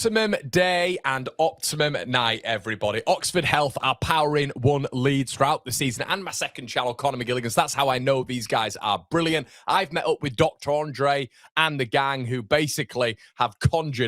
Optimum day and optimum night, everybody. Oxford Health are powering one Leeds throughout the season, and my second channel, Conor McGilligan's. That's how I know these guys are brilliant. I've met up with Dr. Andre and the gang who basically have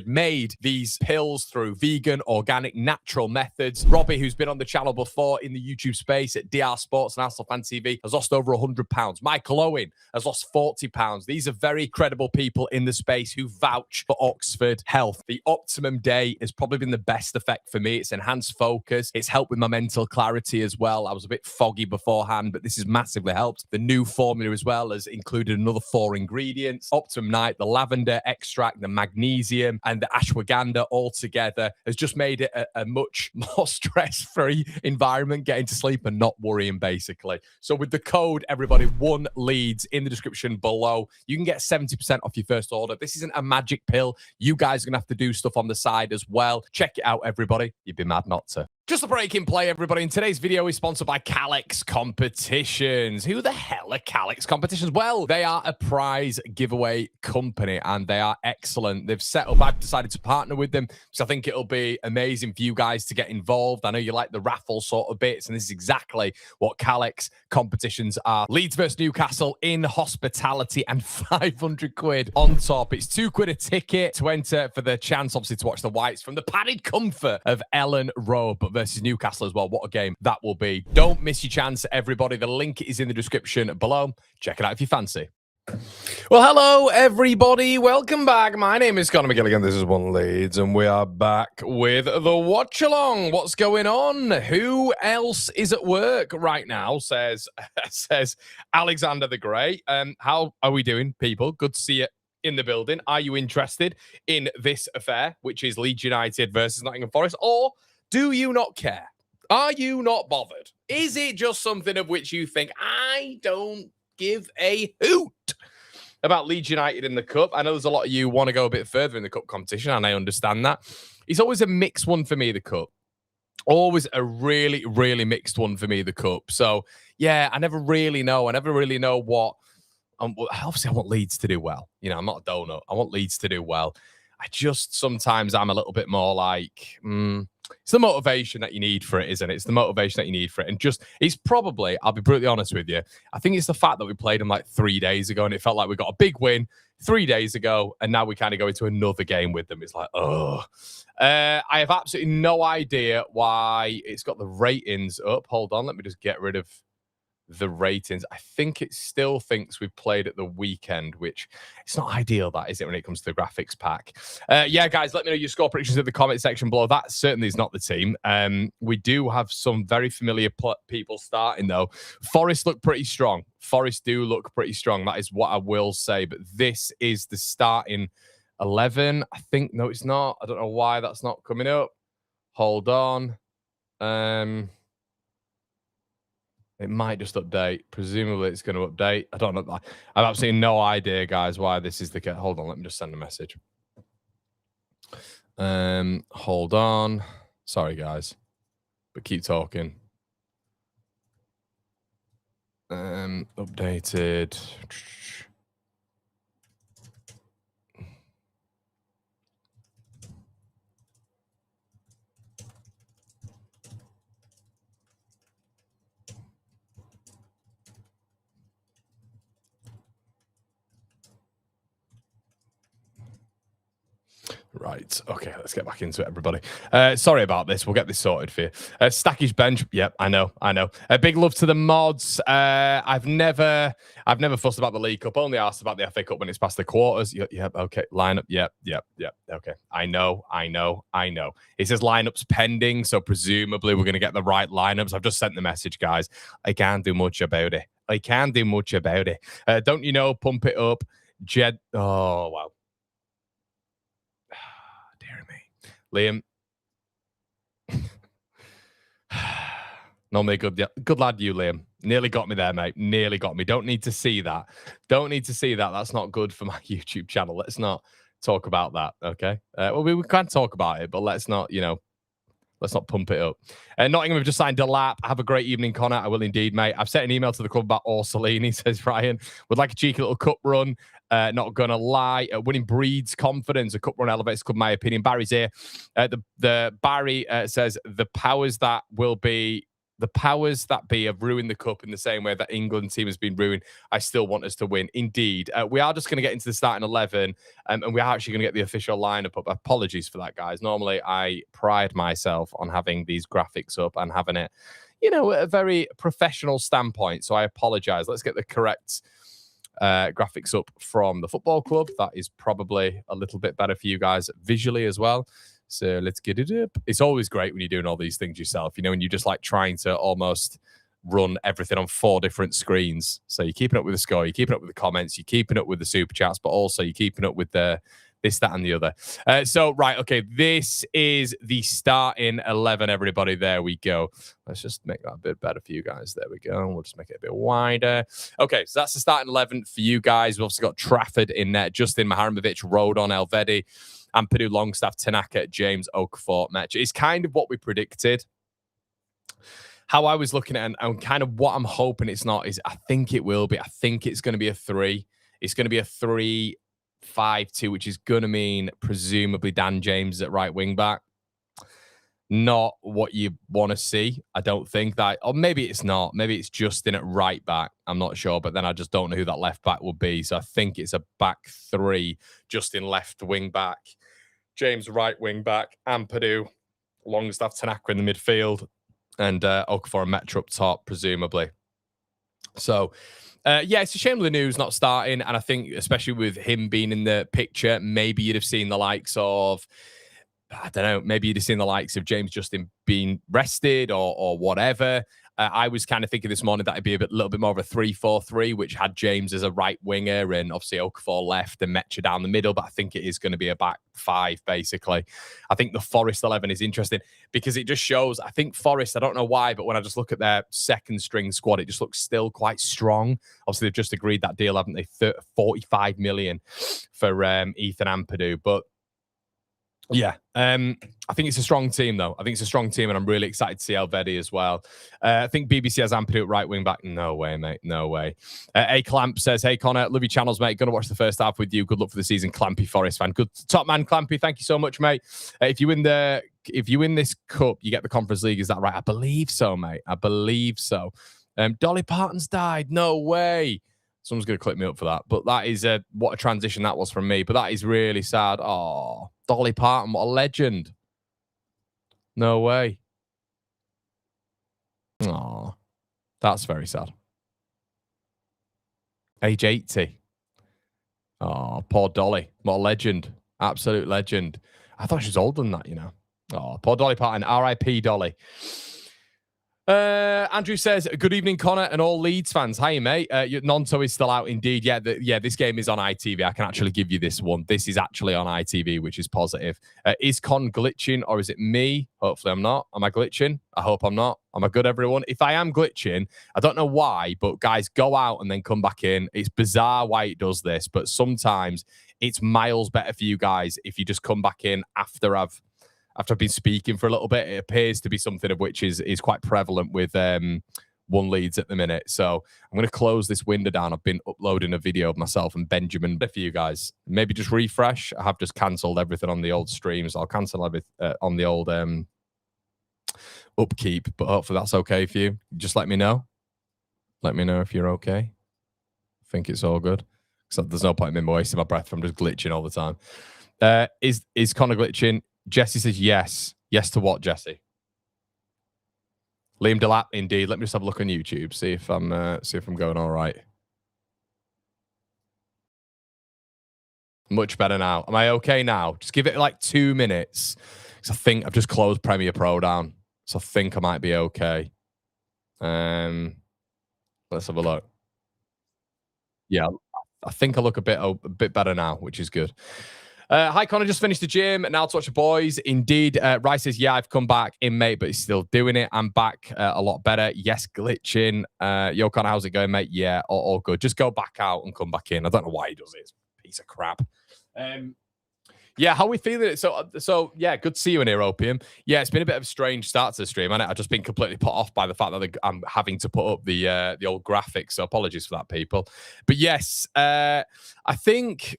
made these pills through vegan, organic, natural methods. Robbie, who's been on the channel before in the YouTube space at DR Sports and Arsenal Fan TV, has lost over 100 pounds. Michael Owen has lost 40 pounds. These are very credible people in the space who vouch for Oxford Health. The optimum day has probably been the best effect for me. It's enhanced focus. It's helped with my mental clarity as well. I was a bit foggy beforehand, but this has massively helped. The new formula as well has included another 4 ingredients. Optimum Night, the lavender extract, the magnesium, and the ashwagandha all together has just made it a much more stress-free environment, getting to sleep and not worrying, basically. So with the code, everybody, 1Leeds in the description below, you can get 70% off your first order. This isn't a magic pill. You guys are going to have to do stuff on the side as well. Check it out, everybody. You'd be mad not to. Just a break in play, everybody. And today's video is sponsored by Calyx Competitions. Who the hell are Calyx Competitions? Well, they are a prize giveaway company and they are excellent. They've set up, I've decided to partner with them because I think it'll be amazing for you guys to get involved. I know you like the raffle sort of bits, and this is exactly what Calyx Competitions are. Leeds versus Newcastle in hospitality and 500 quid on top. It's £2 a ticket to enter for the chance, obviously, to watch the Whites from the padded comfort of Ellen Road, but versus Newcastle as well. What a game that will be. Don't miss your chance, everybody. The link is in the description below. Check it out if you fancy. Well, hello, everybody. Welcome back. My name is Conor McGilligan. This is 1Leeds, and we are back with the watch along. What's going on? Who else is at work right now? Says Alexander the Great. How are we doing, people? Good to see you in the building. Are you interested in this affair, which is Leeds United versus Nottingham Forest, or do you not care? Are you not bothered? Is it just something of which you think, I don't give a hoot about Leeds United in the Cup? I know there's a lot of you want to go a bit further in the Cup competition, and I understand that. It's always a mixed one for me, the Cup. Always a really, really mixed one for me, the Cup. So, yeah, I never really know. I never really know what... obviously, I want Leeds to do well. You know, I'm not a donut. I want Leeds to do well. I just sometimes I'm a little bit more like... it's the motivation that you need for it, isn't it? It's the motivation that you need for it. And just, it's probably, I'll be brutally honest with you, I think it's the fact that we played them like 3 days ago and it felt like we got a big win 3 days ago and now we kind of go into another game with them. It's like, oh. I have absolutely no idea why it's got the ratings up. Hold on, let me just get rid of the ratings. I think it still thinks we've played at the weekend, which it's not ideal, that is it, when it comes to the graphics pack. Yeah, guys, let me know your score predictions in the comment section below. That certainly is not the team. We do have some very familiar people starting, though. Forest look pretty strong. Forest do look pretty strong. That is what I will say. But this is the starting 11. I think, no, it's not. I don't know why that's not coming up. Hold on. It might just update. Presumably, it's going to update. I don't know. I've absolutely no idea, guys, why this is the case. Hold on. Let me just send a message. Hold on. Sorry, guys. But keep talking. Updated. Right. Okay, let's get back into it, everybody. Sorry about this. We'll get this sorted for you. Stackish bench. Yep, I know. A big love to the mods. I've never fussed about the League Cup. Only asked about the FA Cup when it's past the quarters. Yep. Okay. Lineup. Yep. Okay. I know. It says lineups pending, so presumably we're going to get the right lineups. I've just sent the message, guys. I can't do much about it. Don't you know? Pump it up. Jed. Oh wow. Liam. Normally good lad, you, Liam. Nearly got me there, mate. Nearly got me. Don't need to see that. That's not good for my YouTube channel. Let's not talk about that, okay? Well, we can talk about it, but let's not, Let's not pump it up. Nottingham have just signed Delap. Have a great evening, Connor. I will indeed, mate. I've sent an email to the club about Orsolini, says Ryan. Would like a cheeky little cup run. Not going to lie. Winning breeds confidence. A cup run elevates club, my opinion. Barry's here. The Barry says the powers that be have ruined the cup in the same way that England team has been ruined. I still want us to win. Indeed. We are just going to get into the starting 11, and we are actually going to get the official lineup up. Apologies for that, guys. Normally, I pride myself on having these graphics up and having it, at a very professional standpoint. So I apologize. Let's get the correct graphics up from the football club. That is probably a little bit better for you guys visually as well. So let's get it up. It's always great when you're doing all these things yourself, when you're just like trying to almost run everything on 4 different screens. So you're keeping up with the score, you're keeping up with the comments, you're keeping up with the super chats, but also you're keeping up with the this, that, and the other. Right, okay, this is the starting 11, everybody. There we go. Let's just make that a bit better for you guys. There we go. We'll just make it a bit wider. Okay, so that's the starting 11 for you guys. We've also got Trafford in there, Justin Maharimovic, Rodon, Elvedi, Ampadu, Longstaff, Tanaka, James, Okafor, Metch. It's kind of what we predicted. How I was looking at it, and kind of what I'm hoping it's not is I think it will be. I think it's going to be a 3. It's going to be a 3-5-2, which is going to mean presumably Dan James at right wing back. Not what you want to see. I don't think that, or maybe it's not. Maybe it's Justin at right back. I'm not sure, but then I just don't know who that left back will be. So I think it's a back 3. Justin left wing back, James right wing back, Ampadu, Longstaff, Tanaka in the midfield, and Okafor and Metro up top, presumably. So, it's a shame the news not starting. And I think, especially with him being in the picture, maybe you'd have seen the likes of, I don't know, maybe you'd have seen the likes of James Justin being rested or whatever. I was kind of thinking this morning that it'd be a little bit more of a 3-4-3, which had James as a right winger and obviously Okafor left and Metcha down the middle. But I think it is going to be a back 5, basically. I think the Forest 11 is interesting because it just shows, I think Forest, I don't know why, but when I just look at their second string squad, it just looks still quite strong. Obviously, they've just agreed that deal, haven't they? 45 million for Ethan Ampadu. But yeah, I think it's a strong team, though. I think it's a strong team, and I'm really excited to see Elvedi as well. I think BBC has Ampadu at right wing back. No way, mate. No way. A Clamp says, "Hey Connor, love your channels, mate. Gonna watch the first half with you. Good luck for the season, Clampy Forest fan. Good top man, Clampy. Thank you so much, mate. If you win this cup, you get the Conference League. Is that right? I believe so, mate. I believe so. Dolly Parton's died. No way." Someone's going to click me up for that. But that is what a transition that was from me. But that is really sad. Oh, Dolly Parton, what a legend. No way. Oh, that's very sad. Age 80. Oh, poor Dolly. What a legend. Absolute legend. I thought she was older than that, Oh, poor Dolly Parton. R.I.P. Dolly. Andrew says, "Good evening, Connor and all Leeds fans." Hi, mate. Nonto is still out indeed. Yeah, this game is on ITV. I can actually give you this one. This is actually on ITV, which is positive. Is Con glitching or is it me? Hopefully I'm not. Am I glitching? I hope I'm not. Am I good, everyone? If I am glitching, I don't know why, but guys, go out and then come back in. It's bizarre why it does this, but sometimes it's miles better for you guys if you just come back in after I've been speaking for a little bit. It appears to be something of which is quite prevalent with One Leeds at the minute. So I'm going to close this window down. I've been uploading a video of myself and Benjamin for you guys. Maybe just refresh. I have just cancelled everything on the old streams. I'll cancel everything on the old upkeep, but hopefully that's okay for you. Just let me know. Let me know if you're okay. I think it's all good. So there's no point in me wasting my breath from just glitching all the time. Is Connor glitching? Jesse says yes. Yes to what, Jesse? Liam Delap, indeed. Let me just have a look on YouTube, see if I'm going all right. Much better now. Am I okay now? Just give it like 2 minutes. Because I think I've just closed Premiere Pro down. So I think I might be okay. Let's have a look. Yeah, I think I look a bit better now, which is good. Hi, Connor. Just finished the gym. Now to watch the boys. Indeed. Rice says, yeah, I've come back in, mate, but he's still doing it. I'm back a lot better. Yes, glitching. Yo, Connor, how's it going, mate? Yeah, all good. Just go back out and come back in. I don't know why he does it. It's a piece of crap. Yeah, how are we feeling? So yeah, good to see you in here, Opium. Yeah, it's been a bit of a strange start to the stream, and I've just been completely put off by the fact that I'm having to put up the old graphics. So apologies for that, people. But yes, I think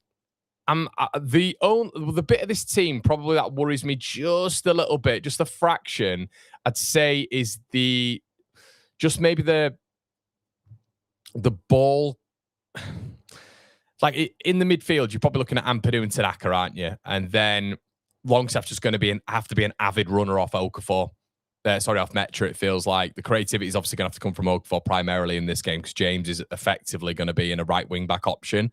the bit of this team probably that worries me just a little bit, just a fraction. I'd say is maybe the ball. Like in the midfield, you're probably looking at Ampadu and Tanaka, aren't you? And then Longstaff's just going to have to be an avid runner off Okafor. Off Metra. It feels like the creativity is obviously going to have to come from Okafor primarily in this game because James is effectively going to be in a right wing back option,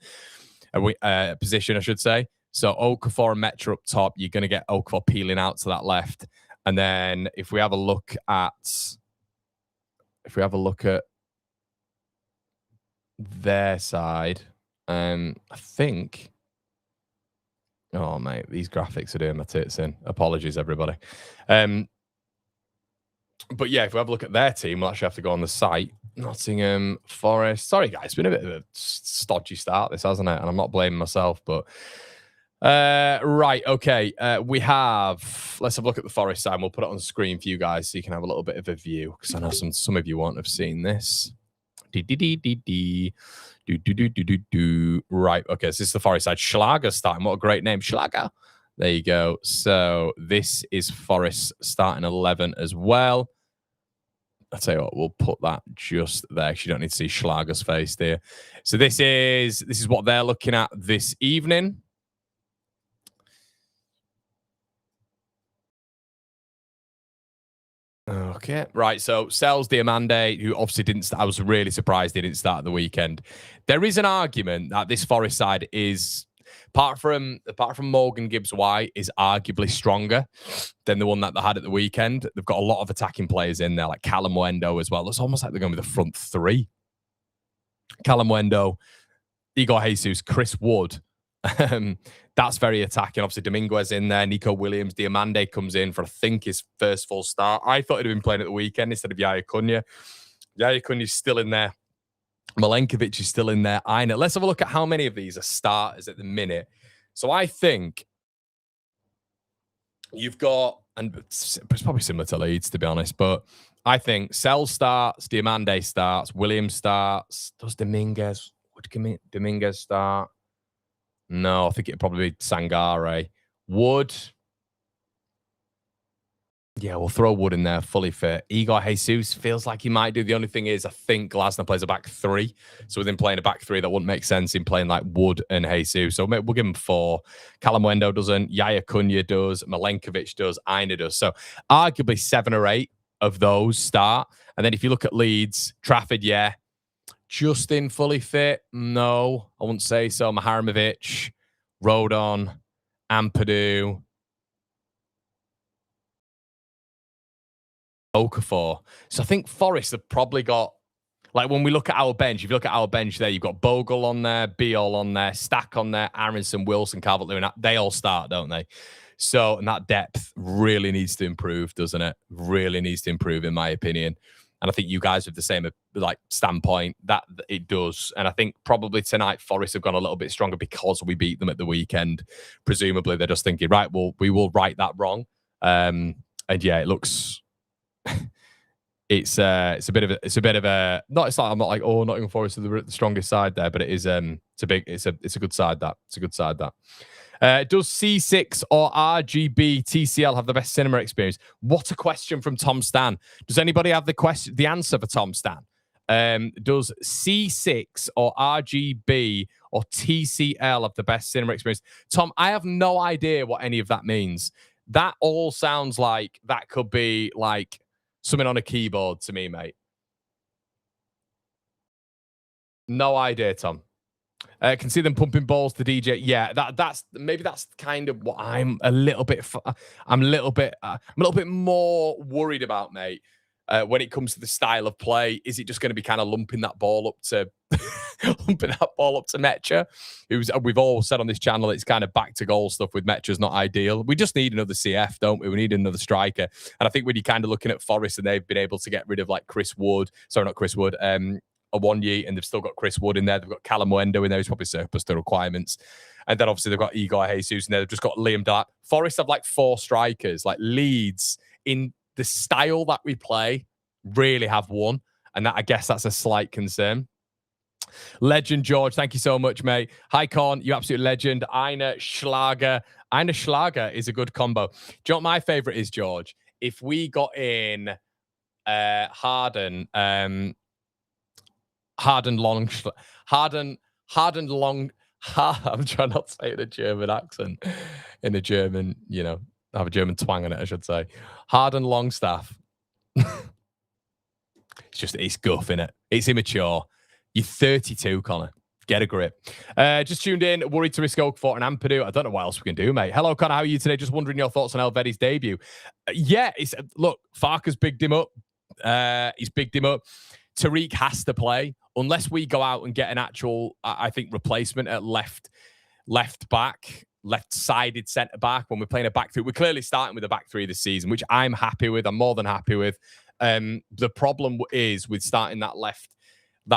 position, I should say. So Okafor and Metra up top, you're going to get Okafor peeling out to that left, and then if we have a look at their side. I think. Oh mate, these graphics are doing my tits in. Apologies, everybody. But yeah, if we have a look at their team, we'll actually have to go on the site. Nottingham Forest. Sorry, guys, it's been a bit of a stodgy start, this, hasn't it? And I'm not blaming myself, but right, okay. Let's have a look at the Forest side. And we'll put it on the screen for you guys so you can have a little bit of a view because I know some of you won't have seen this. Right, okay, so this is the Forest side. Schlager starting. What a great name, Schlager. There you go. So this is Forest starting 11 as well. I'll tell you what, we'll put that just there because you don't need to see Schlager's face there. So this is what they're looking at this evening. Okay, right. So Sells Diamande, who obviously didn't start, I was really surprised he didn't start at the weekend. There is an argument that this Forest side is, apart from Morgan Gibbs White, is arguably stronger than the one that they had at the weekend. They've got a lot of attacking players in there, like Callum Wendo as well. It's almost like they're going with the front three. Callum Wendo, Igor Jesus, Chris Wood. That's very attacking. Obviously, Dominguez in there. Nico Williams. Diamande comes in for, I think, his first full start. I thought he'd have been playing at the weekend instead of Yaya Cunha. Yaya Cunha's still in there. Milenkovic is still in there. I know. Let's have a look at how many of these are starters at the minute. So I think you've got, and it's probably similar to Leeds, to be honest, but I think Sells starts, Diamande starts, Williams starts. Does Dominguez start? No, I think it'd probably be Sangare. Wood. Yeah, we'll throw Wood in there, fully fit. Igor Jesus feels like he might do. The only thing is, I think Glasner plays a back three. So with him playing a back three, that wouldn't make sense in playing like Wood and Jesus. So we'll give him 4. Callum Wendo doesn't. Yaya Cunha does. Milenkovic does. Aina does. So arguably 7 or 8 of those start. And then if you look at Leeds, Trafford, yeah. Justin fully fit? No, I wouldn't say so. Maharamovic, Rodon, Ampadu, Okafor. So I think Forest have probably got, like when we look at our bench, if you look at our bench there, you've got Bogle on there, Beal on there, Stack on there, Aronson, Wilson, Calvert-Lewin. They all start, don't they? So, and that depth really needs to improve, doesn't it? Really needs to improve, in my opinion. And I think you guys have the same like standpoint that it does. And I think probably tonight Forest have gone a little bit stronger because we beat them at the weekend. Presumably they're just thinking, right, well, we will right that wrong. And yeah, it looks it's a bit of a not. It's like I'm not like, oh, Nottingham Forest are the strongest side there, but it is it's a good side that. It's a good side that. Does C6 or RGB TCL have the best cinema experience? What a question from Tom Stan. Does anybody have the answer for Tom Stan? Does C6 or RGB or TCL have the best cinema experience? Tom, I have no idea what any of that means. That all sounds like that could be like something on a keyboard to me, mate. No idea, Tom. Can see them pumping balls to DJ. Yeah, that's kind of what I'm a little bit more worried about, mate. When it comes to the style of play, is it just going to be kind of lumping that ball up to Mecha? We've all said on this channel, it's kind of back to goal stuff with Mecha's not ideal. We just need another CF, don't we? We need another striker. And I think when you're kind of looking at Forest and they've been able to get rid of like Awonyi, and they've still got Chris Wood in there. They've got Callum Wendo in there. He's probably surplus to requirements. And then obviously they've got Igor Jesus, and they've just got Liam Dart. Forest have like 4 strikers. Like Leeds, in the style that we play, really have one. And that, I guess that's a slight concern. Legend George, thank you so much, mate. Hi, Con, you absolute legend. Eine Schlager. Eine Schlager is a good combo. Do you know what my favorite is, George? If we got in Harden long. I'm trying not to say it in a German accent. In a German, have a German twang on it, I should say. Harden Longstaff. It's guff, innit? It's immature. You're 32, Connor. Get a grip. Just tuned in. Worried to risk Okafor and Ampadu. I don't know what else we can do, mate. Hello, Connor. How are you today? Just wondering your thoughts on Elvedi's debut. Look, Farke's bigged him up. He's bigged him up. Tariq has to play unless we go out and get an actual, I think, replacement at left back, left-sided centre back when we're playing a back three. We're clearly starting with a back three this season, which I'm happy with. I'm more than happy with. The problem is with starting that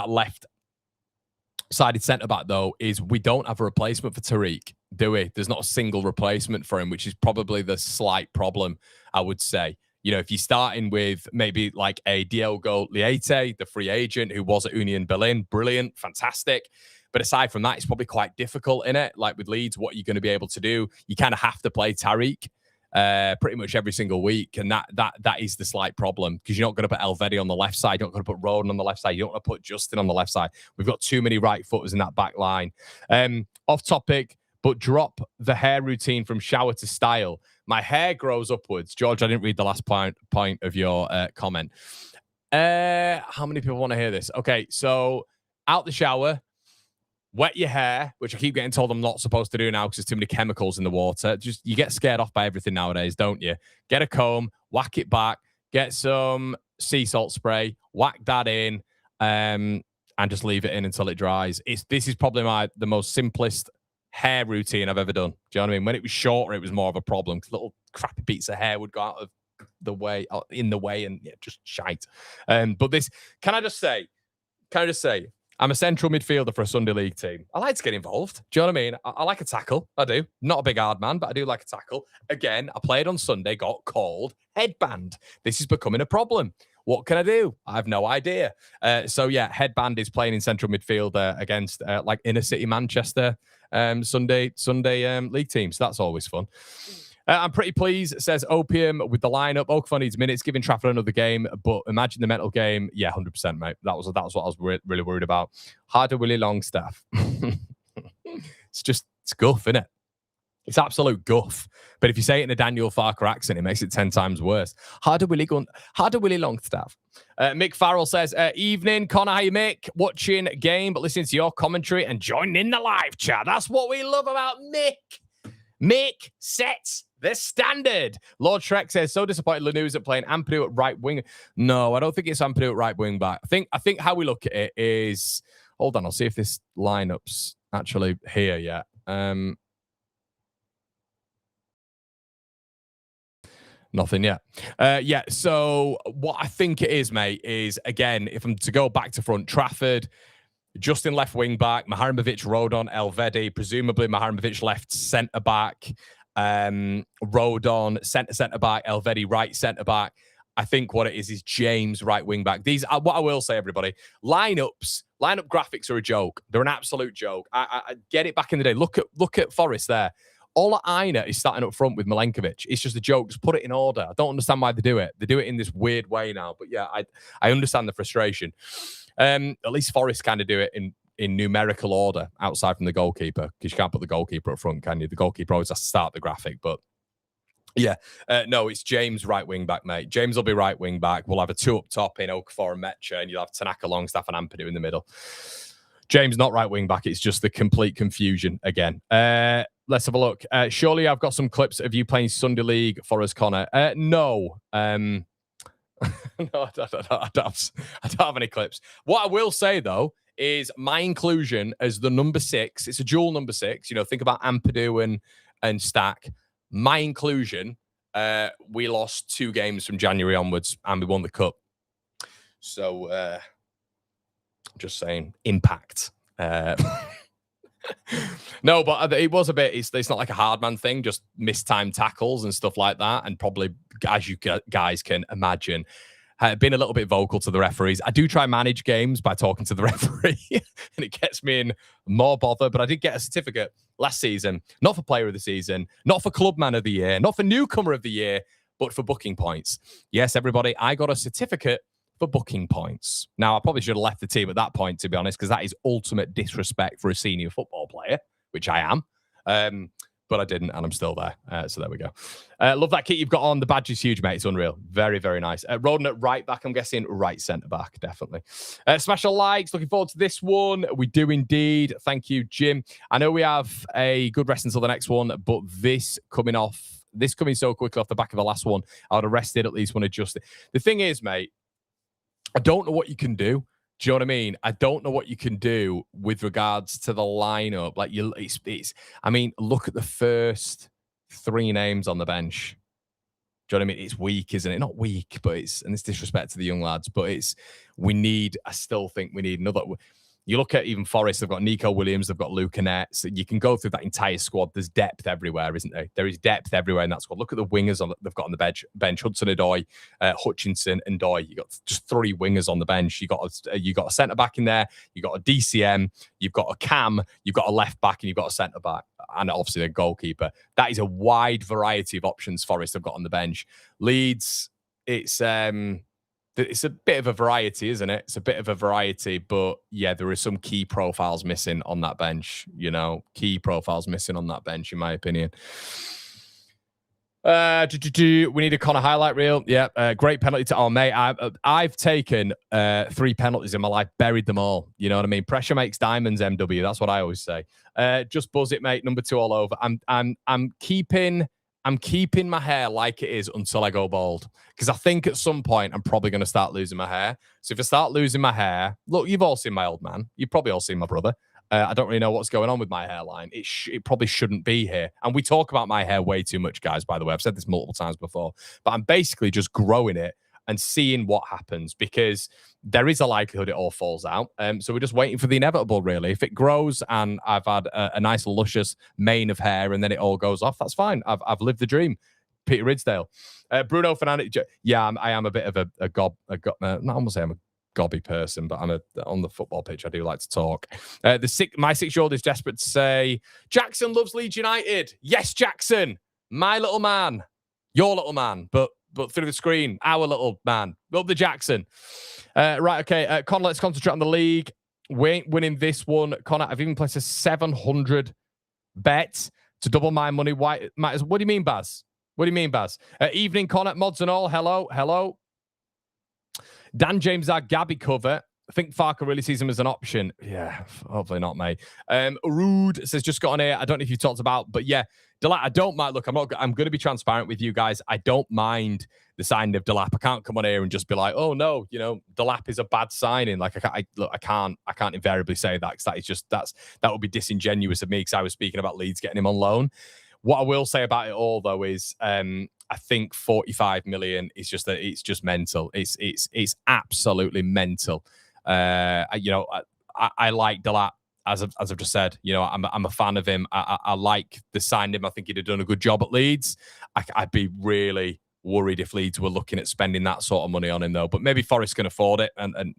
left-sided centre back, though, is we don't have a replacement for Tariq, do we? There's not a single replacement for him, which is probably the slight problem, I would say. If you're starting with maybe like a Diogo Leite, the free agent who was at Union Berlin, brilliant, fantastic. But aside from that, it's probably quite difficult in it. Like with Leeds, what you're going to be able to do, you kind of have to play Tariq pretty much every single week. And that is the slight problem, because you're not going to put Elvedi on the left side. You're not going to put Roden on the left side. You don't want to put Justin on the left side. We've got too many right footers in that back line. Off topic, but drop the hair routine from shower to style. My hair grows upwards. George, I didn't read the last point of your comment. How many people want to hear this? Okay, so out the shower, wet your hair, which I keep getting told I'm not supposed to do now because there's too many chemicals in the water. You get scared off by everything nowadays, don't you? Get a comb, whack it back, get some sea salt spray, whack that in, and just leave it in until it dries. This is probably the most simplest hair routine I've ever done. Do you know what I mean? When it was shorter, it was more of a problem because little crappy bits of hair would go out of the way, in the way, and just shite. But this, can I just say, I'm a central midfielder for a Sunday League team. I like to get involved. Do you know what I mean? I like a tackle. I do. Not a big hard man, but I do like a tackle. Again, I played on Sunday, got called headband. This is becoming a problem. What can I do? I have no idea. Headband is playing in central midfield against like inner city Manchester Sunday league team. So that's always fun. I'm pretty pleased, says Opium, with the lineup. Okafor needs minutes, giving Trafford another game, but imagine the mental game. Yeah, 100%, mate. That was what I was really worried about. Harder Willie Longstaff. It's guff, isn't it? It's absolute guff. But if you say it in a Daniel Farker accent, it makes it 10 times worse. Harder Willie Longstaff. Mick Farrell says, evening, Connor, hi, Mick. Watching game, but listening to your commentary and joining in the live chat. That's what we love about Mick. Mick sets the standard. Lord Shrek says, so disappointed Lanu's at playing Ampadu at right wing. No, I don't think it's Ampadu at right wing back. I think how we look at it is, hold on, I'll see if this lineup's actually here yet. Nothing yet. So what I think it is, mate, is, again, if I'm to go back to front, Trafford, Justin left wing back, Maharimovic, Rodon, Elvedi, presumably Maharimovic left centre back, Rodon centre back, Elvedi right centre back. I think what it is James right wing back. These are what I will say, everybody. Lineup graphics are a joke. They're an absolute joke. I get it back in the day. Look at Forest there. Ola Aina is starting up front with Milenkovic. It's just a joke. Just put it in order. I don't understand why they do it. They do it in this weird way now. But yeah, I understand the frustration. At least Forest kind of do it in numerical order outside from the goalkeeper, because you can't put the goalkeeper up front, can you? The goalkeeper always has to start the graphic. But yeah, no, it's James right wing back, mate. James will be right wing back. We'll have a two up top in Okafor and Mecha, and you'll have Tanaka, Longstaff, and Ampadu in the middle. James not right wing back. It's just the complete confusion again. Let's have a look. Surely I've got some clips of you playing Sunday League for us, Connor. No. No, I don't have any clips. What I will say, though, is my inclusion as the number 6. It's a dual number 6. Think about Ampadu and Stack. My inclusion, we lost 2 games from January onwards, and we won the cup. So, just saying, impact. No, but it was a bit. It's not like a hard man thing. Just mistimed tackles and stuff like that, and probably, as you guys can imagine, been a little bit vocal to the referees. I do try and manage games by talking to the referee, and it gets me in more bother. But I did get a certificate last season, not for Player of the Season, not for Club Man of the Year, not for Newcomer of the Year, but for booking points. Yes, everybody, I got a certificate for booking points. Now, I probably should have left the team at that point, to be honest, because that is ultimate disrespect for a senior football player, which I am. But I didn't, and I'm still there. So there we go. Love that kit you've got on. The badge is huge, mate. It's unreal. Very, very nice. Roden at right back, I'm guessing right centre back, definitely. Smash your likes. Looking forward to this one. We do indeed. Thank you, Jim. I know we have a good rest until the next one, but this coming so quickly off the back of the last one, I would have rested, at least want to adjust it. The thing is, mate, I don't know what you can do. Do you know what I mean? I don't know what you can do with regards to the lineup. Like I mean, look at the first 3 names on the bench. Do you know what I mean? It's weak, isn't it? Not weak, but it's disrespect to the young lads. But I still think we need another. You look at even Forest, they've got Nico Williams, they've got Luke Annette. So you can go through that entire squad. There's depth everywhere, isn't there? There is depth everywhere in that squad. Look at the wingers they've got on the bench. Hudson-Odoi, Hutchinson, and Doy. You got just 3 wingers on the bench. You got a centre back in there. You got a DCM. You've got a cam. You've got a left back, and you've got a centre back, and obviously a goalkeeper. That is a wide variety of options Forest have got on the bench. Leeds, it's a bit of a variety, isn't it? It's a bit of a variety, but yeah, there are some key profiles missing on that bench. Key profiles missing on that bench, in my opinion. We need a Connor highlight reel. Yeah, great penalty to. Oh, mate, I've taken 3 penalties in my life, buried them all. You know what I mean? Pressure makes diamonds, MW. That's what I always say. Just buzz it, mate. Number 2 all over. I'm keeping my hair like it is until I go bald, because I think at some point I'm probably going to start losing my hair. So if I start losing my hair, look, you've all seen my old man. You've probably all seen my brother. I don't really know what's going on with my hairline. It probably shouldn't be here. And we talk about my hair way too much, guys, by the way. I've said this multiple times before. But I'm basically just growing it and seeing what happens, because there is a likelihood it all falls out. So we're just waiting for the inevitable, really. If it grows and I've had a nice luscious mane of hair and then it all goes off, that's fine. I've lived the dream. Peter Ridsdale. Bruno Fernandes. Yeah, I am a bit of a gob. Not almost say I'm a gobby person, but on the football pitch, I do like to talk. My 6-year-old is desperate to say, Jackson loves Leeds United. Yes, Jackson. My little man. Your little man. But through the screen, our little man. Love the Jackson. Right, okay. Connor, let's concentrate on the league. We ain't winning this one. Connor, I've even placed a 700 bet to double my money. Why? What do you mean, Baz? What do you mean, Baz? Evening, Connor, mods and all. Hello. Dan James, our Gabby cover. I think Farker really sees him as an option. Yeah, hopefully not, mate. Rude says, just got on here. I don't know if you talked about, but yeah, Delap, I don't mind. Look, I'm going to be transparent with you guys. I don't mind the signing of Delap. I can't come on here and just be like, oh no, Delap is a bad signing. Like I can't invariably say that, because that would be disingenuous of me, because I was speaking about Leeds getting him on loan. What I will say about it all, though, is I think 45 million is just it's just mental. It's absolutely mental. I like Delap, as I've just said. I'm a fan of him. I like the signing him. I think he'd have done a good job at Leeds. I'd be really worried if Leeds were looking at spending that sort of money on him, though. But maybe Forest can afford it, and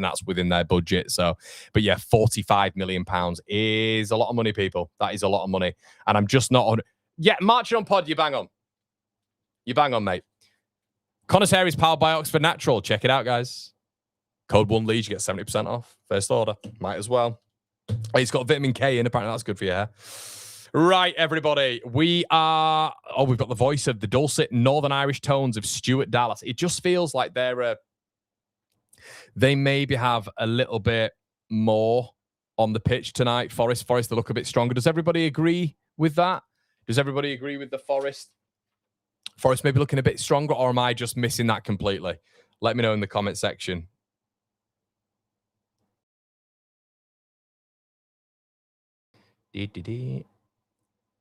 that's within their budget. So, but yeah, 45 million pounds is a lot of money, people. That is a lot of money, and I'm just not on. Yeah, marching on pod. You bang on. You bang on, mate. Connor's hair is powered by Oxford Natural. Check it out, guys. Code 1 Leeds, you get 70% off. First order. Might as well. It's got vitamin K in. Apparently, that's good for your hair. Right, everybody. We've got the voice of the dulcet Northern Irish tones of Stuart Dallas. It just feels like they maybe have a little bit more on the pitch tonight. Forest, they look a bit stronger. Does everybody agree with that? Does everybody agree with the Forest? Forest maybe looking a bit stronger, or am I just missing that completely? Let me know in the comment section.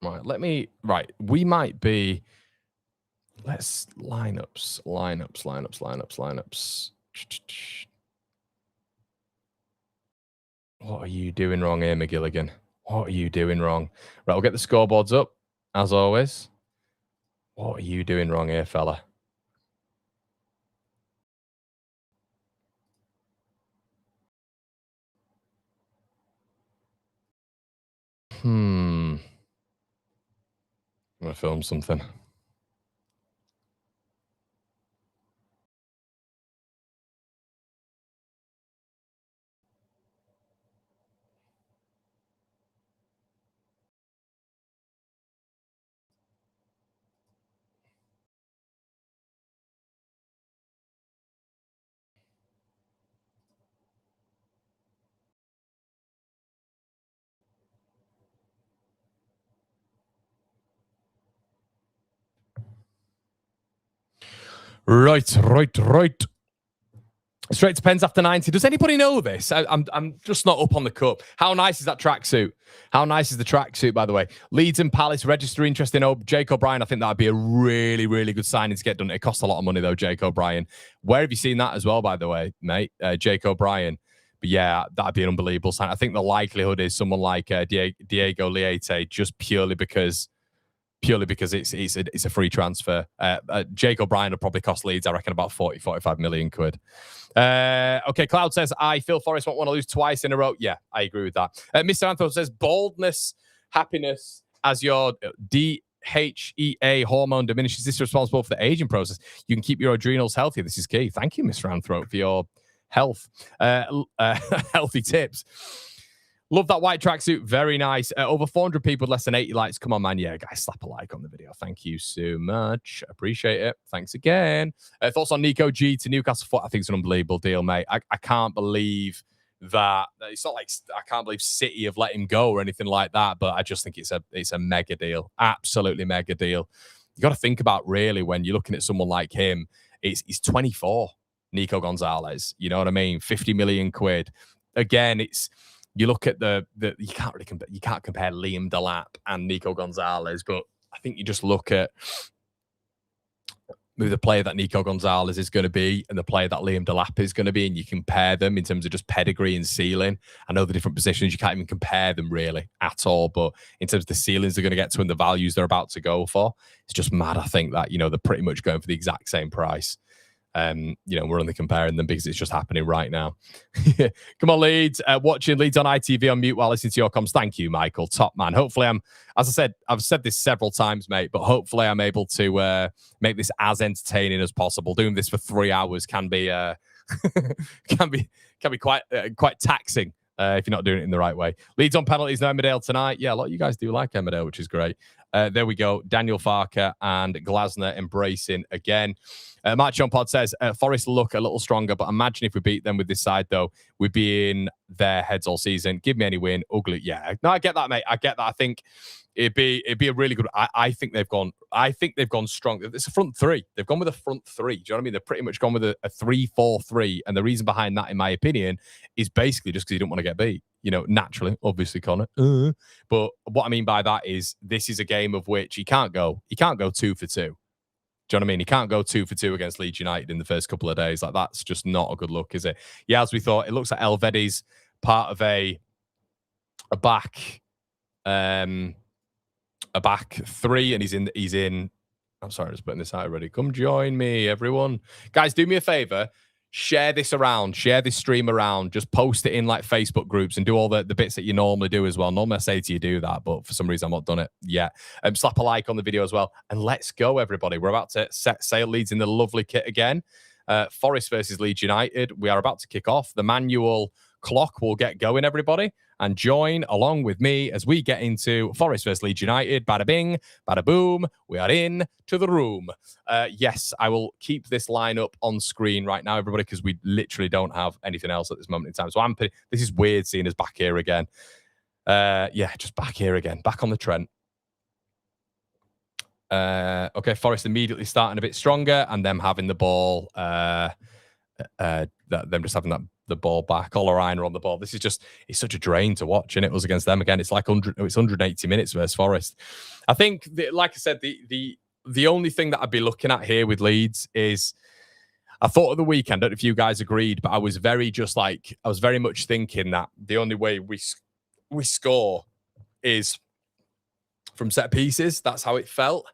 Right, we might be. Let's lineups. What are you doing wrong here, McGilligan? What are you doing wrong? Right, we'll get the scoreboards up, as always. What are you doing wrong here, fella? I'm going to film something. Right. Straight to pens after 90. Does anybody know this? I'm just not up on the cup. How nice is that tracksuit? How nice is the tracksuit, by the way? Leeds and Palace register interest in Jake O'Brien. I think that'd be a really, really good signing to get done. It costs a lot of money, though, Jake O'Brien. Where have you seen that as well, by the way, mate? Jake O'Brien. But yeah, that'd be an unbelievable sign. I think the likelihood is someone like Diego Leite, just purely because it's a free transfer. Jake O'Brien will probably cost Leeds, I reckon, about 45 million quid. Okay, Cloud says, I feel Forest won't want to lose twice in a row. Yeah, I agree with that. Mr. Anthony says, baldness, happiness as your DHEA hormone diminishes. Is this responsible for the aging process? You can keep your adrenals healthy. This is key. Thank you, Mr. Anthrope, for your health. Healthy tips. Love that white tracksuit. Very nice. Over 400 people, less than 80 likes. Come on, man. Yeah, guys, slap a like on the video. Thank you so much. Appreciate it. Thanks again. Thoughts on Nico G to Newcastle? I think it's an unbelievable deal, mate. I can't believe that. It's not like I can't believe City have let him go or anything like that, but I just think it's a mega deal. Absolutely mega deal. You got to think about, really, when you're looking at someone like him, he's 24, Nico Gonzalez. You know what I mean? 50 million quid. Again, you look at you can't really compare Liam Delap and Nico Gonzalez, but I think you just look at the player that Nico Gonzalez is going to be and the player that Liam Delap is going to be, and you compare them in terms of just pedigree and ceiling. I know the different positions, you can't even compare them really at all, but in terms of the ceilings they're going to get to and the values they're about to go for, it's just mad. I think that, they're pretty much going for the exact same price. We're only comparing them because it's just happening right now. Come on, Leeds. Watching Leeds on ITV on mute while listening to your comms. Thank you, Michael. Top man. Hopefully as I said, I've said this several times, mate, but hopefully I'm able to make this as entertaining as possible. Doing this for 3 hours can be can be quite taxing. If you're not doing it in the right way. Leeds on penalties, no Emmerdale tonight. Yeah, a lot of you guys do like Emmerdale, which is great. There we go. Daniel Farker and Glasner embracing again. Mark John Pod says, Forest look a little stronger, but imagine if we beat them with this side, though. We'd be in their heads all season. Give me any win. Ugly. Yeah. No, I get that, mate. I get that. I think it'd be a really good. I think they've gone strong. It's a front three. They've gone with a front three. Do you know what I mean? They've pretty much gone with a 3-4-3. And the reason behind that, in my opinion, is basically just because you don't want to get beat. Naturally, obviously, Connor. But what I mean by that is this is a game of which he can't go 2 for 2. Do you know what I mean? He can't go 2 for 2 against Leeds United in the first couple of days. Like, that's just not a good look, is it? Yeah, as we thought, it looks like Elvedi's part of a back three, and he's in. I'm sorry, I'm just putting this out already. Come join me, everyone. Guys, do me a favor. Share this around. Share this stream around. Just post it in like Facebook groups and do all the bits that you normally do as well. Normally I say to you do that, but for some reason I've not done it yet. Slap a like on the video as well. And let's go, everybody. We're about to set sail. Leeds in the lovely kit again. Forest versus Leeds United. We are about to kick off. The manual clock will get going, everybody, and join along with me as we get into Forest versus Leeds United. Bada bing, bada boom. We are in to the room. Yes, I will keep this lineup on screen right now, everybody, because we literally don't have anything else at this moment in time. So this is weird seeing us back here again. Just back here again, back on the Trent. Okay, Forest immediately starting a bit stronger, and them having the ball. Them just having the ball back. Olorina on the ball. This is it's such a drain to watch, and it was against them again. It's like 180 minutes versus Forest. I think, like I said, the only thing that I'd be looking at here with Leeds is, I thought at the weekend, I don't know if you guys agreed, but I was very much thinking that the only way we score is from set pieces. That's how it felt.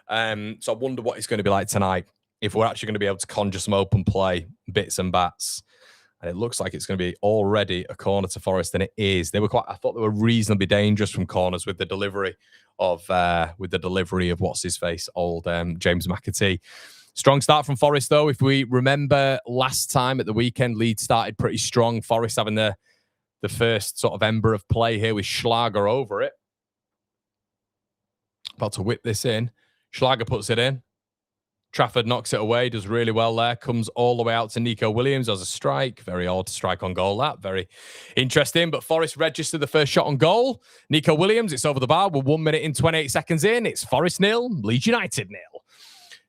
So I wonder what it's going to be like tonight, if we're actually going to be able to conjure some open play, bits and bats. And it looks like it's going to be already a corner to Forest, and it is. I thought they were reasonably dangerous from corners with the delivery of what's his face, old James McAtee. Strong start from Forest, though. If we remember last time at the weekend, Leeds started pretty strong. Forest having the first sort of ember of play here with Schlager over it. About to whip this in. Schlager puts it in. Trafford knocks it away, does really well there. Comes all the way out to Nico Williams as a strike. Very odd strike on goal, that. Very interesting. But Forest registered the first shot on goal. Nico Williams, it's over the bar. We're 1 minute and 28 seconds in. It's Forest 0, Leeds United 0.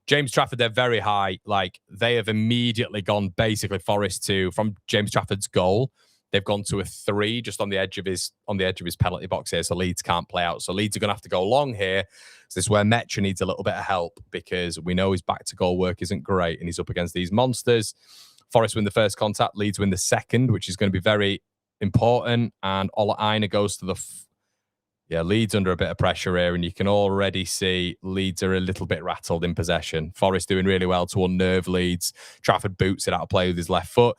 James Trafford, they're very high. Like, they have immediately gone basically Forest from James Trafford's goal. They've gone to a 3 just on the edge of his penalty box here, so Leeds can't play out. So Leeds are going to have to go long here. So this is where Metra needs a little bit of help, because we know his back-to-goal work isn't great, and he's up against these monsters. Forest win the first contact, Leeds win the second, which is going to be very important. And Ola Aina goes to Leeds under a bit of pressure here, and you can already see Leeds are a little bit rattled in possession. Forest doing really well to unnerve Leeds. Trafford boots it out of play with his left foot.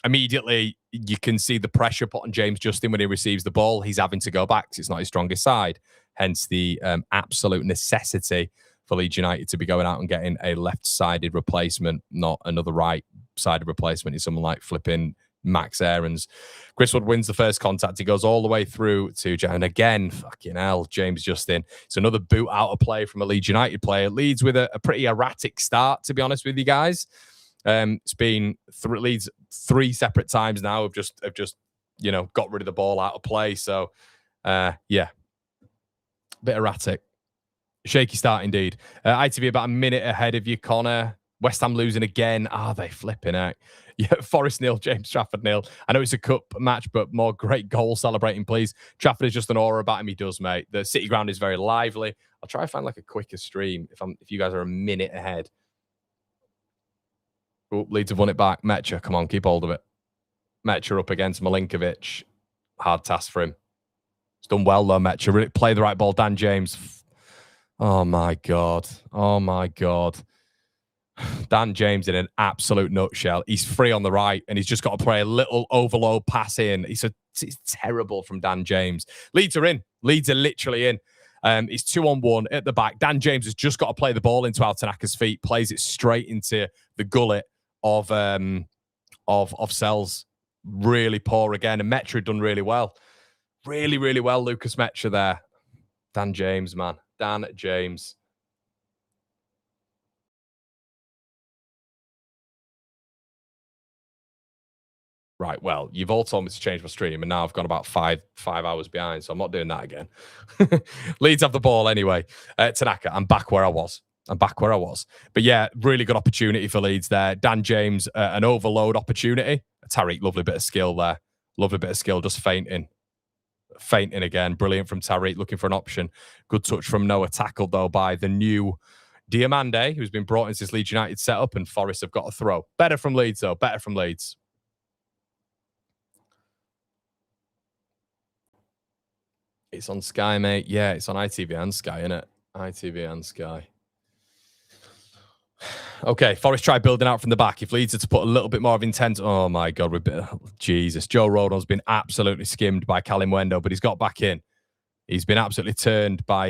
Immediately, you can see the pressure put on James Justin when he receives the ball. He's having to go back because it's not his strongest side. Hence the absolute necessity for Leeds United to be going out and getting a left-sided replacement, not another right-sided replacement. It's someone like flipping Max Aarons. Chris Wood wins the first contact. He goes all the way through to, and again, fucking hell, James Justin. It's another boot out of play from a Leeds United player. Leeds with a pretty erratic start, to be honest with you guys. It's been Leeds 3 separate times now have just got rid of the ball out of play. So bit erratic, shaky start indeed. ITV about a minute ahead of you, Connor. West Ham losing again. Are they flipping out? Yeah, Forest 0, James Trafford 0. I know it's a cup match, but more great goal celebrating, please. Trafford is just an aura about him. He does, mate. The City ground is very lively. I'll try to find like a quicker stream if you guys are a minute ahead. Oh, Leeds have won it back. Metra, come on, keep hold of it. Metra up against Milinkovic. Hard task for him. He's done well, though, Metra. Really play the right ball. Dan James. Oh, my God. Oh, my God. Dan James in an absolute nutshell. He's free on the right, and he's just got to play a little overload pass in. It's terrible from Dan James. Leeds are in. Leeds are literally in. He's 2-on-1 at the back. Dan James has just got to play the ball into Altanaka's feet, plays it straight into the gullet of Sells. Really poor again. And Metra done really well. Really, really well, Lucas Metra there. Dan James, man. Dan James. Right, well, you've all told me to change my stream, and now I've gone about five hours behind, so I'm not doing that again. Leeds have the ball anyway. Tanaka, I'm back where I was. But yeah, really good opportunity for Leeds there. Dan James, an overload opportunity. Tariq, lovely bit of skill there. Lovely bit of skill, just fainting. Fainting again. Brilliant from Tariq, looking for an option. Good touch from Noah, tackled, though, by the new Diamande, who's been brought in since Leeds United set up, and Forest have got a throw. Better from Leeds, though. Better from Leeds. It's on Sky, mate. Yeah, it's on ITV and Sky, isn't it? ITV and Sky. Okay, Forest try building out from the back. If Leeds had to put a little bit more of intent, oh my God, Jesus. Joe Rodon's been absolutely skimmed by Kalimwendo, but he's got back in. He's been absolutely turned by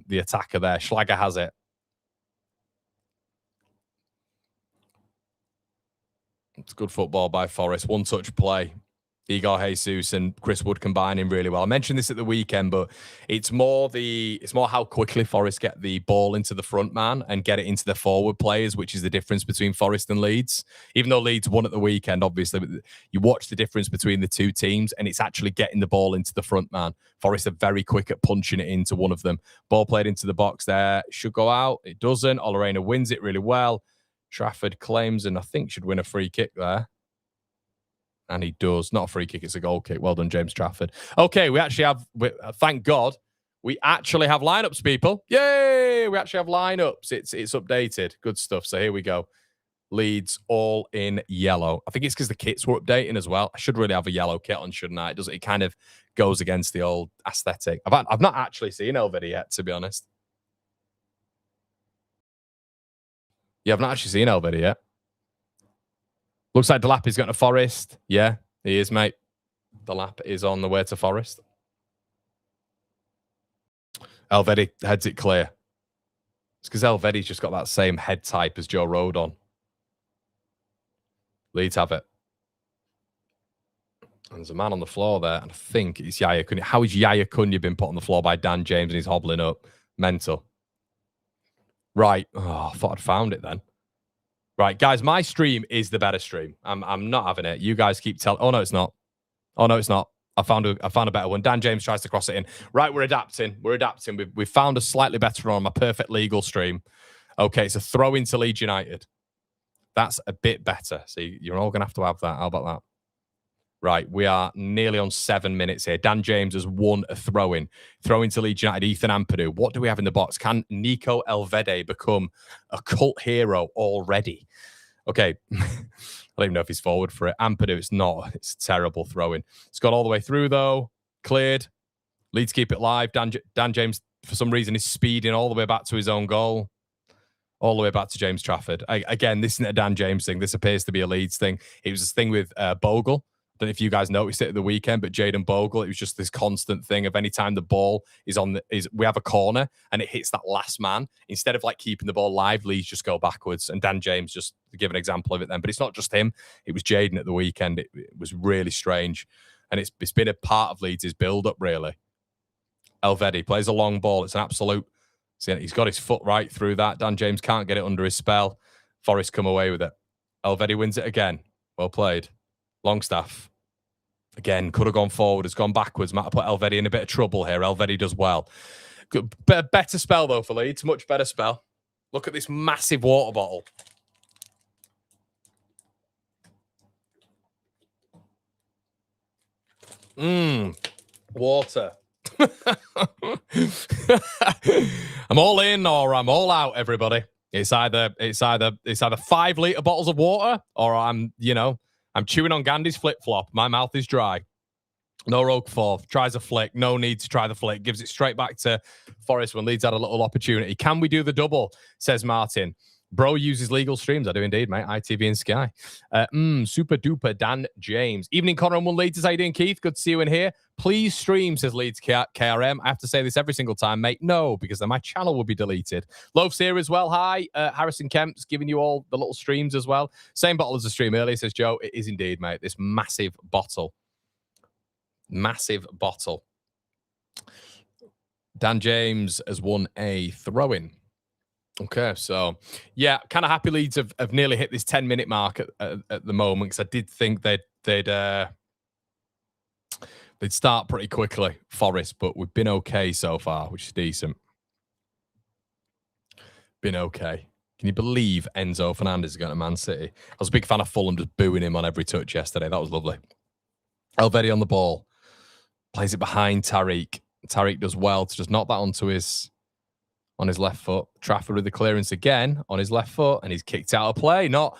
the attacker there. Schlager has it. It's good football by Forest. One touch play. Igor Jesus and Chris Wood combining really well. I mentioned this at the weekend, but it's more how quickly Forest get the ball into the front man and get it into the forward players, which is the difference between Forest and Leeds. Even though Leeds won at the weekend, obviously, you watch the difference between the two teams, and it's actually getting the ball into the front man. Forest are very quick at punching it into one of them. Ball played into the box there. Should go out. It doesn't. Olarena wins it really well. Trafford claims and I think should win a free kick there. And he does. Not a free kick, it's a goal kick. Well done, James Trafford. Okay, we actually have, thank God, we actually have lineups, people. Yay! We actually have lineups. It's updated. Good stuff. So here we go. Leeds all in yellow. I think it's because the kits were updating as well. I should really have a yellow kit on, shouldn't I? It kind of goes against the old aesthetic. I've not actually seen Elvedi yet, to be honest. Yeah, I've not actually seen Elvedi yet. Looks like Delapi's going to Forest. Yeah, he is, mate. Delap is on the way to Forest. Elvedi heads it clear. It's because Elvedi's just got that same head type as Joe Rodon. Leeds have it. And there's a man on the floor there, and I think it's Yaya Cunha. How is Yaya Cunha been put on the floor by Dan James and he's hobbling up? Mental. Right. Oh, I thought I'd found it then. Right, guys, my stream is the better stream. I'm not having it. You guys keep telling... Oh, no, it's not. Oh, no, it's not. I found a better one. Dan James tries to cross it in. Right, we're adapting. We've found a slightly better one on my perfect legal stream. Okay, it's a throw into Leeds United. That's a bit better. So you're all going to have that. How about that? Right, we are nearly on 7 minutes here. Dan James has won a throw-in. Throw into Leeds United, Ethan Ampadu. What do we have in the box? Can Nico Elvedi become a cult hero already? Okay, I don't even know if he's forward for it. Ampadu, it's not. It's a terrible throw-in. It's got all the way through, though. Cleared. Leeds keep it live. Dan James, for some reason, is speeding all the way back to his own goal. All the way back to James Trafford. Again, this isn't a Dan James thing. This appears to be a Leeds thing. It was this thing with Bogle. I don't know if you guys noticed it at the weekend, but Jayden Bogle, it was just this constant thing of any time the ball is we have a corner and it hits that last man. Instead of like keeping the ball live, Leeds just go backwards. And Dan James, just to give an example of it then. But it's not just him. It was Jayden at the weekend. It was really strange. And it's been a part of Leeds' build-up, really. Elvedi plays a long ball. It's an absolute... See, he's got his foot right through that. Dan James can't get it under his spell. Forest come away with it. Elvedi wins it again. Well played. Longstaff. Again, could have gone forward. Has gone backwards. Might have put Elvedi in a bit of trouble here. Elvedi does well. Good, better spell, though, for Leeds. Much better spell. Look at this massive water bottle. Water. I'm all in or I'm all out, everybody. It's either 5-litre bottles of water or I'm chewing on Gandhi's flip-flop. My mouth is dry. No Roquefort. Tries a flick. No need to try the flick. Gives it straight back to Forest when Leeds had a little opportunity. Can we do the double? Says Martin. Bro uses legal streams. I do indeed, mate. ITV and Sky. Super duper Dan James. Evening, Connor and One Leeds. How you doing, Keith? Good to see you in here. Please stream, says Leeds KRM. I have to say this every single time, mate. No, because then my channel will be deleted. Loaf's here as well. Hi. Harrison Kemp's giving you all the little streams as well. Same bottle as the stream earlier, says Joe. It is indeed, mate. This massive bottle. Massive bottle. Dan James has won a throw-in. Okay, so yeah, kind of happy Leeds have nearly hit this 10-minute mark at the moment because I did think they'd start pretty quickly, Forest, but we've been okay so far, which is decent. Been okay. Can you believe Enzo Fernandez is going to Man City? I was a big fan of Fulham just booing him on every touch yesterday. That was lovely. Elvedi on the ball. Plays it behind Tariq. Tariq does well to just knock that onto on his left foot. Trafford with the clearance again on his left foot, and he's kicked out of play. Not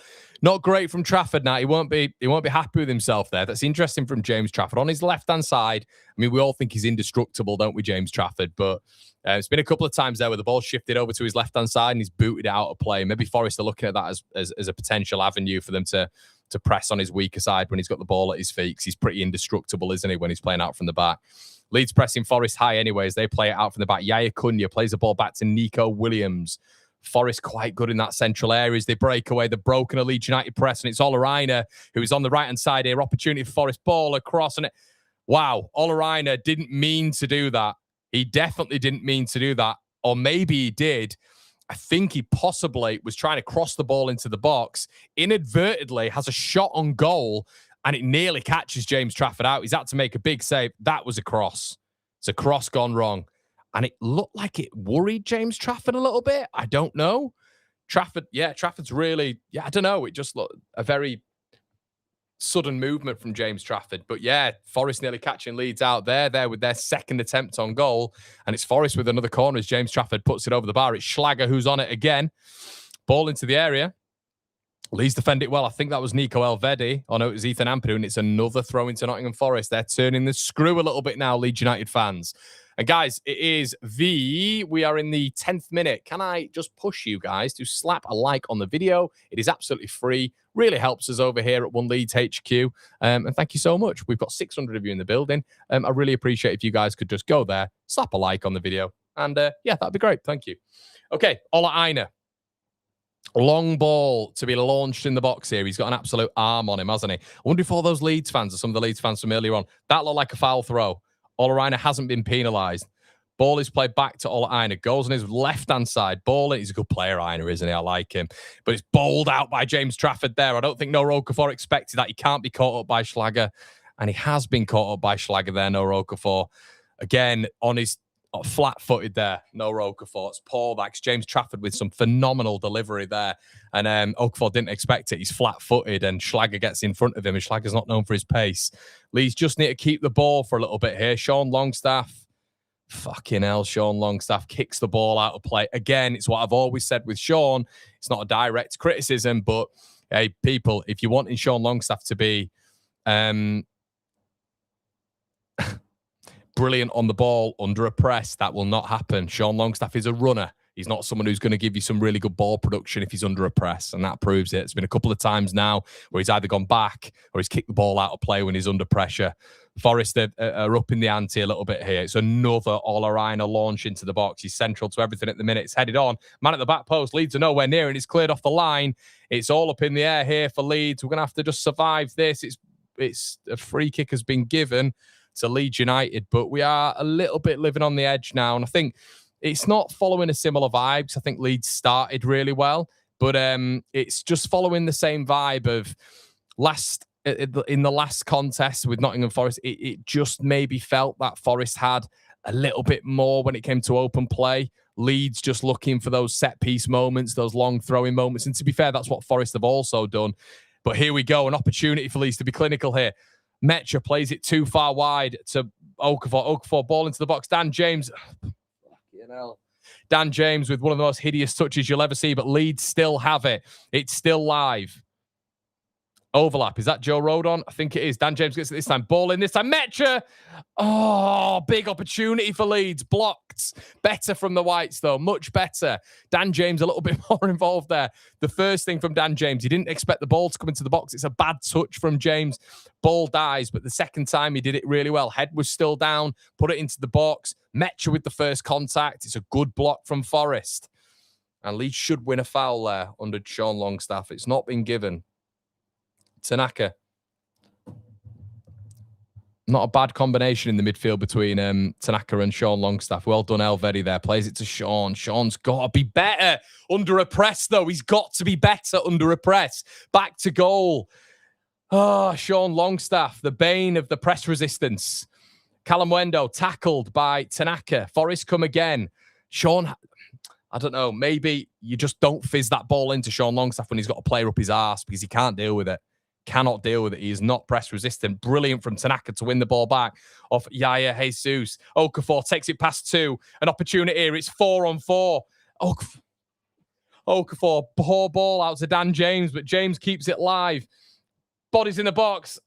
great from Trafford now. He won't be happy with himself there. That's interesting from James Trafford. On his left-hand side, I mean, we all think he's indestructible, don't we, James Trafford? But it's been a couple of times there where the ball shifted over to his left-hand side and he's booted it out of play. Maybe Forest are looking at that as a potential avenue for them to press on his weaker side when he's got the ball at his feet, because he's pretty indestructible, isn't he, when he's playing out from the back. Leeds pressing Forest high anyways. They play it out from the back. Yaya Cunha plays the ball back to Nico Williams. Forest quite good in that central areas. They break away. They've broken a Leeds United press, and it's Oleraina who is on the right-hand side here. Opportunity for Forest. Ball across. And wow, Oleraina didn't mean to do that. He definitely didn't mean to do that. Or maybe he did. I think he possibly was trying to cross the ball into the box. Inadvertently has a shot on goal, and it nearly catches James Trafford out. He's had to make a big save. That was a cross. It's a cross gone wrong. And it looked like it worried James Trafford a little bit. I don't know. Trafford's really, I don't know. It just looked a very sudden movement from James Trafford. But yeah, Forest nearly catching Leeds out there with their second attempt on goal. And it's Forest with another corner as James Trafford puts it over the bar. It's Schlager who's on it again. Ball into the area. Leeds defend it well. I think that was Nico Elvedi. Oh, no, it was Ethan Ampadu, and it's another throw into Nottingham Forest. They're turning the screw a little bit now, Leeds United fans. And guys, we are in the 10th minute. Can I just push you guys to slap a like on the video? It is absolutely free. Really helps us over here at One Leeds HQ. And thank you so much. We've got 600 of you in the building. I really appreciate if you guys could just go there, slap a like on the video. And yeah, that'd be great. Thank you. Okay, Ola Aina. Long ball to be launched in the box here. He's got an absolute arm on him, hasn't he? I wonder if all those Leeds fans or some of the Leeds fans from earlier on, that looked like a foul throw. Ola Aina hasn't been penalised. Ball is played back to Ola Aina. Goes on his left-hand side. Ball in. He's a good player, Aina, isn't he? I like him. But it's bowled out by James Trafford there. I don't think Noah Okafor expected that. He can't be caught up by Schlager. And he has been caught up by Schlager there, Noah Okafor. Again, on his flat-footed there, Noah Okafor. It's Paul Vax, James Trafford with some phenomenal delivery there. And Okafor didn't expect it. He's flat-footed and Schlager gets in front of him, and Schlager's not known for his pace. Leeds just need to keep the ball for a little bit here. Sean Longstaff. Fucking hell, Sean Longstaff kicks the ball out of play. Again, it's what I've always said with Sean. It's not a direct criticism, but hey, people, if you're wanting Sean Longstaff to be brilliant on the ball under a press, that will not happen. Sean Longstaff is a runner. He's not someone who's going to give you some really good ball production if he's under a press, and that proves it. It's been a couple of times now where he's either gone back or he's kicked the ball out of play when he's under pressure. Forest are up in the ante a little bit here. It's another Ola Aina launch into the box. He's central to everything at the minute. It's headed on. Man at the back post. Leeds are nowhere near, and it's cleared off the line. It's all up in the air here for Leeds. We're going to have to just survive this. It's a free kick has been given to Leeds United, but we are a little bit living on the edge now. And I think it's not following a similar vibe, because I think Leeds started really well, but it's just following the same vibe of in the last contest with Nottingham Forest. It just maybe felt that Forest had a little bit more when it came to open play. Leeds just looking for those set piece moments, those long throwing moments. And to be fair, that's what Forest have also done. But here we go, an opportunity for Leeds to be clinical here. Mecha plays it too far wide to Okafor. Okafor, ball into the box. Dan James. Fucking hell. Dan James with one of the most hideous touches you'll ever see, but Leeds still have it. It's still live. Overlap. Is that Joe Rodon? I think it is. Dan James gets it this time. Ball in this time. Mecha. Oh, big opportunity for Leeds. Blocked. Better from the Whites, though. Much better. Dan James a little bit more involved there. The first thing from Dan James, he didn't expect the ball to come into the box. It's a bad touch from James. Ball dies, but the second time he did it really well. Head was still down. Put it into the box. Mecha with the first contact. It's a good block from Forest. And Leeds should win a foul there under Sean Longstaff. It's not been given. Tanaka. Not a bad combination in the midfield between Tanaka and Sean Longstaff. Well done, Elvedi there. Plays it to Sean. Sean's got to be better under a press, though. He's got to be better under a press. Back to goal. Oh, Sean Longstaff, the bane of the press resistance. Callum Wendo tackled by Tanaka. Forest come again. Sean, I don't know, maybe you just don't fizz that ball into Sean Longstaff when he's got a player up his arse, because he can't deal with it. Cannot deal with it. He is not press resistant. Brilliant from Tanaka to win the ball back off Yaya Jesus. Okafor takes it past two. An opportunity here. It's 4-on-4. Okafor, poor ball out to Dan James, but James keeps it live. Bodies in the box.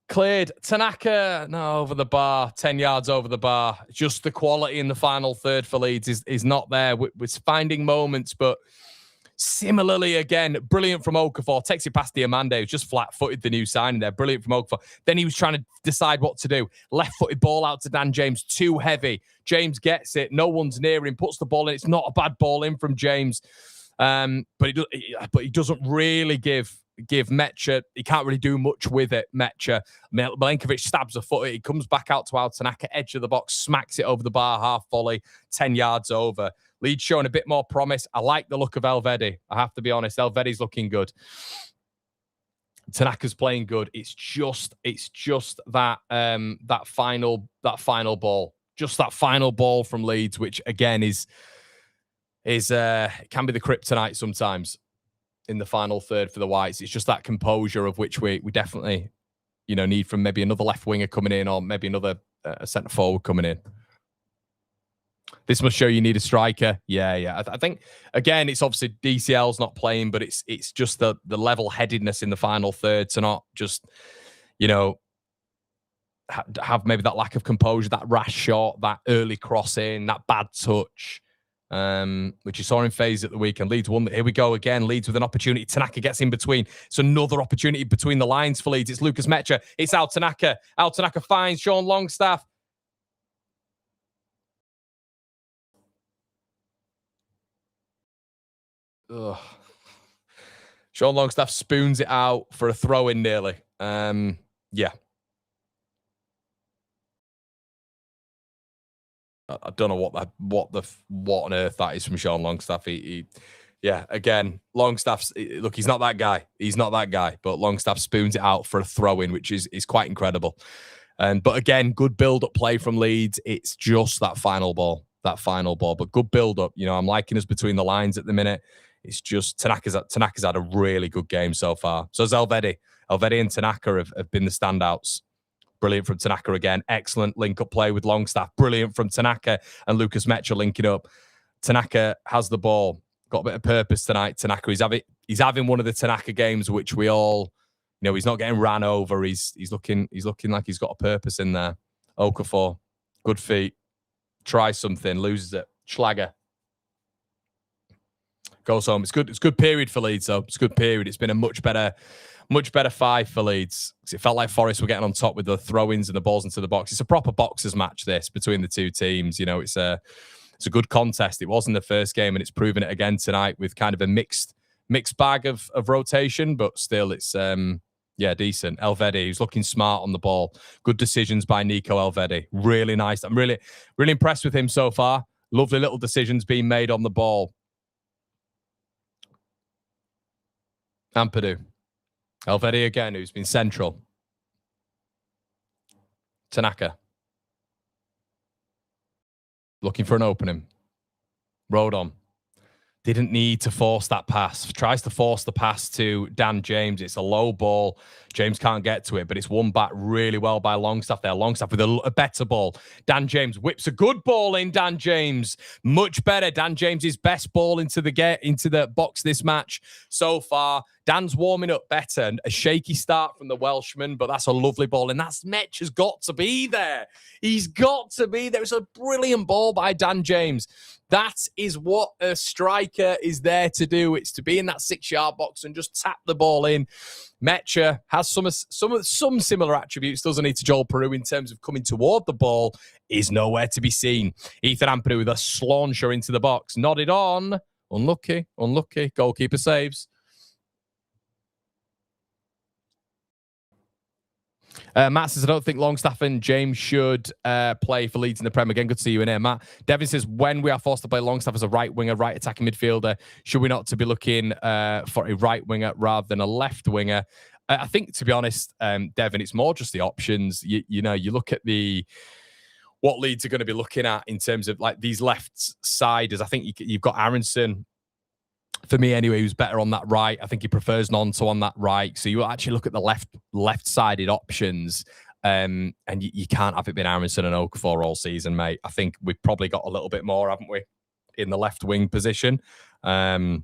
Cleared. Tanaka, no, over the bar. 10 yards over the bar. Just the quality in the final third for Leeds is not there. We're finding moments, but similarly, again, brilliant from Okafor. Takes it past Diamande, who's just flat-footed the new signing there. Brilliant from Okafor. Then he was trying to decide what to do. Left-footed ball out to Dan James. Too heavy. James gets it. No one's near him. Puts the ball in. It's not a bad ball in from James. But he doesn't really give Mecha. He can't really do much with it, Mecha. Milenkovic stabs a foot. He comes back out to Al Tanaka, edge of the box, smacks it over the bar, half volley, 10 yards over. Leeds showing a bit more promise. I like the look of Elvedi. I have to be honest. Elvedi's looking good. Tanaka's playing good. It's just that final ball. Just that final ball from Leeds, which again is can be the kryptonite sometimes in the final third for the Whites. It's just that composure of which we definitely need from maybe another left winger coming in, or maybe another centre forward coming in. This must show you need a striker. Yeah. I think again, it's obviously DCL's not playing, but it's just the level-headedness in the final third to not just, you know, have maybe that lack of composure, that rash shot, that early crossing, that bad touch, which you saw in phase at the weekend. Leeds won. Here we go again. Leeds with an opportunity. Tanaka gets in between. It's another opportunity between the lines for Leeds. It's Lucas Mecha. It's Al Tanaka. Al Tanaka finds Sean Longstaff. Ugh. Sean Longstaff spoons it out for a throw-in nearly. Yeah. I don't know what on earth that is from Sean Longstaff. Yeah, again, Longstaff's look. He's not that guy. He's not that guy. But Longstaff spoons it out for a throw-in, which is quite incredible. But again, good build-up play from Leeds. It's just that final ball. But good build-up. You know, I'm liking us between the lines at the minute. It's just Tanaka's had a really good game so far. So has Elvedi. Elvedi and Tanaka have been the standouts. Brilliant from Tanaka again. Excellent link-up play with Longstaff. Brilliant from Tanaka and Lucas Mecha linking up. Tanaka has the ball. Got a bit of purpose tonight. Tanaka, he's having one of the Tanaka games which we all, you know, he's not getting ran over. He's looking like he's got a purpose in there. Okafor, good feet. Tries something, loses it. Schlager goes home. It's good period for Leeds, though. It's a good period. It's been a much better 5 for Leeds. It felt like Forest were getting on top with the throw-ins and the balls into the box. It's a proper boxers match, this, between the two teams. You know, it's a good contest. It was in the first game, and it's proven it again tonight with kind of a mixed bag of rotation, but still it's decent. Elvedi, who's looking smart on the ball. Good decisions by Nico Elvedi. Really nice. I'm really impressed with him so far. Lovely little decisions being made on the ball. Ampadu. Elvedi again, who's been central. Tanaka. Looking for an opening. Rodon. Didn't need to force that pass. Tries to force the pass to Dan James. It's a low ball. James can't get to it, but it's won back really well by Longstaff there. Longstaff with a better ball. Dan James whips a good ball in. Dan James. Much better. Dan James's best ball into the box this match so far. Dan's warming up better. And a shaky start from the Welshman, but that's a lovely ball. And that's Metch has got to be there. He's got to be there. It's a brilliant ball by Dan James. That is what a striker is there to do. It's to be in that 6-yard box and just tap the ball in. Mecha has some similar attributes, doesn't he, to Joel Peru in terms of coming toward the ball, is nowhere to be seen. Ethan Ampadu with a slauncher into the box. Nodded on. Unlucky. Goalkeeper saves. Matt says, I don't think Longstaff and James should play for Leeds in the Prem. Again, good to see you in here, Matt. Devin says, when we are forced to play Longstaff as a right winger, right attacking midfielder, should we not to be looking for a right winger rather than a left winger? I think, to be honest, Devin, it's more just the options. You know, you look at what Leeds are going to be looking at in terms of like these left-siders. I think you've got Aronson. For me, anyway, who's better on that right. I think he prefers Nonto on that right. So you actually look at the left-sided options, and you can't have it been Aronson and Okafor all season, mate. I think we've probably got a little bit more, haven't we, in the left wing position? Yeah,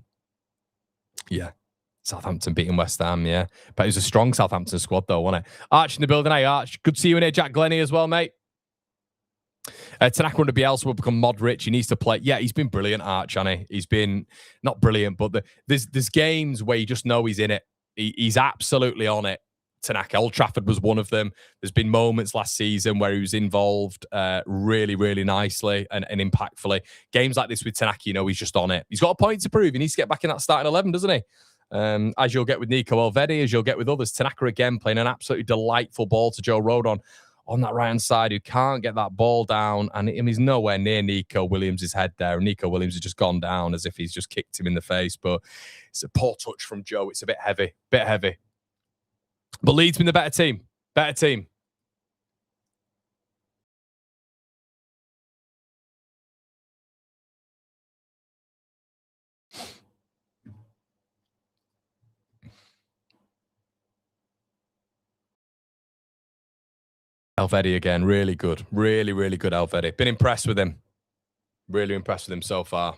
Southampton beating West Ham, yeah. But it was a strong Southampton squad, though, wasn't it? Arch in the building. Hey, Arch. Good to see you in here. Jack Glennie as well, mate. Tanaka under Bielsa will become Modric. He needs to play. Yeah, he's been brilliant, Arch, hasn't he? He's been not brilliant, but there's games where you just know he's in it. He's absolutely on it. Tanaka. Old Trafford was one of them. There's been moments last season where he was involved really, really nicely and impactfully. Games like this with Tanaka, you know, he's just on it. He's got a point to prove. He needs to get back in that starting 11, doesn't he? As you'll get with Nico Elvedi, as you'll get with others. Tanaka again playing an absolutely delightful ball to Joe Rodon on that right-hand side, who can't get that ball down, and he's nowhere near Nico Williams' head there. Nico Williams has just gone down as if he's just kicked him in the face, but it's a poor touch from Joe. It's a bit heavy. But Leeds been the better team. Elvedi again, really good. Really, really good Elvedi. Been impressed with him. Really impressed with him so far.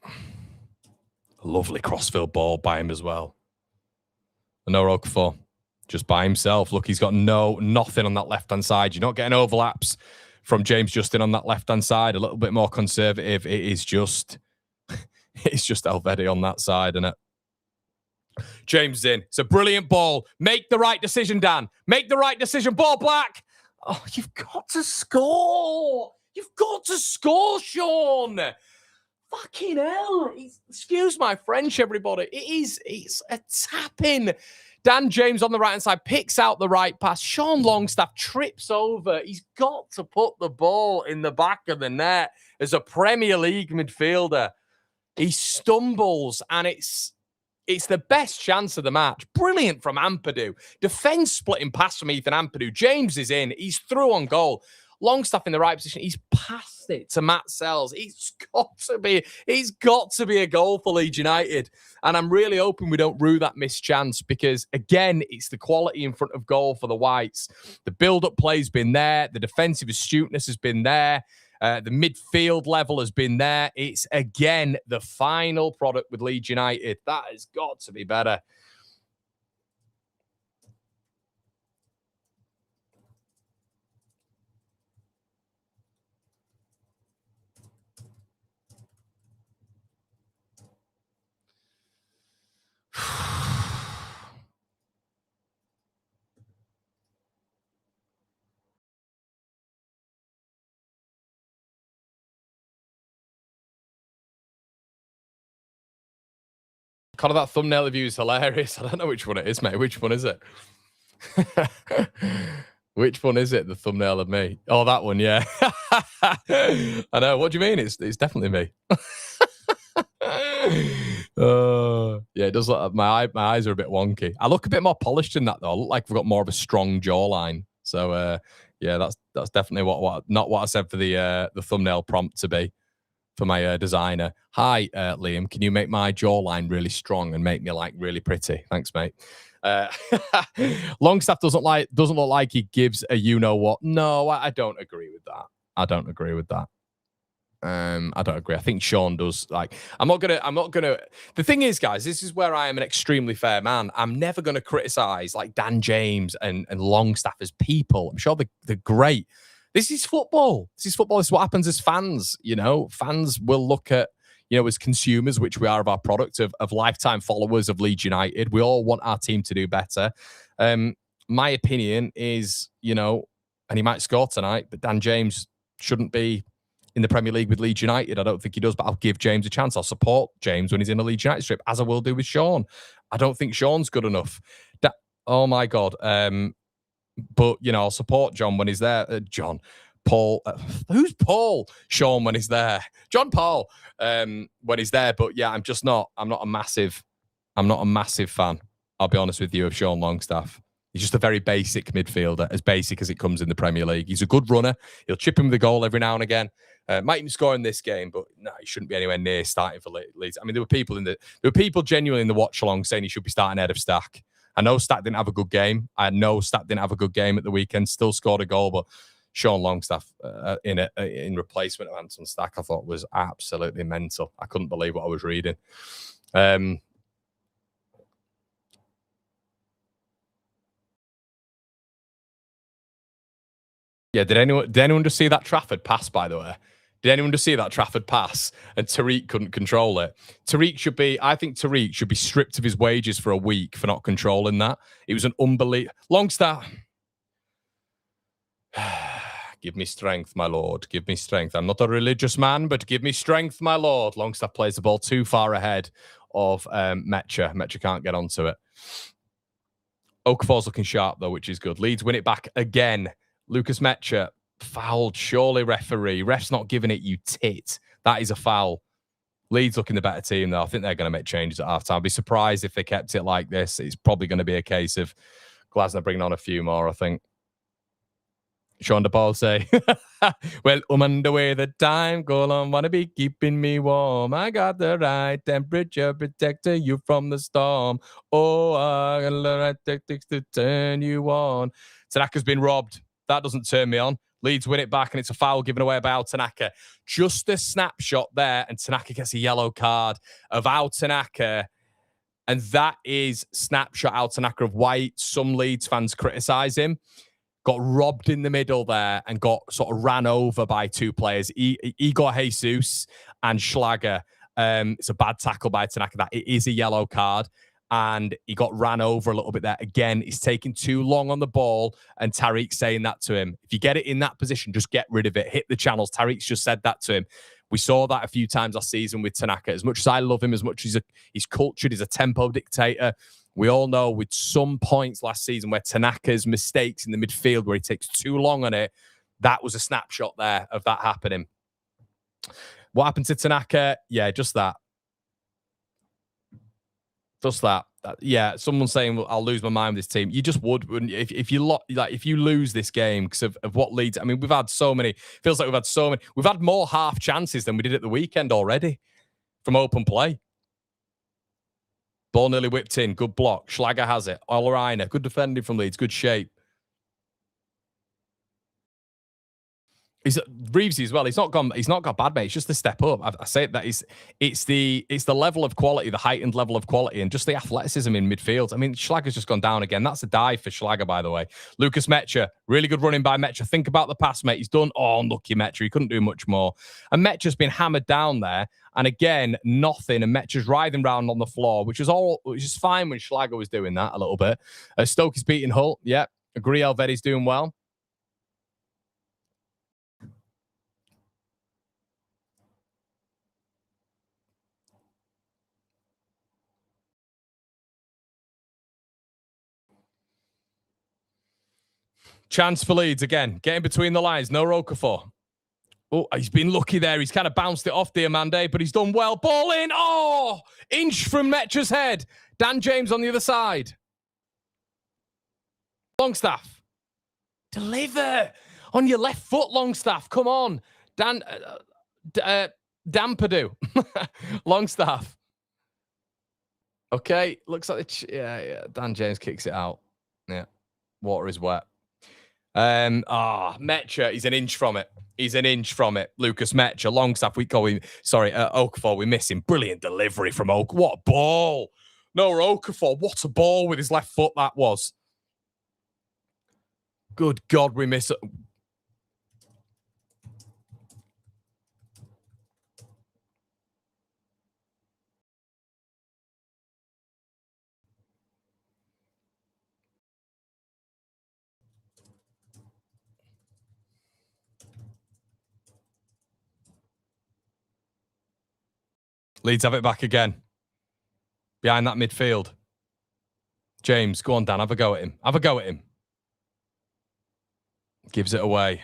A lovely crossfield ball by him as well. No Okafor, just by himself. Look, he's got nothing on that left-hand side. You're not getting overlaps from James Justin on that left-hand side. A little bit more conservative. It is just, it's just Elvedi on that side, isn't it? James in. It's a brilliant ball. Make the right decision, Dan. Make the right decision. Ball black. Oh, you've got to score. You've got to score, Sean. Fucking hell. Excuse my French, everybody. It's a tap-in. Dan James on the right-hand side picks out the right pass. Sean Longstaff trips over. He's got to put the ball in the back of the net as a Premier League midfielder. He stumbles, and it's the best chance of the match. Brilliant from Ampadu. Defense splitting pass from Ethan Ampadu. James is in. He's through on goal. Longstaff in the right position. He's passed it to Matt Sells. It's got to be a goal for Leeds United. And I'm really hoping we don't rue that missed chance because, again, it's the quality in front of goal for the Whites. The build-up play's been there. The defensive astuteness has been there. The midfield level has been there. It's, again, the final product with Leeds United. That has got to be better. Kind of that thumbnail of you is hilarious. I don't know which one it is, mate. Which one is it? Which one is it? The thumbnail of me? Oh, that one, yeah. I know. What do you mean? It's definitely me. Yeah, it does look. My eyes are a bit wonky. I look a bit more polished than that, though. I look like I've got more of a strong jawline. So, yeah, that's definitely not what I said for the thumbnail prompt to be for my designer. Hi, Liam. Can you make my jawline really strong and make me like really pretty? Thanks, mate. Longstaff doesn't look like he gives a you know what. No, I don't agree with that. I don't agree. I think Sean does. Like, I'm not gonna. The thing is, guys, this is where I am an extremely fair man. I'm never gonna criticize like Dan James and Longstaff as people. I'm sure they're great. This is football. This is what happens as fans. You know, fans will look at, you know, as consumers, which we are of our product, of lifetime followers of Leeds United. We all want our team to do better. My opinion is, you know, and he might score tonight, but Dan James shouldn't be in the Premier League with Leeds United. I don't think he does, but I'll give James a chance. I'll support James when he's in a Leeds United strip, as I will do with Sean. I don't think Sean's good enough. Oh, my God. But, you know, I'll support John when he's there. Paul. Who's Paul? Sean when he's there. John Paul when he's there. But, yeah, I'm not a massive fan, I'll be honest with you, of Sean Longstaff. He's just a very basic midfielder, as basic as it comes in the Premier League. He's a good runner. He'll chip him with a goal every now and again. Might even score in this game, but no, he shouldn't be anywhere near starting for Leeds. I mean, there were people genuinely in the watch along saying he should be starting ahead of Stack. I know Stack didn't have a good game. I know Stack didn't have a good game at the weekend. Still scored a goal, but Sean Longstaff in replacement of Anton Stack, I thought was absolutely mental. I couldn't believe what I was reading. Yeah, did anyone just see that Trafford pass, by the way? Did anyone just see that Trafford pass and Tariq couldn't control it? I think Tariq should be stripped of his wages for a week for not controlling that. It was an unbelievable. Longstaff. Give me strength, my lord. Give me strength. I'm not a religious man, but give me strength, my lord. Longstaff plays the ball too far ahead of Metcha. Metcha can't get onto it. Okafor's looking sharp, though, which is good. Leeds win it back again. Lucas Metcha fouled, surely, referee. Ref's not giving it, you tit. That is a foul. Leeds looking the better team, though. I think they're going to make changes at halftime. I'd be surprised if they kept it like this. It's probably going to be a case of Glasner bringing on a few more, I think. Sean de Paul say, well, underway the time, go on, wanna be keeping me warm. I got the right temperature protector you from the storm. Oh, I got the right tactics to turn you on. Tanaka's been robbed. That doesn't turn me on. Leeds win it back, and it's a foul given away by Al Tanaka. Just a snapshot there, and Tanaka gets a yellow card of Al Tanaka. And that is snapshot Al Tanaka of why some Leeds fans criticise him. Got robbed in the middle there and got sort of ran over by two players, Igor Jesus and Schlager. It's a bad tackle by Tanaka. That it is a yellow card. And he got ran over a little bit there. Again, he's taking too long on the ball, and Tariq's saying that to him. If you get it in that position, just get rid of it. Hit the channels. Tariq's just said that to him. We saw that a few times last season with Tanaka. As much as I love him, as much as he's cultured, he's a tempo dictator. We all know with some points last season where Tanaka's mistakes in the midfield, where he takes too long on it, that was a snapshot there of that happening. What happened to Tanaka? Yeah, just that. Just that. Yeah, someone saying, well, I'll lose my mind with this team. You just would, wouldn't you? If you lose this game because of what Leeds. I mean, we've had so many. Feels like we've had so many. We've had more half chances than we did at the weekend already from open play. Ball nearly whipped in. Good block. Schlager has it. Olerainer. Good defending from Leeds. Good shape. Reevesy as well. He's not got bad, mate. It's just the step up. I say that it's the level of quality, the heightened level of quality, and just the athleticism in midfield. I mean, Schlager's just gone down again. That's a dive for Schlager, by the way. Lucas Mecha, really good running by Mecha. Think about the pass, mate. He's done. Oh, unlucky Mecha. He couldn't do much more. And Mecha's been hammered down there. And again, nothing. And Mecha's writhing around on the floor, which is fine when Schlager was doing that a little bit. Stoke is beating Hull. Yeah, agree. Elvedi's doing well. Chance for Leeds again. Getting between the lines. No Okafor. Oh, he's been lucky there. He's kind of bounced it off Diamande, but he's done well. Ball in. Oh, inch from Mecha's head. Dan James on the other side. Longstaff. Deliver. On your left foot, Longstaff. Come on. Dan Perdue. Longstaff. Okay. Looks like yeah. Dan James kicks it out. Yeah. Water is wet. Mecha, he's an inch from it. Lucas Mecha, Longstaff, Okafor, we miss him. Brilliant delivery from Okafor. What a ball. No, Okafor, what a ball with his left foot that was. Good God, we miss it. Leeds have it back again. Behind that midfield. James, go on, Dan. Have a go at him. Gives it away.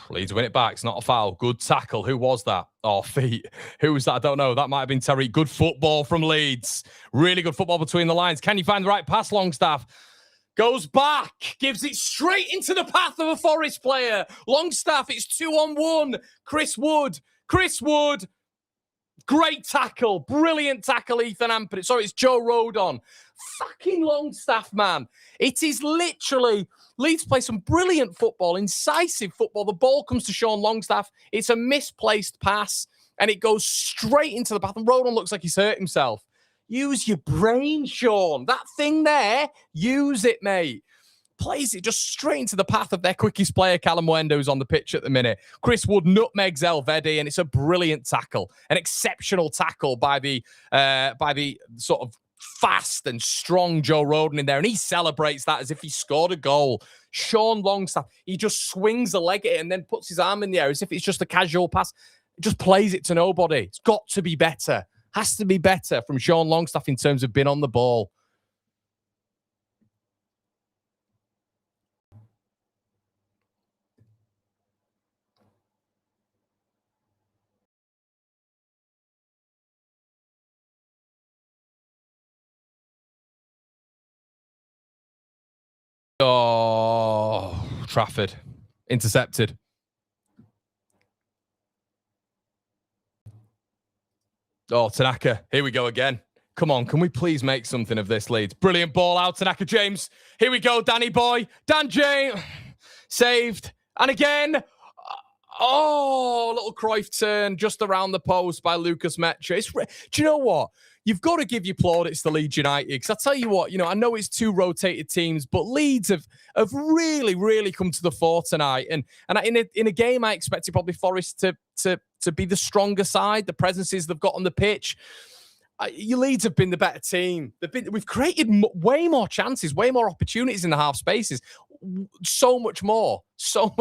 Leeds win it back. It's not a foul. Good tackle. Who was that? Oh, feet. Who was that? I don't know. That might have been Tariq. Good football from Leeds. Really good football between the lines. Can you find the right pass, Longstaff? Goes back, gives it straight into the path of a Forest player. Longstaff, it's 2-on-1. Chris Wood. Great tackle. Brilliant tackle, Ethan Ampert. Sorry, it's Joe Rodon. Fucking Longstaff, man. It is literally, Leeds play some brilliant football, incisive football. The ball comes to Sean Longstaff. It's a misplaced pass, and it goes straight into the path. And Rodon looks like he's hurt himself. Use your brain, Sean. That thing there, use it, mate. Plays it just straight into the path of their quickest player, Callum Wendo, who's on the pitch at the minute. Chris Wood nutmegs Elvedi, and it's a brilliant tackle. An exceptional tackle by the sort of fast and strong Joe Rodon in there, and he celebrates that as if he scored a goal. Sean Longstaff, he just swings a leg at it and then puts his arm in the air as if it's just a casual pass. Just plays it to nobody. It's got to be better. Has to be better from Sean Longstaff in terms of being on the ball. Oh, Trafford. Intercepted. Oh, Tanaka. Here we go again. Come on, can we please make something of this, Leeds? Brilliant ball out to Naka James. Here we go, Danny boy. Dan James. Saved. And again. Oh, little Cruyff turn just around the post by Lucas Metra. Do you know what? You've got to give your plaudits to Leeds United. Because I tell you what, I know it's two rotated teams, but Leeds have really, really come to the fore tonight. And in a game, I expected probably Forest to be the stronger side, the presences they've got on the pitch. Your Leeds have been the better team. We've created way more chances, way more opportunities in the half spaces. So much more than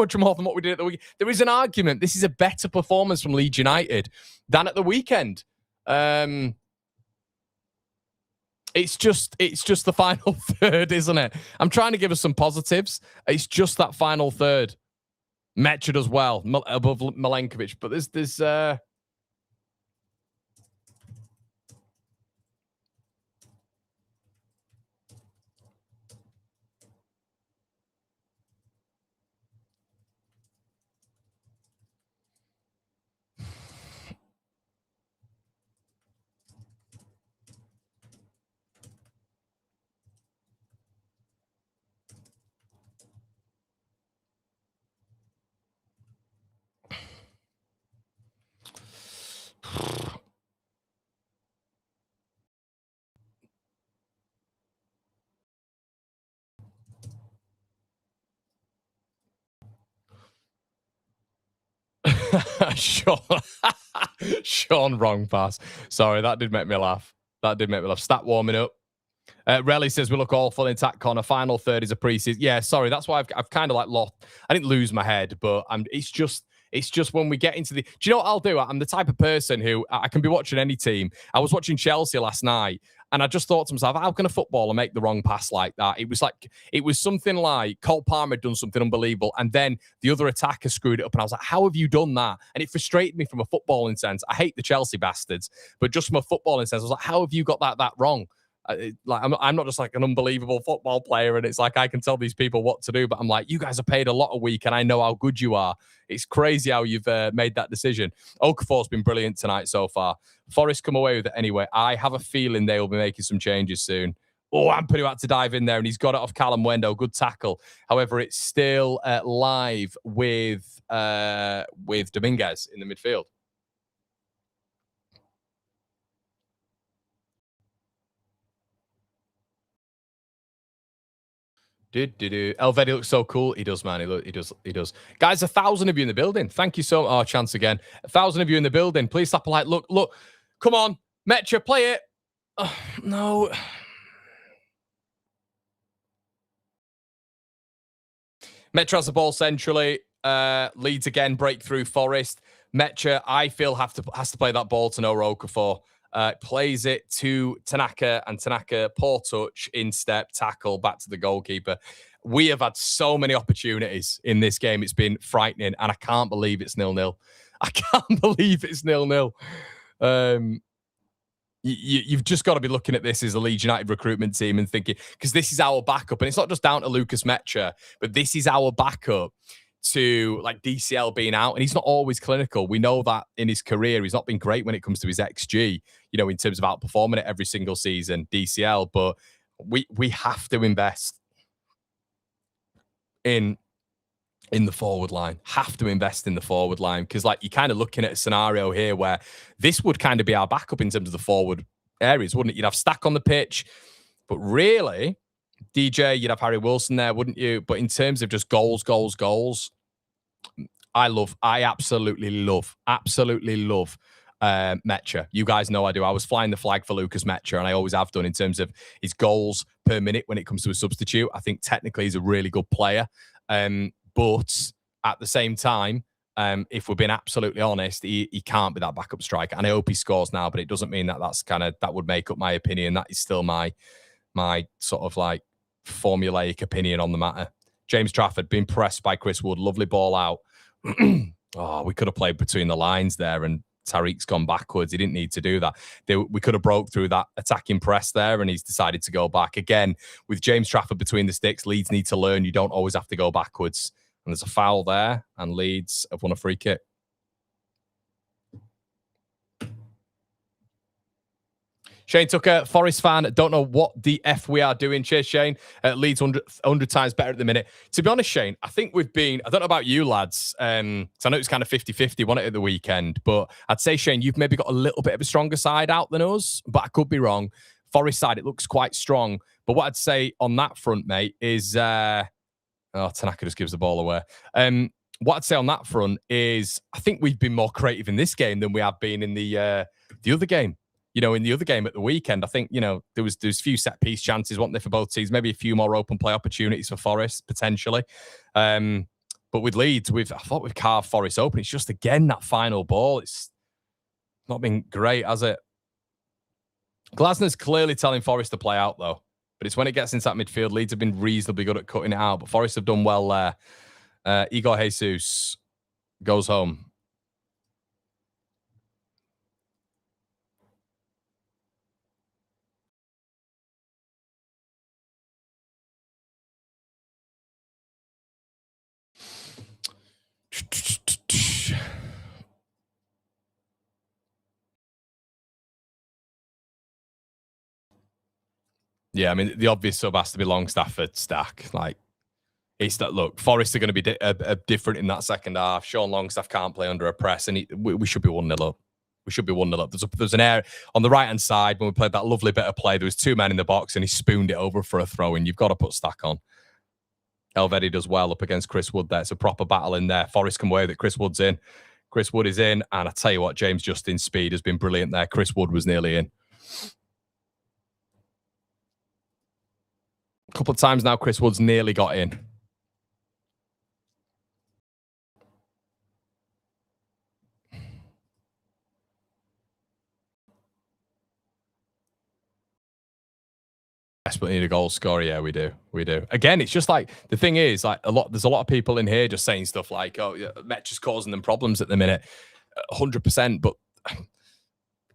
what we did at the weekend. There is an argument. This is a better performance from Leeds United than at the weekend. It's just the final third, isn't it? I'm trying to give us some positives. It's just that final third. Metra does well above Milenkovic, but there's Sean, wrong pass. Sorry, that did make me laugh. Stat warming up. Relly says we look awful in attack corner. Final third is a preseason. Yeah, sorry, that's why I've kind of like lost. I didn't lose my head, but it's just when we get into the. Do you know what I'll do? I'm the type of person who I can be watching any team. I was watching Chelsea last night, and I just thought to myself, how can a footballer make the wrong pass like that? It was something like Cole Palmer had done something unbelievable, and then the other attacker screwed it up, and I was like, how have you done that? And it frustrated me from a footballing sense. I hate the Chelsea bastards, but just from a footballing sense, I was like, how have you got that wrong? I'm not just like an unbelievable football player, and it's like I can tell these people what to do, but I'm like, you guys are paid a lot a week, and I know how good you are. It's crazy how you've made that decision. Okafor's been brilliant tonight so far. Forest come away with it anyway. I have a feeling they will be making some changes soon. Oh, Ampadu had to dive in there, and he's got it off Callum Wendo. Good tackle. However, it's still live with Dominguez in the midfield. Elvedi looks so cool. He does, man. He does. Guys, 1,000 of you in the building. Thank you so much. Oh, chance again. 1,000 of you in the building. Please slap a like. Look. Come on. Metra, play it. Oh, no. Metra has the ball centrally. Leeds again, breakthrough Forest. Metra, I feel, has to play that ball to no Okafor. Plays it to Tanaka, and Tanaka, poor touch, in step, tackle, back to the goalkeeper. We have had so many opportunities in this game. It's been frightening, and I can't believe it's 0-0. I can't believe it's 0-0. You've just got to be looking at this as a Leeds United recruitment team and thinking, because this is our backup, and it's not just down to Lucas Metra, but this is our backup to like DCL being out, and he's not always clinical. We know that in his career, he's not been great when it comes to his XG, in terms of outperforming it every single season, DCL, but we have to invest in the forward line. Have to invest in the forward line, because like you're kind of looking at a scenario here where this would kind of be our backup in terms of the forward areas, wouldn't it? You'd have Stack on the pitch, but really, DJ, you'd have Harry Wilson there, wouldn't you? But in terms of just goals, I absolutely love Metra. You guys know I do. I was flying the flag for Lucas Metra, and I always have done in terms of his goals per minute when it comes to a substitute. I think technically he's a really good player. But at the same time, if we're being absolutely honest, he can't be that backup striker. And I hope he scores now, but it doesn't mean that would make up my opinion. That is still my sort of like formulaic opinion on the matter. James Trafford being pressed by Chris Wood. Lovely ball out. Oh, we could have played between the lines there, and Tariq's gone backwards. He didn't need to do that. We could have broke through that attacking press there, and he's decided to go back. Again, with James Trafford between the sticks, Leeds need to learn you don't always have to go backwards. And there's a foul there, and Leeds have won a free kick. Shane Tucker, Forest fan. Don't know what the F we are doing. Cheers, Shane. Leeds 100 times better at the minute. To be honest, Shane, I think we've been, I don't know about you lads, so I know it's kind of 50-50, wasn't it, at the weekend, but I'd say, Shane, you've maybe got a little bit of a stronger side out than us, but I could be wrong. Forest side, it looks quite strong. But what I'd say on that front, mate, is, Tanaka just gives the ball away. What I'd say on that front is I think we've been more creative in this game than we have been in the other game. You know, in the other game at the weekend, I think, you know, there was a few set piece chances, weren't there, for both teams? Maybe a few more open play opportunities for Forest, potentially. But with Leeds, I thought we've carved Forest open. It's just, again, that final ball. It's not been great, has it? Glasner's clearly telling Forest to play out, though. But it's when it gets into that midfield, Leeds have been reasonably good at cutting it out. But Forest have done well there. Igor Jesus goes home. Yeah, I mean, the obvious sub has to be Longstaff for Stack. Like, it's that, look, Forest are going to be different in that second half. Sean Longstaff can't play under a press, and we should be 1-0 up. We should be 1-0 up. There's an area on the right-hand side when we played that lovely bit of play. There was two men in the box, and he spooned it over for a throw-in. You've got to put Stack on. Elvedi does well up against Chris Wood there. It's a proper battle in there. Forest can weigh that Chris Wood's in. Chris Wood is in, and I tell you what, James Justin's speed has been brilliant there. Chris Wood was nearly in. A couple of times now, Chris Wood's nearly got in. Desperately need a goal scorer. Yeah, we do. We do. Again, it's just like, the thing is, like, there's a lot of people in here just saying stuff like, oh, yeah, Metch is causing them problems at the minute. 100%. But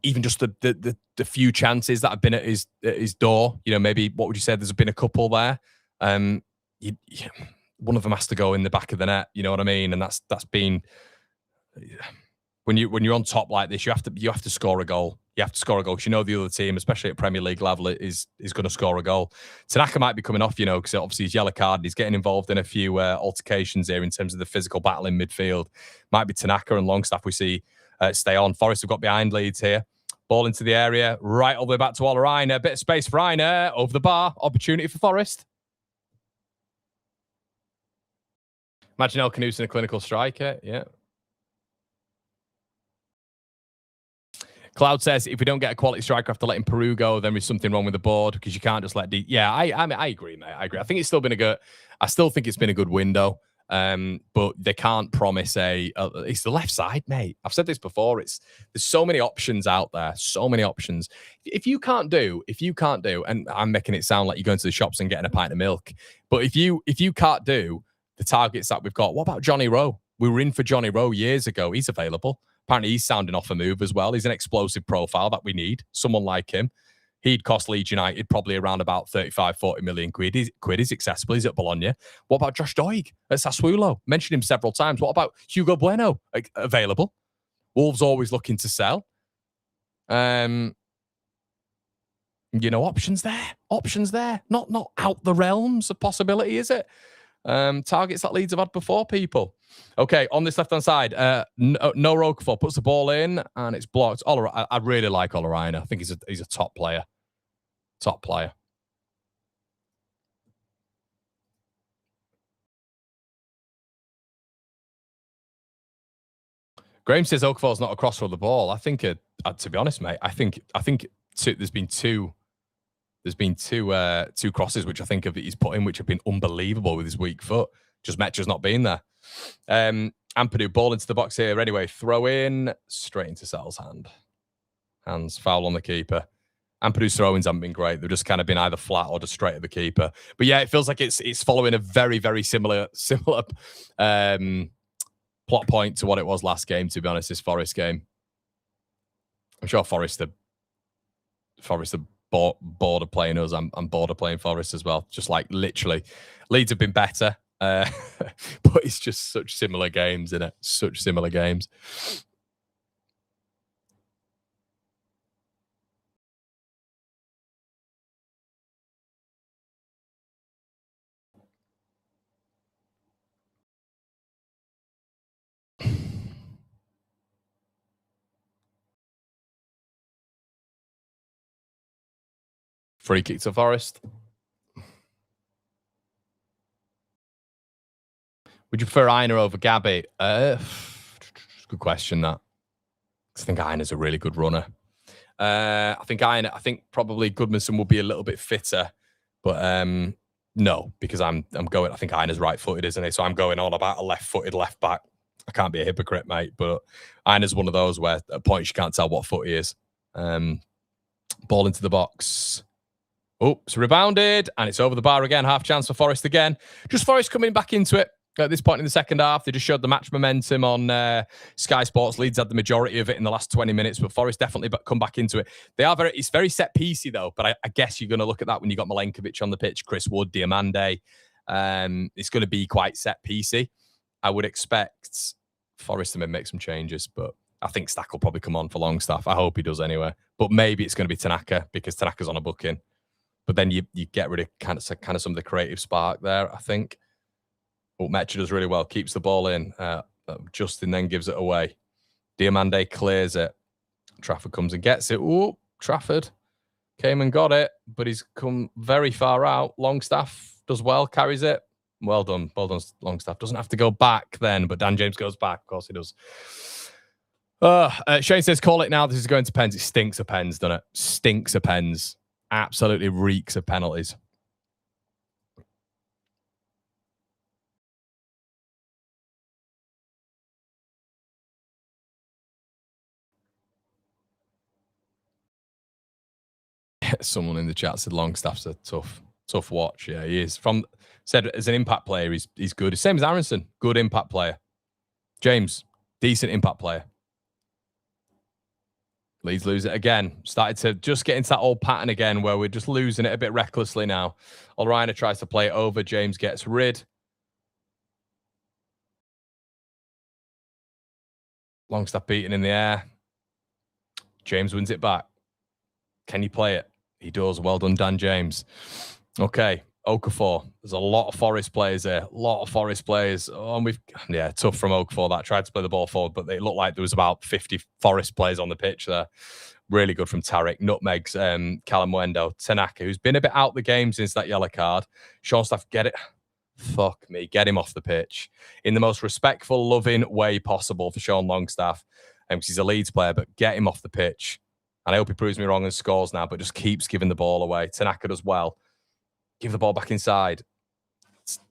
even just the few chances that have been at his door, you know, maybe, what would you say? There's been a couple there. One of them has to go in the back of the net. You know what I mean? And that's been, when you're on top like this, you have to score a goal. You have to score a goal because you know the other team, especially at Premier League level, is going to score a goal. Tanaka might be coming off, you know, because obviously he's yellow card. He's getting involved in a few altercations here in terms of the physical battle in midfield. Might be Tanaka and Longstaff we see stay on. Forest have got behind Leeds here. Ball into the area, right all the way back to Olerainer. A bit of space for Reiner. Over the bar. Opportunity for Forest. Imagine El Knudsen, a clinical striker. Yeah. Cloud says, if we don't get a quality striker after letting Peru go, then there's something wrong with the board because you can't just let Yeah, I agree, mate. I agree. I think it's still been I still think it's been a good window, but they can't promise it's the left side, mate. I've said this before. There's so many options out there, so many options. If you can't do, and I'm making it sound like you're going to the shops and getting a pint of milk, but if you can't do the targets that we've got, what about Johnny Rowe? We were in for Johnny Rowe years ago. He's available. Apparently, he's sounding off a move as well. He's an explosive profile that we need. Someone like him. He'd cost Leeds United probably around about 35, 40 million quid. He's accessible. He's at Bologna. What about Josh Doig at Sassuolo? Mentioned him several times. What about Hugo Bueno? Available. Wolves always looking to sell. You know, options there. Not out the realms of possibility, is it? Targets that Leeds have had before, people. Okay, on this left-hand side, no Roquefort puts the ball in, and it's blocked. I really like Olerainer. I think he's a top player. Top player. Graham says Okafor's not across for the ball. I think, to be honest, mate, I think there's been two crosses which I think he's put in, which have been unbelievable with his weak foot. Just Metcha's not been there. Ampadu, ball into the box here. Anyway, throw in straight into Sal's hands. Foul on the keeper. Ampadu's throw-ins haven't been great. They've just kind of been either flat or just straight at the keeper. But yeah, it feels like it's following a very, very similar plot point to what it was last game, to be honest, this Forest game. I'm sure Forest are bored of playing us. I'm bored of playing Forest as well. Just like literally, Leeds have been better. But it's just such similar games, isn't it? Such similar games. Free kick to Forest. Would you prefer Aina over Gabby? Good question, that. I think Aina's a really good runner. I think probably Goodmanson will be a little bit fitter, but no, because I'm going. I think Aina's right-footed, isn't he? So I'm going on about a left-footed left back. I can't be a hypocrite, mate, but Aina's one of those where at points you can't tell what foot he is. Ball into the box. Oh, it's rebounded, and it's over the bar again. Half chance for Forest again. Just Forest coming back into it. At this point in the second half, they just showed the match momentum on Sky Sports. Leeds had the majority of it in the last 20 minutes, but Forest definitely come back into it. It's very set-piecey, though, but I guess you're going to look at that when you got Milenkovic on the pitch, Chris Wood, Diamande. It's going to be quite set-piecey. I would expect Forest to make some changes, but I think Stack will probably come on for Longstaff. I hope he does anyway. But maybe it's going to be Tanaka because Tanaka's on a booking. But then you get rid of kind of some of the creative spark there, I think. Oh, Metcha does really well. Keeps the ball in. Justin then gives it away. Diamande clears it. Trafford comes and gets it. Oh, Trafford came and got it, but he's come very far out. Longstaff does well, carries it. Well done. Well done, Longstaff. Doesn't have to go back then, but Dan James goes back. Of course he does. Shane says, call it now. This is going to pens. It stinks of pens, doesn't it? Stinks of pens. Absolutely reeks of penalties. Someone in the chat said Longstaff's a tough watch. Yeah, he is. Said as an impact player, he's good. Same as Aronson, good impact player. James, decent impact player. Leeds lose it again. Started to just get into that old pattern again where we're just losing it a bit recklessly now. Olraina tries to play it over. James gets rid. Longstaff beaten in the air. James wins it back. Can you play it? He does. Well done, Dan James. Okay, Okafor. There's a lot of Forest players there. A lot of Forest players. Oh, and tough from Okafor. That tried to play the ball forward, but it looked like there was about 50 Forest players on the pitch there. Really good from Tarek. Nutmegs, Callum Wendo, Tanaka, who's been a bit out the game since that yellow card. Shornstaff, get it. Fuck me. Get him off the pitch in the most respectful, loving way possible for Sean Longstaff. Because he's a Leeds player, but get him off the pitch. And I hope he proves me wrong and scores now, but just keeps giving the ball away. Tanaka does well. Give the ball back inside.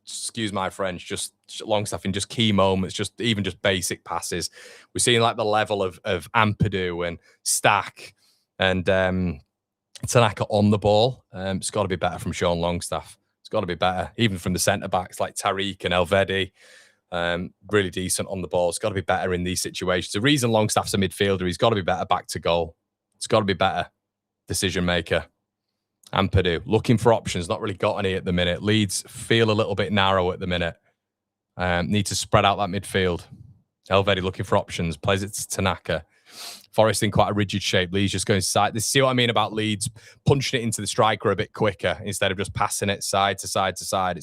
Excuse my French. Just Longstaff in just key moments, just basic passes. We're seeing like the level of Ampadu and Stack and Tanaka on the ball. It's got to be better from Sean Longstaff. It's got to be better, even from the centre backs like Tariq and Elvedi. Really decent on the ball. It's got to be better in these situations. The reason Longstaff's a midfielder, he's got to be better back to goal. It's got to be better decision maker. Ampadu looking for options, not really got any at the minute. Leeds feel a little bit narrow at the minute. Need to spread out that midfield. Elvedi looking for options, plays it to Tanaka. Forest in quite a rigid shape. Leeds just going side. See what I mean about Leeds punching it into the striker a bit quicker instead of just passing it side to side to side.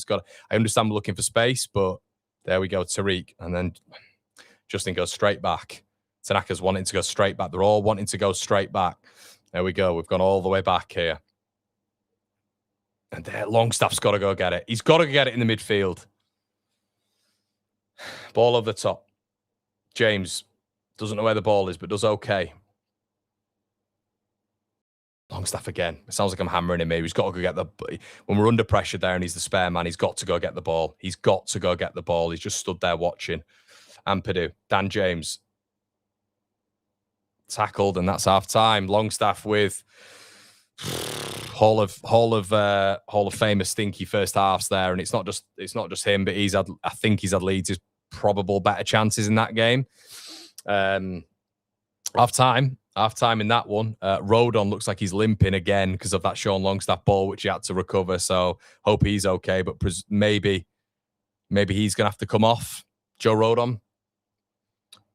I understand we're looking for space, but there we go, Tariq. And then Justin goes straight back. Tanaka's wanting to go straight back. They're all wanting to go straight back. There we go. We've gone all the way back here. And there, Longstaff's got to go get it. He's got to get it in the midfield. Ball over the top. James doesn't know where the ball is, but does okay. Longstaff again. It sounds like I'm hammering him here. He's got to go get when we're under pressure there and he's the spare man, he's got to go get the ball. He's got to go get the ball. He's just stood there watching. Ampadu, Dan James. Tackled, and that's half time. Longstaff with Hall of Famer stinky first halves there, and it's not just him, but I think he's had Leeds' probable better chances in that game. Half time in that one. Rodon looks like he's limping again because of that Sean Longstaff ball, which he had to recover. So hope he's okay, but maybe he's gonna have to come off. Joe Rodon.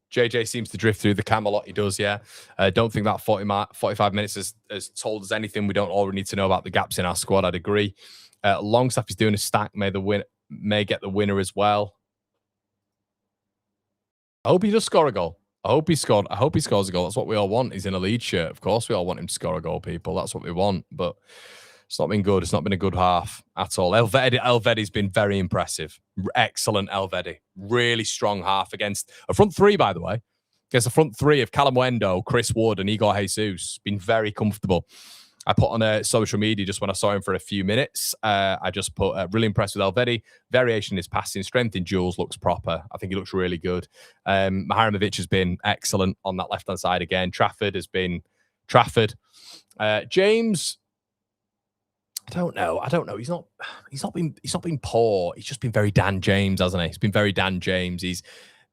JJ seems to drift through the cam a lot. He does, yeah. Don't think that 45 minutes has told us anything we don't already need to know about the gaps in our squad. I'd agree. Longstaff is doing a stack. May get the winner as well. I hope he does score a goal. I hope he scores a goal. That's what we all want. He's in a Leeds shirt. Of course, we all want him to score a goal, people. That's what we want. But It's not been good. It's not been a good half at all. Elvedi's been very impressive. Excellent Elvedi. Really strong half against a front three, by the way. Against a front three of Callum Wendo, Chris Wood, and Igor Jesus. Been very comfortable. I put on social media just when I saw him for a few minutes. I just put really impressed with Elvedi. Variation in his passing, strength in duels looks proper. I think he looks really good. Maharimovic has been excellent on that left-hand side again. Trafford has been Trafford. James, I don't know. He's not been poor. He's just been very Dan James, hasn't he? He's been very Dan James. He's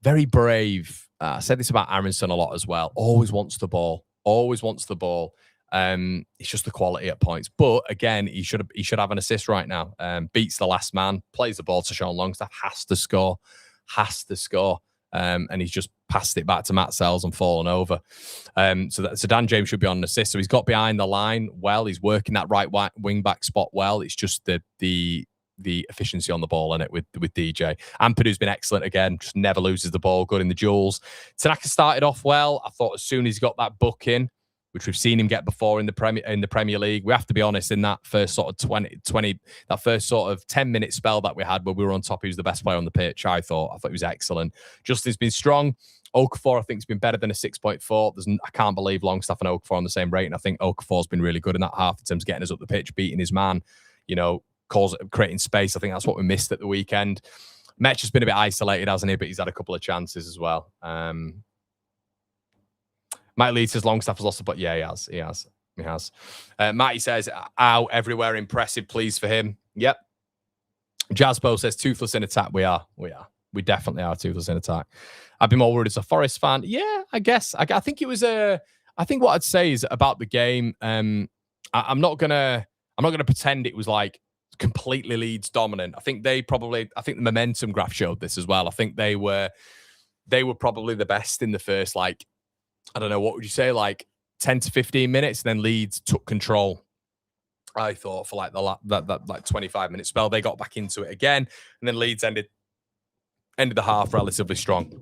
very brave. I said this about Aronson a lot as well. Always wants the ball. Always wants the ball. It's just the quality at points. But again, he should have an assist right now. Beats the last man, plays the ball to Sean Longstaff, has to score. And he's just passed it back to Matt Sells and fallen over. So Dan James should be on an assist. So he's got behind the line well. He's working that right wing back spot well. It's just the efficiency on the ball in it with DJ. Ampadu's been excellent again. Just never loses the ball. Good in the duels. Tanaka started off well. I thought as soon as he got that book in, which we've seen him get before in the Premier League. We have to be honest, in that first sort of 20 that first sort of 10-minute spell that we had where we were on top, he was the best player on the pitch, I thought he was excellent. Justin's been strong. Okafor, I think, has been better than a 6.4. I can't believe Longstaff and Okafor on the same rate, and I think Okafor's been really good in that half in terms of getting us up the pitch, beating his man, creating space. I think that's what we missed at the weekend. Mech has been a bit isolated, hasn't he? But he's had a couple of chances as well. Mike Leeds says Longstaff has lost the, but yeah, he has. Matty says, ow, everywhere, impressive, please for him. Yep. Jazzbo says, toothless in attack. We are. We definitely are toothless in attack. I'd be more worried as a Forest fan. Yeah, I guess. I think it was I think what I'd say is about the game, I'm not gonna pretend it was like completely Leeds dominant. I think the momentum graph showed this as well. I think they were probably the best in the first, like, I don't know, what would you say, like 10 to 15 minutes? And then Leeds took control, I thought, for like that 25-minute spell. They got back into it again. And then Leeds ended the half relatively strong.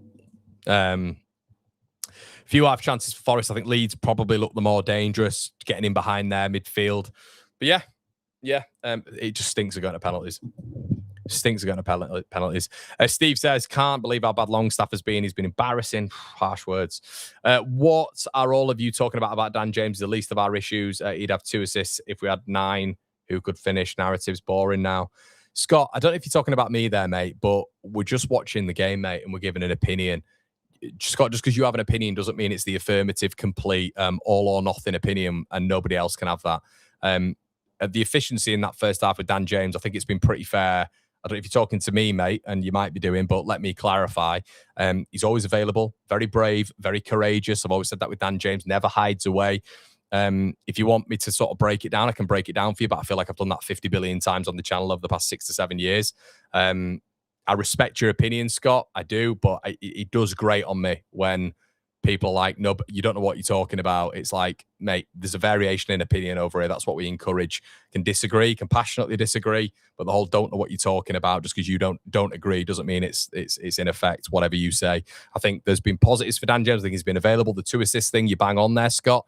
Few half chances for Forest. I think Leeds probably looked the more dangerous, getting in behind their midfield. But yeah, it just stinks of going to penalties. Penalties. Steve says, can't believe how bad Longstaff has been. He's been embarrassing. Harsh words. What are all of you talking about Dan James? The least of our issues. He'd have 2 assists if we had 9 who could finish. Narrative's boring now. Scott, I don't know if you're talking about me there, mate, but we're just watching the game, mate, and we're giving an opinion. Scott, just because you have an opinion doesn't mean it's the affirmative, complete, all or nothing opinion, and nobody else can have that. The efficiency in that first half with Dan James, I think it's been pretty fair. I don't know if you're talking to me, mate, and you might be doing, but let me clarify. He's always available, very brave, very courageous. I've always said that with Dan James, never hides away. If you want me to sort of break it down, I can break it down for you, but I feel like I've done that 50 billion times on the channel over the past 6 to 7 years. I respect your opinion, Scott. I do, but it does grate on me when people are like, no, but you don't know what you're talking about. It's like, mate, there's a variation in opinion over here. That's what we encourage. Can disagree, can passionately disagree, but the whole don't know what you're talking about just because you don't agree doesn't mean it's in effect, whatever you say. I think there's been positives for Dan James. I think he's been available. The 2 assist thing, you bang on there, Scott.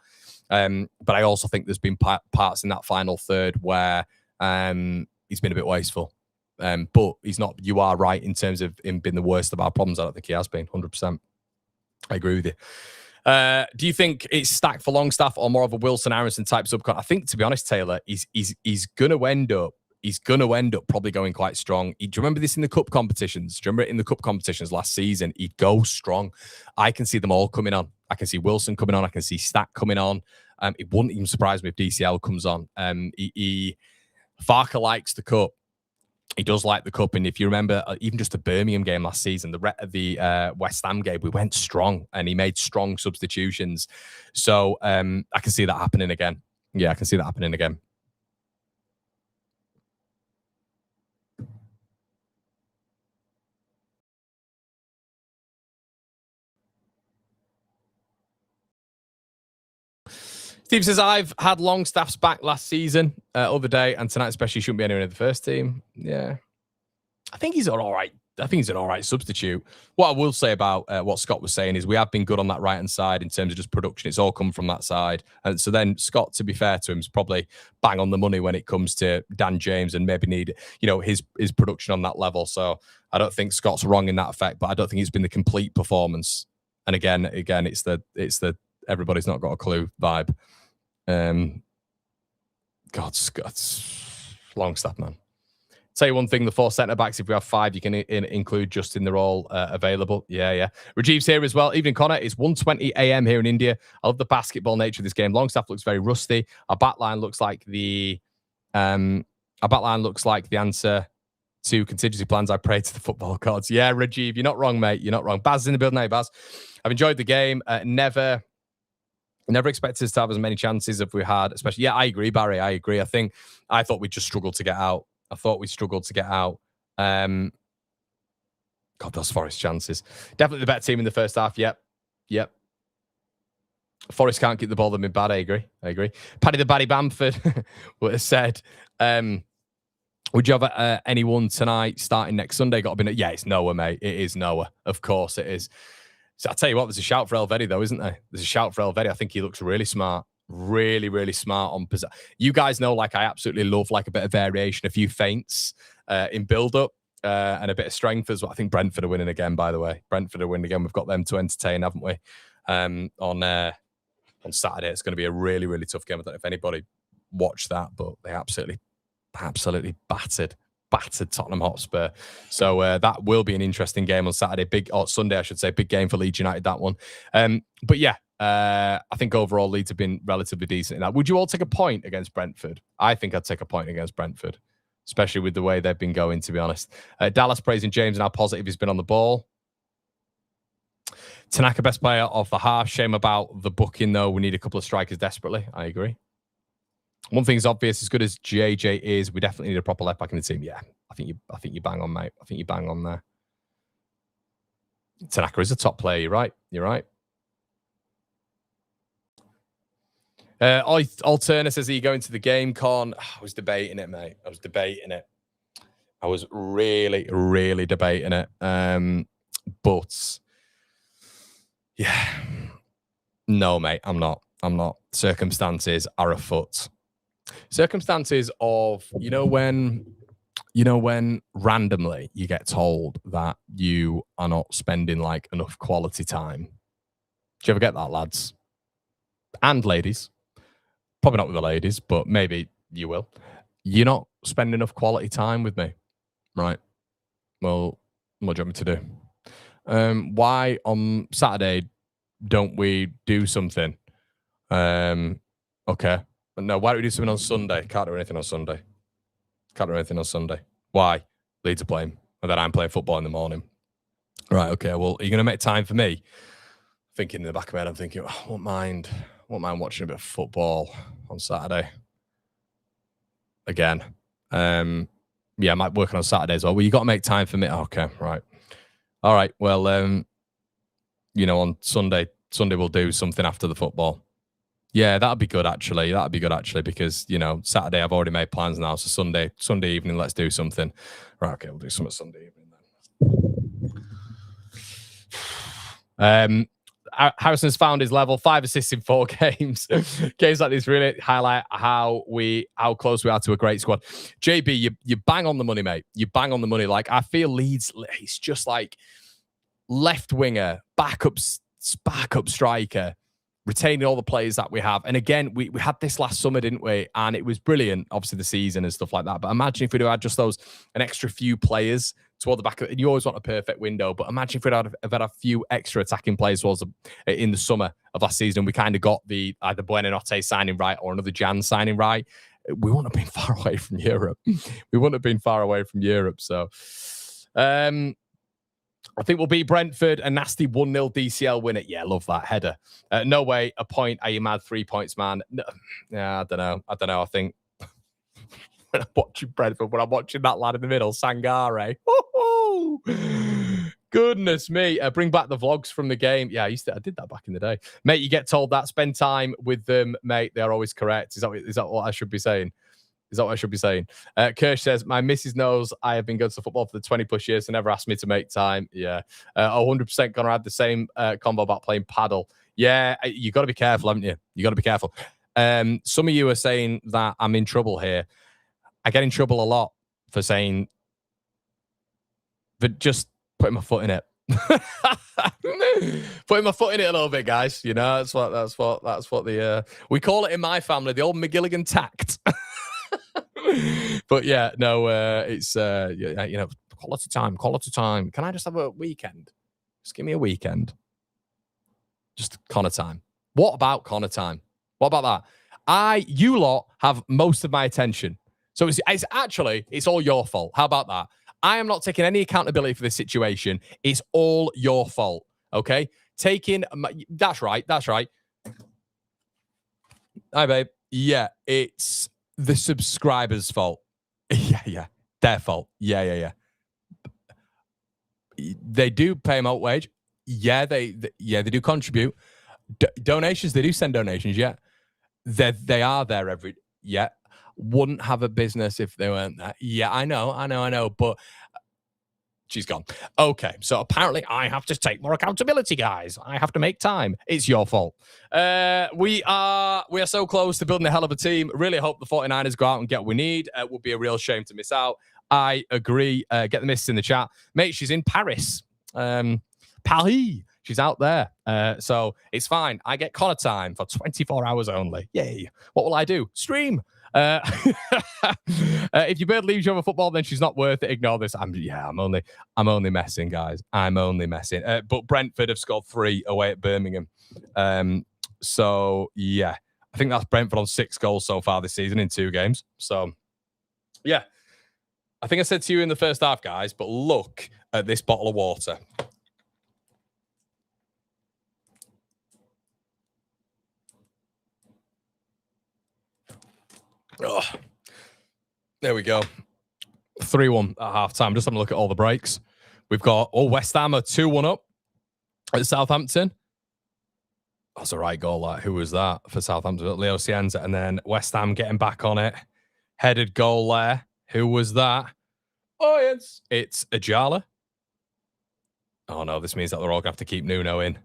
But I also think there's been parts in that final third where he's been a bit wasteful. But he's not, you are right in terms of him being the worst of our problems. I don't think he has been, 100%. I agree with you. Do you think it's stacked for Longstaff or more of a Wilson Aronson type subcon? I think, to be honest, Taylor, he's gonna end up probably going quite strong. Do you remember this in the cup competitions? Do you remember it in the cup competitions last season? He'd go strong. I can see them all coming on. I can see Wilson coming on. I can see Stack coming on. It wouldn't even surprise me if DCL comes on. Farker likes the cup. He does like the cup, and if you remember, even just the Birmingham game last season, the West Ham game, we went strong, and he made strong substitutions. So I can see that happening again. Yeah, I can see that happening again. Steve says, I've had Longstaff's back last season, other day, and tonight especially shouldn't be anywhere in the first team. Yeah. I think he's all right he's an all right substitute. What I will say about what Scott was saying is we have been good on that right-hand side in terms of just production. It's all come from that side. And so then Scott, to be fair to him, is probably bang on the money when it comes to Dan James and maybe need, his production on that level. So I don't think Scott's wrong in that effect, but I don't think it's been the complete performance. And again, it's the everybody's not got a clue vibe. God, Scott's Longstaff, man. Tell you one thing, the 4 centre-backs, if we have 5, you can include Justin. They're all available. Yeah. Rajiv's here as well. Evening, Connor. It's 1:20 a.m. here in India. I love the basketball nature of this game. Longstaff looks very rusty. Our backline looks like the answer to contingency plans. I pray to the football gods. Yeah, Rajiv, you're not wrong, mate. You're not wrong. Baz is in the building. Hey, Baz. I've enjoyed the game. Never expected us to have as many chances as we had, especially. Yeah, I agree, Barry. I agree. I thought we just struggled to get out. God, those Forest chances. Definitely the better team in the first half. Yep. Forest can't keep the ball. They've been bad. I agree. Paddy the Baddy Bamford would have said, would you have anyone tonight starting next Sunday? Got to be. Yeah, it's Noah, mate. It is Noah. Of course it is. So I'll tell you what, there's a shout for Elvedi, though, isn't there? There's a shout for Elvedi. I think he looks really smart. Really, really smart on possession. You guys know, I absolutely love a bit of variation, a few feints in build-up and a bit of strength as well. I think Brentford are winning again, by the way. Brentford are winning again. We've got them to entertain, haven't we? On Saturday, it's going to be a really, really tough game. I don't know if anybody watched that, but they absolutely battered Tottenham Hotspur. So that will be an interesting game on Saturday. Sunday, I should say. Big game for Leeds United, that one. But yeah, I think overall Leeds have been relatively decent in that. Would you all take a point against Brentford? I think I'd take a point against Brentford, especially with the way they've been going, to be honest. Dallas praising James and how positive he's been on the ball. Tanaka, best player of the half. Shame about the booking, though. We need a couple of strikers desperately. I agree. One thing's obvious, as good as JJ is, we definitely need a proper left back in the team. Yeah, I think you bang on, mate. I think you bang on there. Tanaka is a top player. You're right. Alterna says, are you going to the game, Con? I was debating it, mate. I was really, really debating it. But yeah, no, mate, I'm not. Circumstances are afoot. Circumstances of, when randomly you get told that you are not spending enough quality time. Do you ever get that, lads? And ladies. Probably not with the ladies, but maybe you will. You're not spending enough quality time with me. Right. Well, what do you want me to do? Why on Saturday don't we do something? Okay. But no, why don't we do something on Sunday? Can't do anything on Sunday. Why? Leeds are playing. And then I'm playing football in the morning. Right, okay. Well, are you going to make time for me? Thinking in the back of my head, I'm thinking, I won't mind watching a bit of football on Saturday. Again. Yeah, I might work on Saturday as well. Well, you got to make time for me. Okay, right. All right. Well, on Sunday we'll do something after the football. Yeah, that'd be good actually. Because Saturday I've already made plans now. So Sunday evening, let's do something. Right, okay, we'll do something Sunday evening then. Harrison's found his level, 5 assists in 4 games. Games like this really highlight how close we are to a great squad. JB, you bang on the money, mate. You bang on the money. I feel Leeds, it's just left winger, backup striker, retaining all the players that we have. And again, we had this last summer, didn't we? And it was brilliant, obviously the season and stuff like that. But imagine if we'd had just an extra few players toward the back of it. And you always want a perfect window, but imagine if we'd have had a few extra attacking players in the summer of last season. We kind of got the either Buonanotte signing right or another Jan signing right. We wouldn't have been far away from Europe. So I think we'll beat Brentford, a nasty 1-0 DCL win it. Yeah, love that header. No way, a point. Are you mad? 3 points, man. No, yeah, I don't know. I think when I'm watching Brentford, when I'm watching that lad in the middle, Sangare. Goodness me. Bring back the vlogs from the game. Yeah, I did that back in the day. Mate, you get told that. Spend time with them, mate. They're always correct. Is that what I should be saying? Is that what I should be saying? Kirsch says, my missus knows I have been going to football for the 20 plus years and never asked me to make time. Yeah. 100% going to have the same combo about playing paddle. Yeah, you got to be careful, haven't you? You got to be careful. Some of you are saying that I'm in trouble here. I get in trouble a lot for saying, but just putting my foot in it. Putting my foot in it a little bit, guys. You know, that's what the we call it in my family, the old McGilligan tact. But yeah, no, it's you know, quality time. Can I just have a weekend? Just give me a weekend. Just Connor time. What about Connor time? What about that? You lot have most of my attention. So it's actually, it's all your fault. How about that? I am not taking any accountability for this situation. It's all your fault. Okay? That's right. Hi, babe. Yeah, it's the subscribers' fault. Yeah. Their fault. Yeah. They do pay them out wage. Yeah, they do contribute. Donations, they do send donations, yeah. They are there yeah. Wouldn't have a business if they weren't there. Yeah, I know, but she's gone. Okay, so apparently I have to take more accountability, guys. I have to make time. It's your fault. We are so close to building a hell of a team. Really hope the 49ers go out and get what we need. It would be a real shame to miss out. I agree. Get the missus in the chat. Mate, she's in Paris. Paris. She's out there. So it's fine. I get Connor time for 24 hours only. Yay. What will I do? Stream. If your bird leaves you over football, then she's not worth it. Ignore this. I'm only messing, guys. I'm only messing. But Brentford have scored 3 away at Birmingham. So yeah, I think that's Brentford on 6 goals so far this season in 2 games. So yeah, I think I said to you in the first half, guys, but look at this bottle of water. Oh, there we go. 3-1 at halftime. Just having a look at all the breaks. We've got West Ham are 2-1 up at Southampton. That's a right goal. Who was that for Southampton? Leo Cienza. And then West Ham getting back on it. Headed goal there. Who was that? Oh, it's Ajala. Oh no, this means that they're all going to have to keep Nuno in.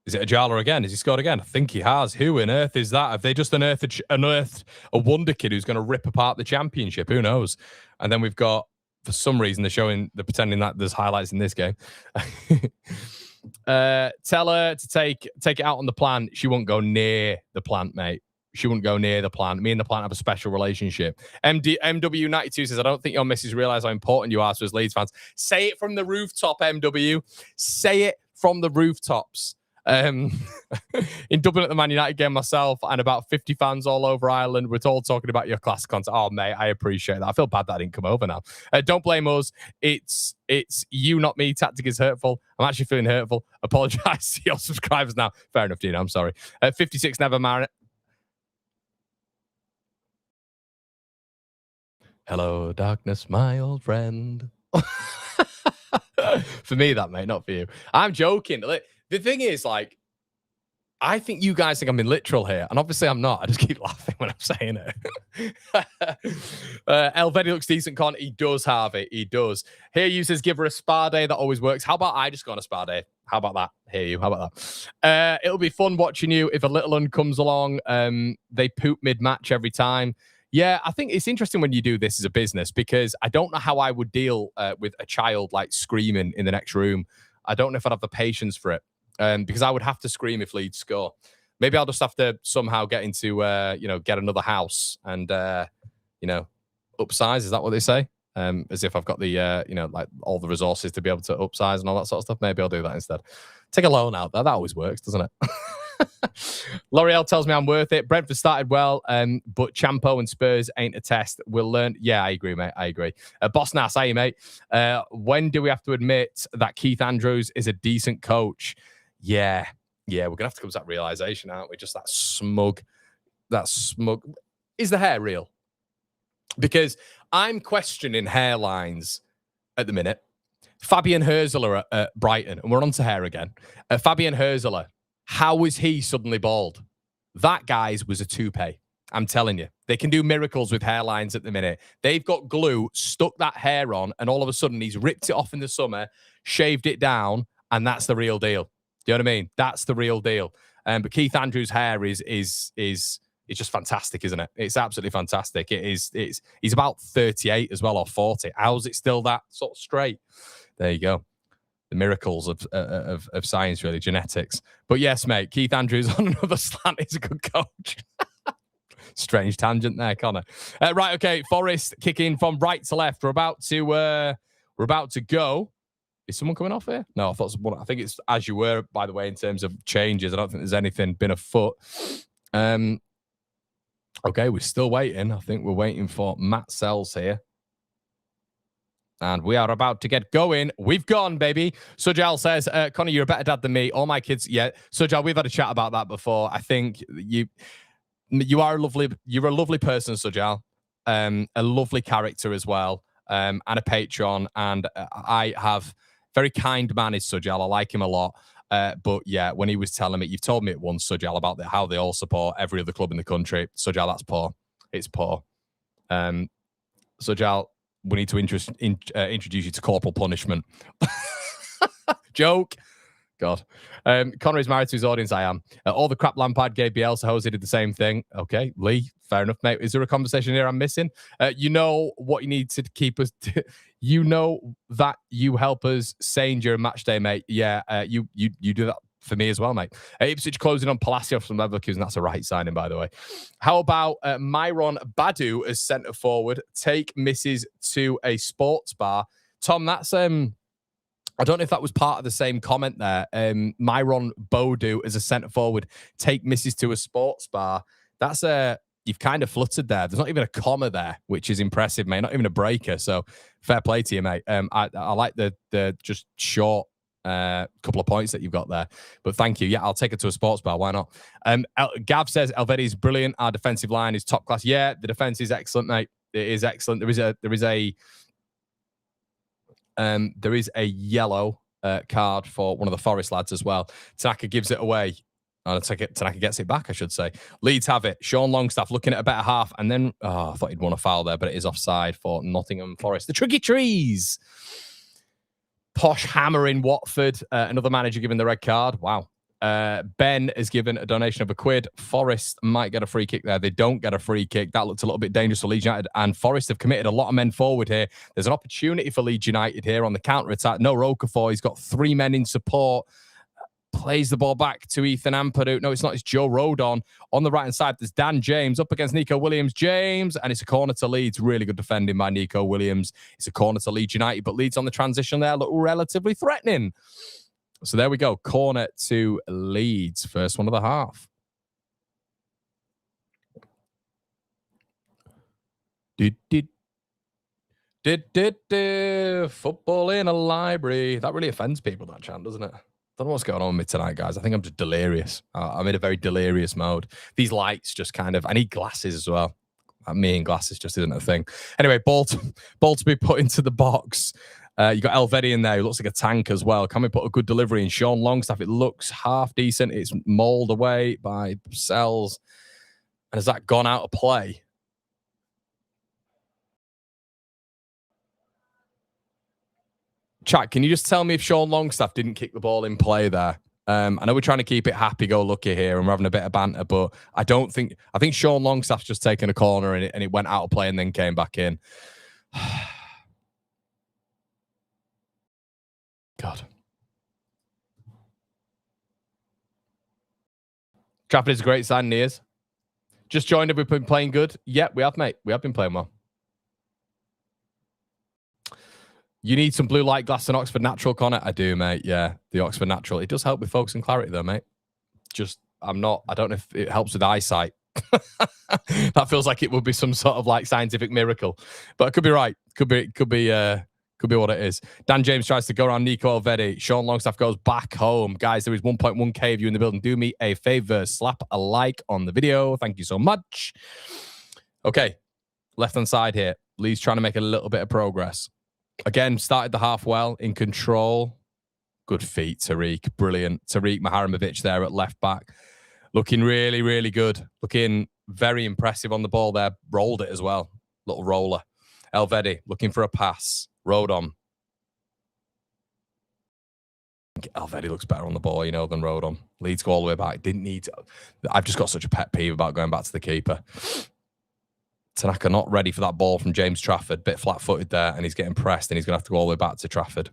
Is it Ajala again? Has he scored again? I think he has. Who on earth is that? Have they just unearthed a wonder kid who's going to rip apart the championship? Who knows? And then we've got, for some reason, they're pretending that there's highlights in this game. Tell her to take it out on the plant. She won't go near the plant, mate. She wouldn't go near the plant. Me and the plant have a special relationship. MW92 says, I don't think your missus realise how important you are to us Leeds fans. Say it from the rooftop, MW. Say it from the rooftops. In Dublin at the Man United game myself and about 50 fans all over Ireland, we're all talking about your class content. Oh, mate, I appreciate that. I feel bad that I didn't come over now. Don't blame us. It's you, not me. Tactic is hurtful. I'm actually feeling hurtful. Apologise to your subscribers now. Fair enough, Dino. I'm sorry. 56 never married. Hello, darkness, my old friend. For me, that, mate, not for you. I'm joking. The thing is, I think you guys think I'm being literal here, and obviously I'm not. I just keep laughing when I'm saying it. Elvedi looks decent, Con. He does have it. He does. Here you says, give her a spa day. That always works. How about I just go on a spa day? How about that? Hear you. How about that? It'll be fun watching you. If a little one comes along, they poop mid-match every time. Yeah, I think it's interesting when you do this as a business because I don't know how I would deal with a child screaming in the next room. I don't know if I'd have the patience for it. Because I would have to scream if Leeds score. Maybe I'll just have to somehow get into, get another house and, upsize. Is that what they say? As if I've got the, all the resources to be able to upsize and all that sort of stuff. Maybe I'll do that instead. Take a loan out there. That always works, doesn't it? L'Oreal tells me I'm worth it. Brentford started well, but Champo and Spurs ain't a test. We'll learn. Yeah, I agree, mate. I agree. Boss Nass, hey, mate. When do we have to admit that Keith Andrews is a decent coach? Yeah, we're going to have to come to that realization, aren't we? Just that smug. Is the hair real? Because I'm questioning hairlines at the minute. Fabian Hürzeler at Brighton, and we're on to hair again. Fabian Hürzeler, how was he suddenly bald? That, guys, was a toupee. I'm telling you. They can do miracles with hairlines at the minute. They've got glue, stuck that hair on, and all of a sudden he's ripped it off in the summer, shaved it down, and that's the real deal. Do you know what I mean? That's the real deal. But Keith Andrews' hair is just fantastic, isn't it? It's absolutely fantastic. He's about 38 as well, or 40. How's it still that sort of straight? There you go. The miracles of science, really, genetics. But yes, mate, Keith Andrews on another slant is a good coach. Strange tangent there, Connor. Right, okay. Forest kicking from right to left. We're about to go. Is someone coming off here? No, I thought someone. I think it's as you were, by the way, in terms of changes. I don't think there's anything been afoot. Okay, we're still waiting. I think we're waiting for Matt Sells here. And we are about to get going. We've gone, baby. Sujal says, Connor, you're a better dad than me. All my kids, yeah. Sujal, we've had a chat about that before. I think you're a lovely person, Sujal. A lovely character as well. And a patron. And I have very kind man is Sujal. I like him a lot. But yeah, when he was telling me, you've told me it once, Sujal, about how they all support every other club in the country. Sujal, that's poor. It's poor. Sujal, we need to introduce you to corporal punishment. Joke. God. Connor is married to his audience. I am. All the crap Lampard gave Bielsa, Jose did the same thing. Okay, Lee, fair enough, mate. Is there a conversation here I'm missing? You know what you need to keep us... You know that you help us sane during match day, mate. Yeah, you do that for me as well, mate. Ipswich closing on Palacios from Leverkusen. That's a right signing, by the way. How about Myron Badu as centre forward? Take Mrs. to a sports bar. Tom, that's... I don't know if that was part of the same comment there. Myron Bodu as a centre forward. Take Mrs. to a sports bar. That's you've kind of fluttered there. There's not even a comma there, which is impressive, mate. Not even a breaker. So fair play to you, mate. I like the just short couple of points that you've got there. But thank you. Yeah, I'll take it to a sports bar. Why not? Gav says Elvedi is brilliant. Our defensive line is top class. Yeah, the defense is excellent, mate. It is excellent. There is a yellow card for one of the Forest lads as well. Tanaka gives it away. Tanaka gets it back, I should say. Leeds have it. Sean Longstaff looking at a better half. And then, I thought he'd won a foul there, but it is offside for Nottingham Forest. The Tricky Trees. Posh hammer in Watford. Another manager given the red card. Wow. Ben is given a donation of £1. Forest might get a free kick there. They don't get a free kick. That looked a little bit dangerous for Leeds United. And Forest have committed a lot of men forward here. There's an opportunity for Leeds United here on the counter-attack. No Okafor. He's got 3 men in support. Plays the ball back to Ethan Ampadu. No, it's not. It's Joe Rodon. On the right-hand side, there's Dan James up against Nico Williams. James, and it's a corner to Leeds. Really good defending by Nico Williams. It's a corner to Leeds United, but Leeds on the transition there look relatively threatening. So there we go. Corner to Leeds. First one of the half. Football in a library. That really offends people, that chant, doesn't it? Don't know what's going on with me tonight, guys. I think I'm just delirious. I'm in a very delirious mode. These lights just kind of... I need glasses as well. Me and glasses just isn't a thing. Anyway, ball to be put into the box. You got Elvedi in there, who looks like a tank as well. Can we put a good delivery in? Sean Longstaff, it looks half decent. It's mauled away by Sells. And has that gone out of play? Chat, can you just tell me if Sean Longstaff didn't kick the ball in play there? I know we're trying to keep it happy-go-lucky here and we're having a bit of banter, but I think Sean Longstaff's just taken a corner and it went out of play and then came back in. God. Trafford is a great sign, Nears. Just joined up, we've been playing good. Yeah, we have, mate. We have been playing well. You need some blue light glass and Oxford Natural, Connor. I do, mate. Yeah, the Oxford Natural. It does help with focus and clarity, though, mate. I don't know if it helps with eyesight. That feels like it would be some sort of like scientific miracle, but I could be right. Could be what it is. Dan James tries to go around Nico Elvedi. Sean Longstaff goes back home. Guys, there is 1.1k of you in the building. Do me a favor. Slap a like on the video. Thank you so much. Okay. Left-hand side here. Lee's trying to make a little bit of progress. Again, started the half well, in control. Good feet, Tariq. Brilliant. Tariq Maharamovic there at left back. Looking really, really good. Looking very impressive on the ball there. Rolled it as well. Little roller. Elvedi looking for a pass. Rode on. Elvedi looks better on the ball, than Rodon. Leeds go all the way back. Didn't need to. I've just got such a pet peeve about going back to the keeper. Tanaka not ready for that ball from James Trafford. Bit flat-footed there, and he's getting pressed, and he's going to have to go all the way back to Trafford.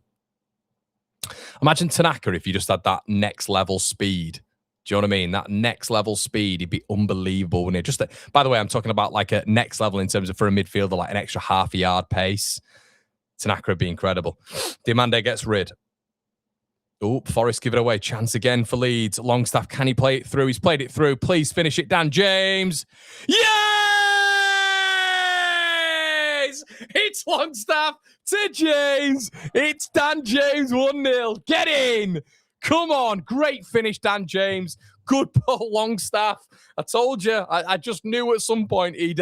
Imagine Tanaka if you just had that next-level speed. Do you know what I mean? That next-level speed, he'd be unbelievable. Wouldn't it? By the way, I'm talking about like a next level in terms of for a midfielder, like an extra half a yard pace. Tanaka would be incredible. Diomande gets rid. Oh, Forest give it away. Chance again for Leeds. Longstaff, can he play it through? He's played it through. Please finish it, Dan James. Yes! It's Longstaff to James. It's Dan James 1-0. Get in. Come on. Great finish, Dan James. Good ball, Longstaff. I told you. I just knew at some point he'd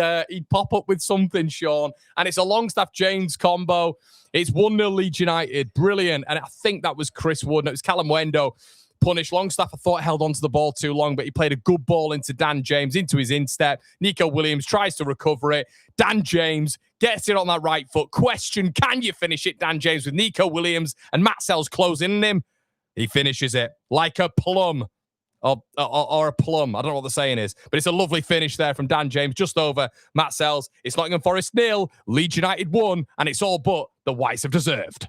pop up with something, Sean. And it's a Longstaff-James combo. It's 1-0 Leeds United. Brilliant. And I think that was Chris Wood. No, it was Callum Wendo. Punished. Longstaff, I thought, held onto the ball too long, but he played a good ball into Dan James, into his instep. Nico Williams tries to recover it. Dan James gets it on that right foot. Question, can you finish it, Dan James, with Nico Williams and Matt Sells closing in him? He finishes it like a plum. Or a plum. I don't know what the saying is. But it's a lovely finish there from Dan James, just over Matt Sells. It's Nottingham Forest 0, Leeds United 1, and it's all but the Whites have deserved.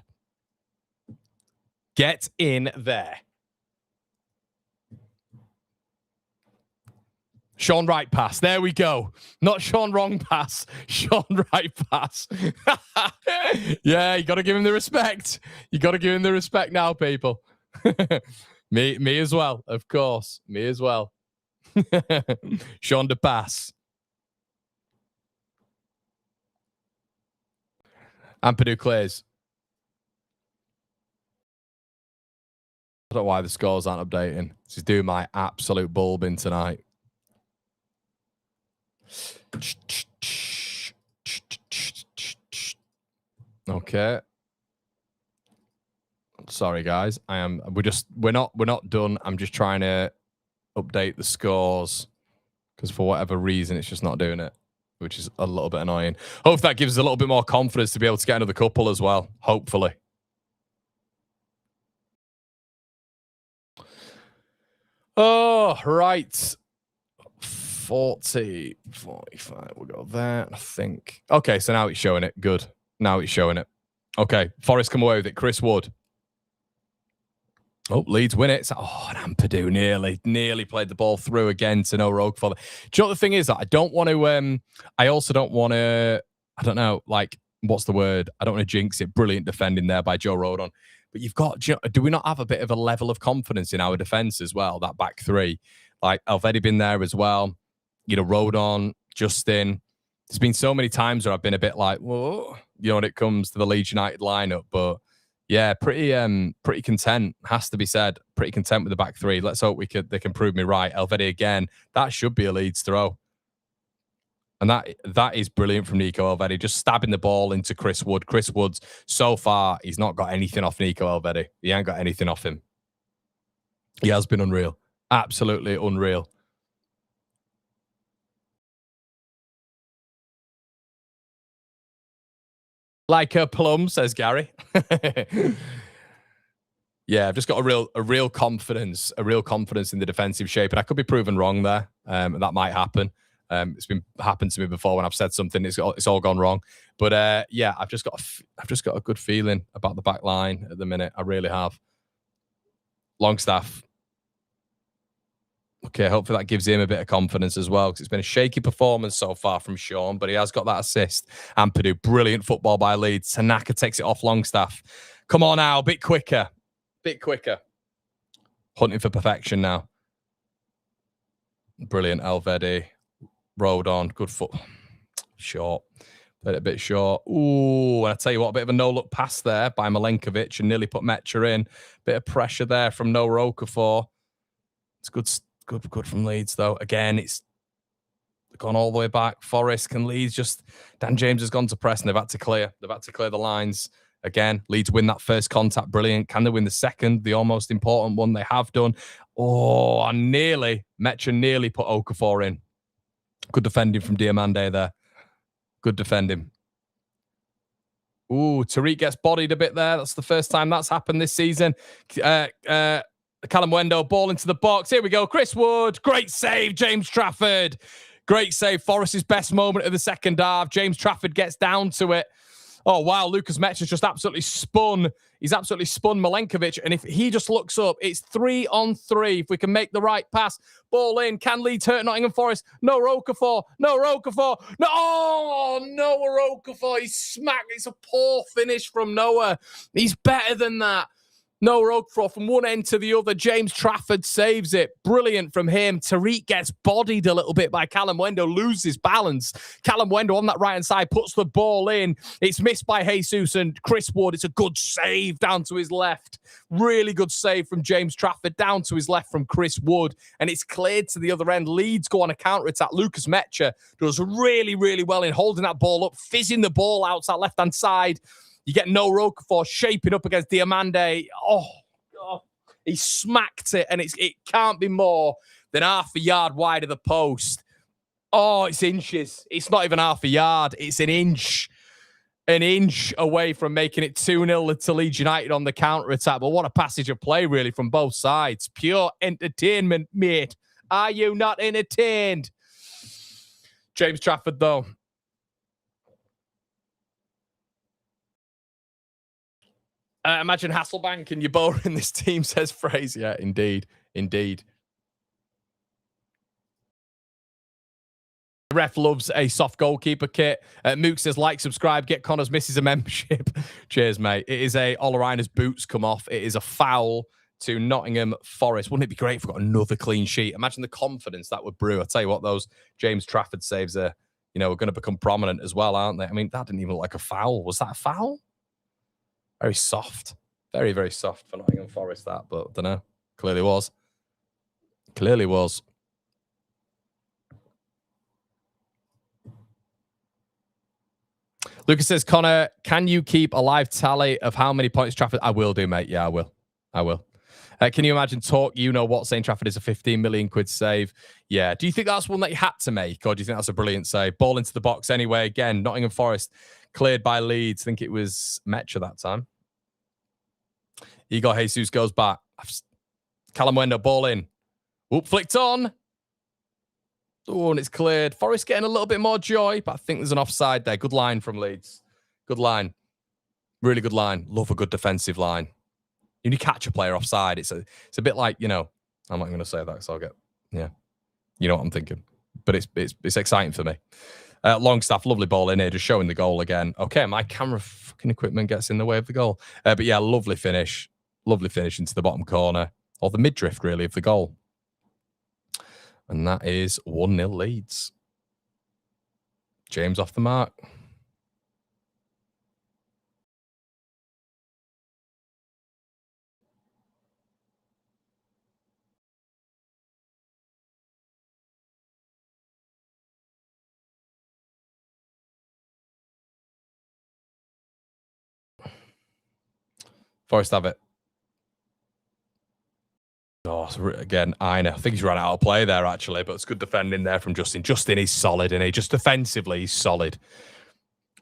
Get in there. Sean Wright pass. There we go. Not Sean wrong pass. Sean Wright pass. Yeah, you got to give him the respect. You got to give him the respect now, people. Me as well, of course. Me as well. Sean de pass. Ampadu clears. I don't know why the scores aren't updating. This is doing my absolute bulbing tonight. Okay. Sorry, guys. We're not done. I'm just trying to update the scores because for whatever reason it's just not doing it, which is a little bit annoying. Hope that gives us a little bit more confidence to be able to get another couple as well. Hopefully. Oh, right. 40, 45. We'll go there, I think. Okay, so now it's showing it. Good. Now it's showing it. Okay, Forest come away with it. Chris Wood. Oh, Leeds win it. And Ampadu nearly played the ball through again to no Rogue for. Do you know what the thing is? That I don't want to. I also don't want to. I don't know. Like, what's the word? I don't want to jinx it. Brilliant defending there by Joe Rodon. But you've got. Do we not have a bit of a level of confidence in our defense as well? That back three, like Elvedi been there as well. Rodon, Justin. There's been so many times where I've been a bit like, whoa, when it comes to the Leeds United lineup, but. Yeah, pretty content, has to be said. Pretty content with the back three. Let's hope they can prove me right. Elvedi again. That should be a Leeds throw. And that is brilliant from Nico Elvedi. Just stabbing the ball into Chris Wood. Chris Wood's, so far, he's not got anything off Nico Elvedi. He ain't got anything off him. He has been unreal. Absolutely unreal. Like a plum, says Gary. Yeah, I've just got a real confidence in the defensive shape, and I could be proven wrong there. That might happen. It's happened to me before when I've said something, it's all gone wrong. But yeah, I've just got a good feeling about the back line at the minute. I really have. Longstaff. Okay, hopefully that gives him a bit of confidence as well, because it's been a shaky performance so far from Sean, but he has got that assist. Ampadu, brilliant football by Leeds. Tanaka takes it off Longstaff. Come on now, a bit quicker. Hunting for perfection now. Brilliant, Elvedi. Rodon, good foot. Short. Played it a bit short. Ooh, and I tell you what, a bit of a no-look pass there by Milenkovic and nearly put Mecha in. Bit of pressure there from No Okafor. It's good from Leeds, though. Again, it's gone all the way back. Forest, can Leeds just... Dan James has gone to press and they've had to clear. They've had to clear the lines. Again, Leeds win that first contact. Brilliant. Can they win the second? The almost important one they have done. Oh, and Mecha nearly put Okafor in. Good defending from Diamande there. Good defending. Ooh, Tariq gets bodied a bit there. That's the first time that's happened this season. Callum Wendo, ball into the box. Here we go. Chris Wood. Great save, James Trafford. Great save. Forest's best moment of the second half. James Trafford gets down to it. Oh, wow. Lucas Metcher's just absolutely spun. He's absolutely spun Milenkovic. And if he just looks up, it's 3-on-3. If we can make the right pass, ball in. Can Leeds hurt Nottingham Forest? No Okafor. No Okafor. No. Oh, Noah Okafor. He's smacked. It's a poor finish from Noah. He's better than that. Noah Okafor from one end to the other. James Trafford saves it. Brilliant from him. Tariq gets bodied a little bit by Callum Wendo, loses balance. Callum Wendo on that right-hand side puts the ball in. It's missed by Jesus and Chris Wood. It's a good save down to his left. Really good save from James Trafford down to his left from Chris Wood. And it's cleared to the other end. Leeds go on a counter-attack. Lucas Metcher does really, really well in holding that ball up, fizzing the ball out that left-hand side. You get no Okafor shaping up against Diamande. Oh, he smacked it, and it can't be more than half a yard wide of the post. Oh, it's inches. It's not even half a yard. It's an inch away from making it 2-0 to Leeds United on the counter-attack. But what a passage of play, really, from both sides. Pure entertainment, mate. Are you not entertained? James Trafford, though. Imagine Hasselbank and Yeboah in this team, says Fraser. Yeah, indeed. Indeed. The ref loves a soft goalkeeper kit. Mook says, like, subscribe, get Connor's misses a membership. Cheers, mate. It is a Olaraina's boots come off. It is a foul to Nottingham Forest. Wouldn't it be great if we got another clean sheet? Imagine the confidence that would brew. I'll tell you what, those James Trafford saves are, going to become prominent as well, aren't they? I mean, that didn't even look like a foul. Was that a foul? Very soft. Very, very soft for Nottingham Forest, that. But I don't know. Clearly was. Clearly was. Lucas says, Connor, can you keep a live tally of how many points Trafford... I will do, mate. Yeah, I will. I will. Can you imagine talk? You know what? Saying Trafford is a 15 million quid save. Yeah. Do you think that's one that you had to make? Or do you think that's a brilliant save? Ball into the box anyway. Again, Nottingham Forest cleared by Leeds. I think it was Metcher that time. Igor Jesus goes back. Callum Wendo, ball in. Whoop, flicked on. Oh, and it's cleared. Forest getting a little bit more joy, but I think there's an offside there. Good line from Leeds. Good line. Really good line. Love a good defensive line. You catch a player offside. It's a bit like, I'm not going to say that because I'll get, yeah. You know what I'm thinking. But it's exciting for me. Longstaff, lovely ball in here, just showing the goal again. Okay, my camera fucking equipment gets in the way of the goal. But yeah, lovely finish. Lovely finish into the bottom corner. Or the midriff, really, of the goal. And that is 1-0 Leeds. James off the mark. Forest have it. Oh, again, I think he's run out of play there, actually, but it's good defending there from Justin. Justin is solid, and he just defensively, he's solid.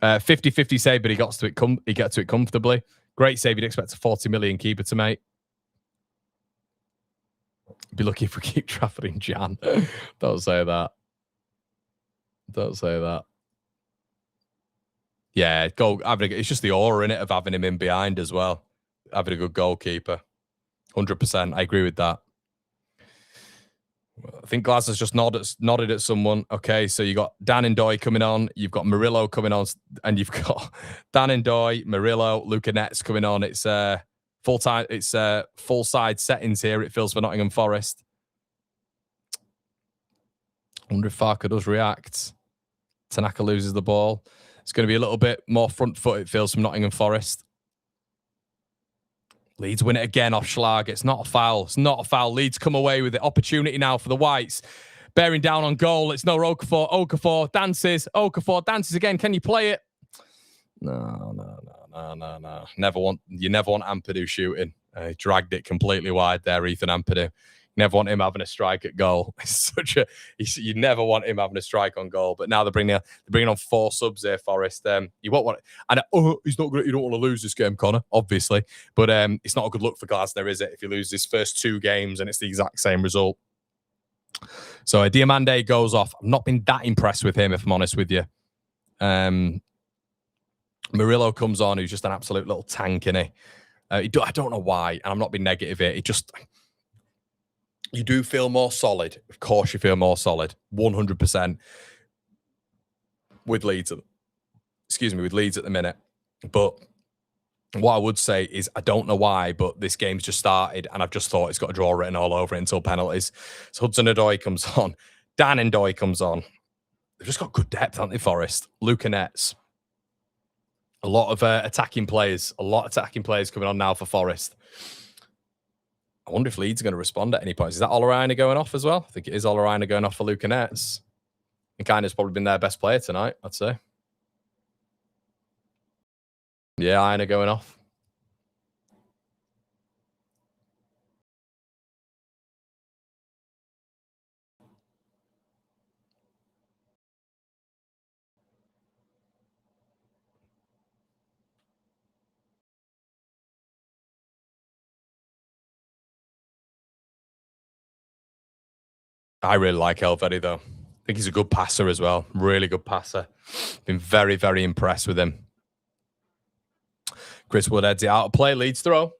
50-50 save, but he gets to it comfortably. Great save. You'd expect a 40 million keeper to make. Be lucky if we keep Trafford in Jan. Don't say that. Don't say that. Yeah, it's just the aura in it of having him in behind as well. Having a good goalkeeper. 100%. I agree with that. I think Glasser's just nodded at someone. Okay, so you got Dan and Doy coming on. You've got Murillo coming on. And you've got Dan and Doy, Murillo, Luca Netz coming on. It's full-time. It's full-side settings here. It feels for Nottingham Forest. I wonder if Farker does react. Tanaka loses the ball. It's going to be a little bit more front foot, it feels, from Nottingham Forest. Leeds win it again off Schlag. It's not a foul. It's not a foul. Leeds come away with the opportunity now for the Whites. Bearing down on goal. It's no Okafor. Okafor dances. Okafor dances again. Can you play it? No. You never want Ampadu shooting. He dragged it completely wide there, Ethan Ampadu. Never want him having a strike at goal. It's you never want him having a strike on goal. But now they're bringing on 4 subs here, Forest. You won't want, and he's not good. You don't want to lose this game, Connor, obviously. But it's not a good look for Glasner, is it? If you lose his first 2 games and it's the exact same result. So Diamande goes off. I've not been that impressed with him, if I'm honest with you. Murillo comes on, who's just an absolute little tank, innit? I don't know why, and I'm not being negative here. You do feel more solid. Of course you feel more solid. 100% with Leeds. With Leeds at the minute. But what I would say is, I don't know why, but this game's just started, and I've just thought it's got a draw written all over it until penalties. So Hudson-Odoi comes on. Dan Ndoye comes on. They've just got good depth, haven't they, Forest? Luca Nets. A lot of attacking players. A lot of attacking players coming on now for Forest. I wonder if Leeds are going to respond at any point. Is that Oleraina going off as well? I think it is Oleraina going off for Luca Nets. And kind of probably been their best player tonight, I'd say. Yeah, Aina going off. I really like Elvedi, though. I think he's a good passer as well. Really good passer. Been very, very impressed with him. Chris Wood heads it out of play. Leeds throw.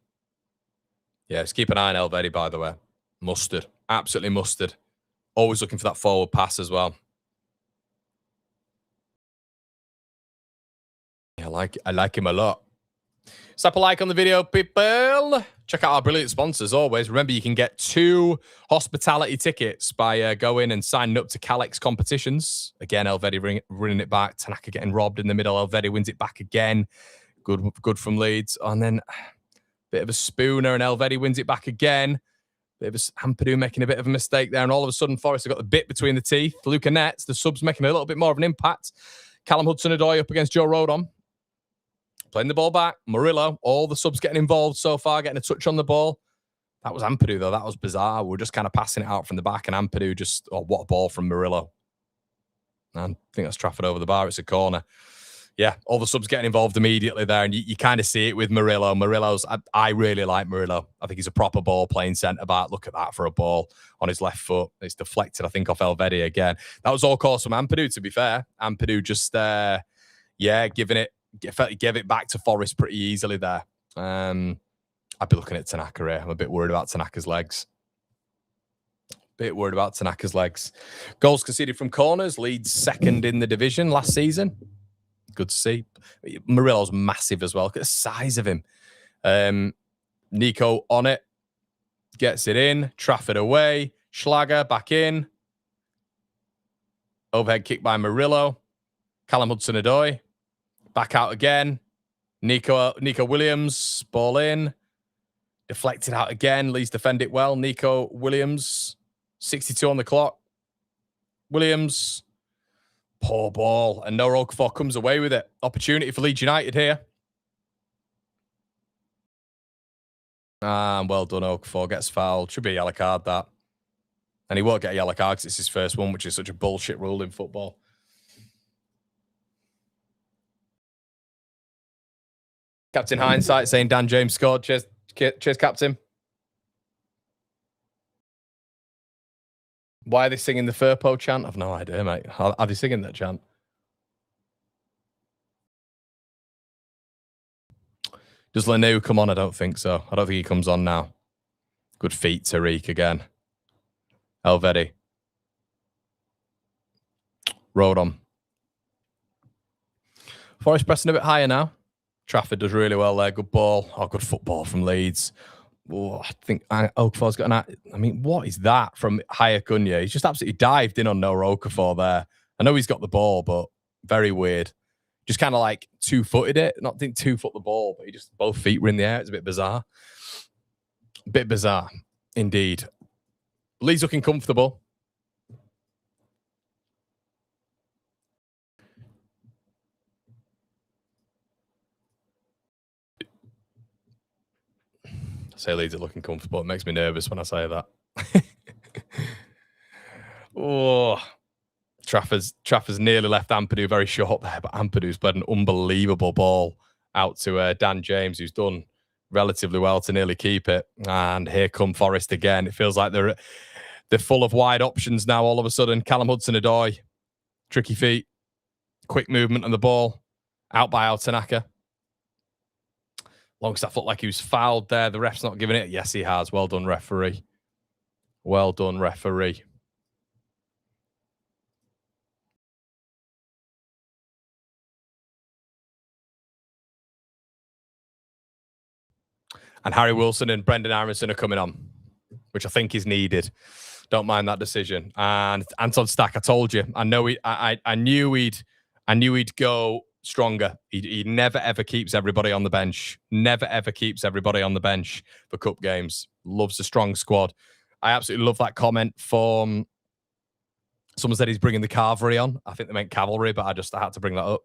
Yeah, just keep an eye on Elvedi, by the way. Mustard. Absolutely mustard. Always looking for that forward pass as well. Yeah, I like him a lot. Slap a like on the video, people. Check out our brilliant sponsors always. Remember, you can get 2 hospitality tickets by going and signing up to Calix competitions. Again, Elvedi running it back. Tanaka getting robbed in the middle. Elvedi wins it back again. Good from Leeds. And then a bit of a spooner, and Elvedi wins it back again. Bit of a Ampadu making a bit of a mistake there, and all of a sudden Forest have got the bit between the teeth. Luca Nets, the subs making a little bit more of an impact. Callum Hudson-Odoi up against Joe Rodon. Playing the ball back. Murillo, all the subs getting involved so far, getting a touch on the ball. That was Ampadu, though. That was bizarre. We were just kind of passing it out from the back, and Ampadu just, what a ball from Murillo. I think that's Trafford over the bar. It's a corner. Yeah, all the subs getting involved immediately there, and you kind of see it with Murillo. I really like Murillo. I think he's a proper ball-playing centre-back. Look at that for a ball on his left foot. It's deflected, I think, off Elvedi again. That was all caused from Ampadu, to be fair. Ampadu just, gave it back to Forest pretty easily there. I'd be looking at Tanaka here. I'm a bit worried about Tanaka's legs. Goals conceded from corners. Leeds second in the division last season. Good to see. Murillo's massive as well. Look at the size of him. Nico on it. Gets it in. Trafford away. Schlager back in. Overhead kick by Murillo. Callum Hudson-Odoi. Back out again. Nico Williams. Ball in. Deflected out again. Leeds defend it well. Nico Williams. 62 on the clock. Williams. Poor ball. And Noah Okafor comes away with it. Opportunity for Leeds United here. Well done, Okafor. Gets fouled. Should be a yellow card, that. And he won't get a yellow card because it's his first one, which is such a bullshit rule in football. Captain Hindsight saying Dan James scored. Cheers, Captain. Why are they singing the Furpo chant? I've no idea, mate. Are they singing that chant? Does Lenu come on? I don't think so. I don't think he comes on now. Good feet, Tariq again. Elvedi. Rodon. Forest pressing a bit higher now. Trafford does really well there. Good ball. Oh, good football from Leeds. Oh, I think Okafor's got an... I mean, what is that from Hayakunya? He's just absolutely dived in on Noah Okafor there. I know he's got the ball, but very weird. Just kind of like two-footed it. Not didn't two-foot the ball, but he just both feet were in the air. It's a bit bizarre. A bit bizarre, indeed. Leeds looking comfortable. I say Leeds are looking comfortable. It makes me nervous when I say that. Oh, Trafford's nearly left Ampadu very short there, but Ampadu's played an unbelievable ball out to Dan James, who's done relatively well to nearly keep it. And here come Forest again. It feels like they're full of wide options now all of a sudden. Callum Hudson-Odoi, tricky feet, quick movement on the ball, out by Altanaka. Longstaff looked like he was fouled there. The ref's not giving it. Yes, he has. Well done, referee. Well done, referee. And Harry Wilson and Brendan Aronson are coming on, which I think is needed. Don't mind that decision. And Anton Stack, I told you, I knew he'd go stronger. He never ever keeps everybody on the bench. Never ever keeps everybody on the bench for cup games. Loves a strong squad. I absolutely love that comment from someone said he's bringing the cavalry on. I think they meant cavalry, but I had to bring that up.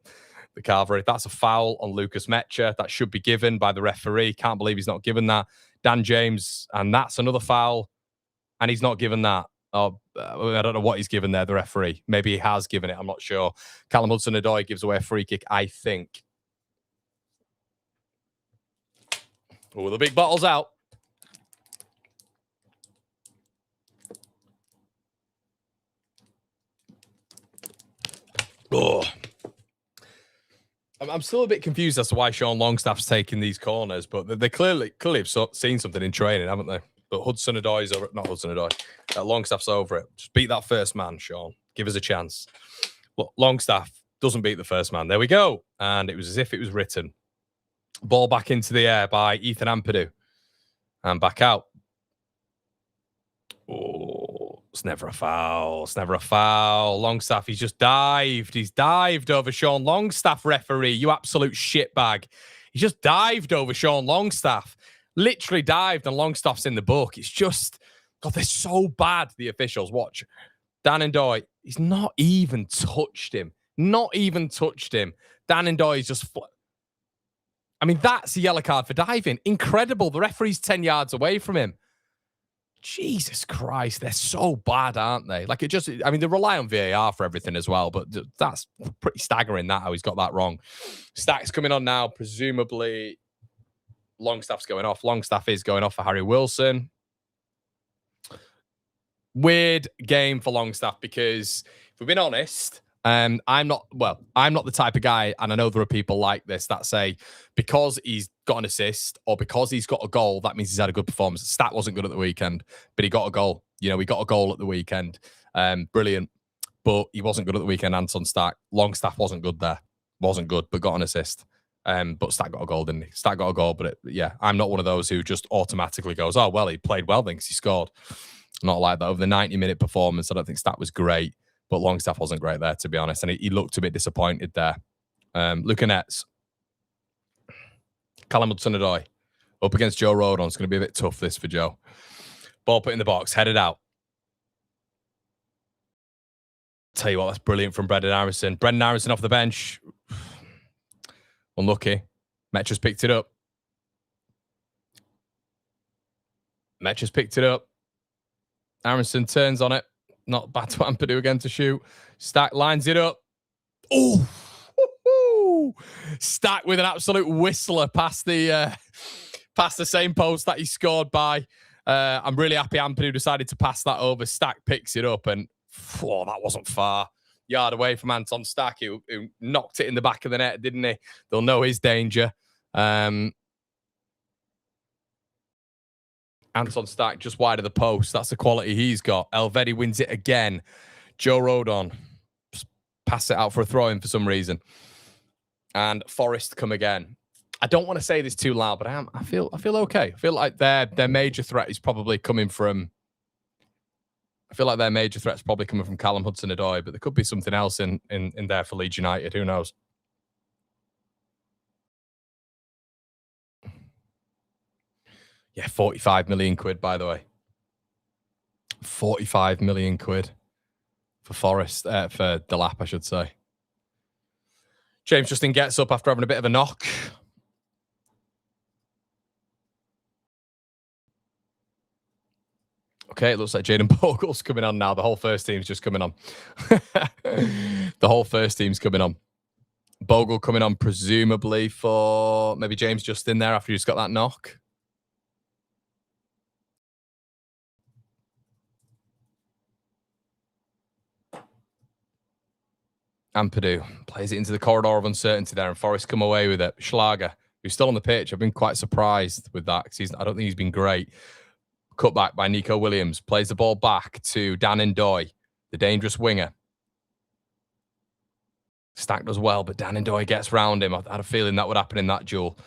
The cavalry. That's a foul on Lucas Mecha. That should be given by the referee. Can't believe he's not given that. Dan James, and that's another foul, and he's not given that. Oh, I don't know what he's given there, the referee. Maybe he has given it. I'm not sure. Callum Hudson-Odoi gives away a free kick, I think. Oh, the big bottle's out. Oh. I'm still a bit confused as to why Sean Longstaff's taking these corners, but they clearly have seen something in training, haven't they? But Hudson-Odoi's over it. Not Hudson-Odoi. Longstaff's over it. Just beat that first man, Sean. Give us a chance. Look, Longstaff doesn't beat the first man. There we go. And it was as if it was written. Ball back into the air by Ethan Ampadu. And back out. Oh, it's never a foul. It's never a foul. Longstaff, he's just dived. He's dived over Sean Longstaff, referee. You absolute shitbag. He just dived over Sean Longstaff. Literally dived, and Longstaff's in the book. It's just, God, they're so bad, the officials. Watch. Dan N'Doye, he's not even touched him. Not even touched him. Dan N'Doye's just... I mean, that's a yellow card for diving. Incredible. The referee's 10 yards away from him. Jesus Christ, they're so bad, aren't they? Like, they rely on VAR for everything as well, but that's pretty staggering that how he's got that wrong. Stack's coming on now, presumably Longstaff's going off. Longstaff is going off for Harry Wilson. Weird game for Longstaff because, if we've been honest, I'm not the type of guy, and I know there are people like this that say because he's got an assist or because he's got a goal, that means he's had a good performance. Stat wasn't good at the weekend, but he got a goal. You know, he got a goal at the weekend. Brilliant. But he wasn't good at the weekend, Anton Stack. Longstaff wasn't good there. Wasn't good, but got an assist. But Stack got a goal, didn't he? Stack got a goal, but I'm not one of those who just automatically goes, oh, well, he played well then because he scored. Not like that. Over the 90-minute performance, I don't think Stack was great. But Longstaff wasn't great there, to be honest. And he looked a bit disappointed there. Luca Nets. Callum Hudson-Odoi up against Joe Rodon. It's going to be a bit tough, this, for Joe. Ball put in the box, headed out. Tell you what, that's brilliant from Brendan Aronson. Brendan Aronson off the bench. Unlucky. Metra's picked it up. Metra's picked it up. Aronson turns on it. Not bad to Ampadu again to shoot. Stack lines it up. Oh, Stack with an absolute whistler past the same post that he scored by. I'm really happy Ampadu decided to pass that over. Stack picks it up, and that wasn't far. Yard away from Anton Stack, who knocked it in the back of the net, didn't he? They'll know his danger. Anton Stack just wide of the post. That's the quality he's got. Elvedi wins it again. Joe Rodon pass it out for a throw-in for some reason. And Forest come again. I don't want to say this too loud, but I feel okay. I feel like their major threat is probably coming from... I feel like their major threat's probably coming from Callum Hudson-Odoi, but there could be something else in there for Leeds United. Who knows? Yeah, 45 million quid, by the way. 45 million quid for Forest, for Delap, I should say. James Justin gets up after having a bit of a knock. Okay, Okay, it looks like Jaden Bogle's coming on now. The whole first team's just coming on. The whole first team's coming on. Bogle coming on presumably for maybe James just in there after he's got that knock. Ampadu plays it into the corridor of uncertainty there, and Forrest come away with it. Schlager, who's still on the pitch, I've been quite surprised with that because I don't think he's been great. Cut back by Nico Williams, plays the ball back to Dan Ndoye, the dangerous winger. Stack does well, but Dan Ndoye gets round him. I had a feeling that would happen in that duel.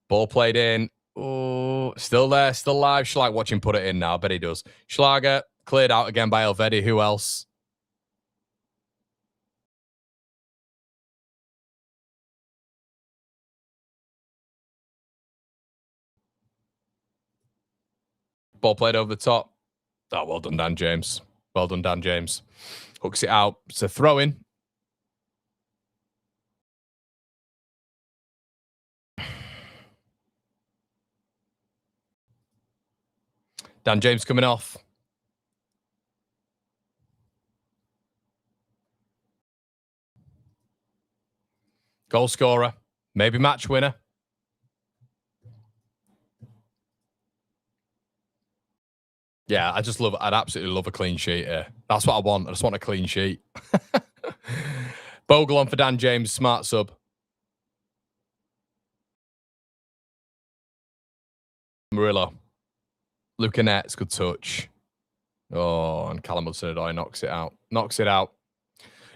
Ball played in. Oh, still there, still live. Schlag, watch him put it in now. I bet he does. Schlager cleared out again by Elvedi. Who else? Ball played over the top. Oh, well done, Dan James. Well done, Dan James. Hooks it out. It's a throw in. Dan James coming off. Goal scorer. Maybe match winner. Yeah, I'd absolutely love a clean sheet here. That's what I want. I just want a clean sheet. Bogle on for Dan James, smart sub. Murillo. Luca Net's good touch. Oh, and Callum Hudson-Odoi knocks it out. Knocks it out.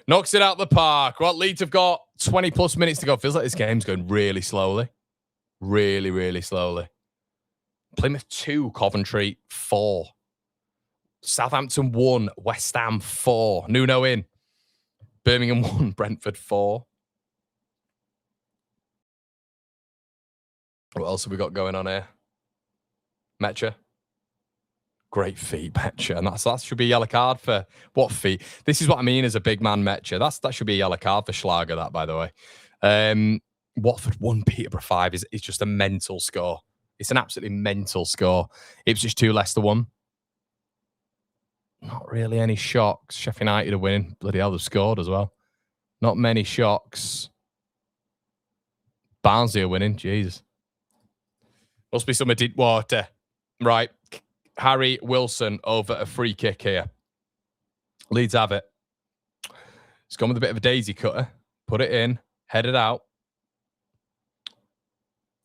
Knocks it out the park. Well, Leeds have got 20 plus minutes to go. Feels like this game's going really slowly. Really, really slowly. Plymouth 2, Coventry 4. Southampton 1, West Ham 4. Nuno in. Birmingham 1, Brentford 4. What else have we got going on here? Mecha. Great feet, Mecha. And that should be a yellow card for what feet? This is what I mean as a big man, Mecha. That should be a yellow card for Schlager, that, by the way. Watford 1, Peterborough 5 is just a mental score. It's an absolutely mental score. Ipswich 2, Leicester 1. Not really any shocks. Sheffield United are winning. Bloody hell, they've scored as well. Not many shocks. Barnsley are winning. Jesus. Must be some deep water. Right. Harry Wilson over a free kick here. Leeds have it. It's gone with a bit of a daisy cutter. Put it in. Head it out.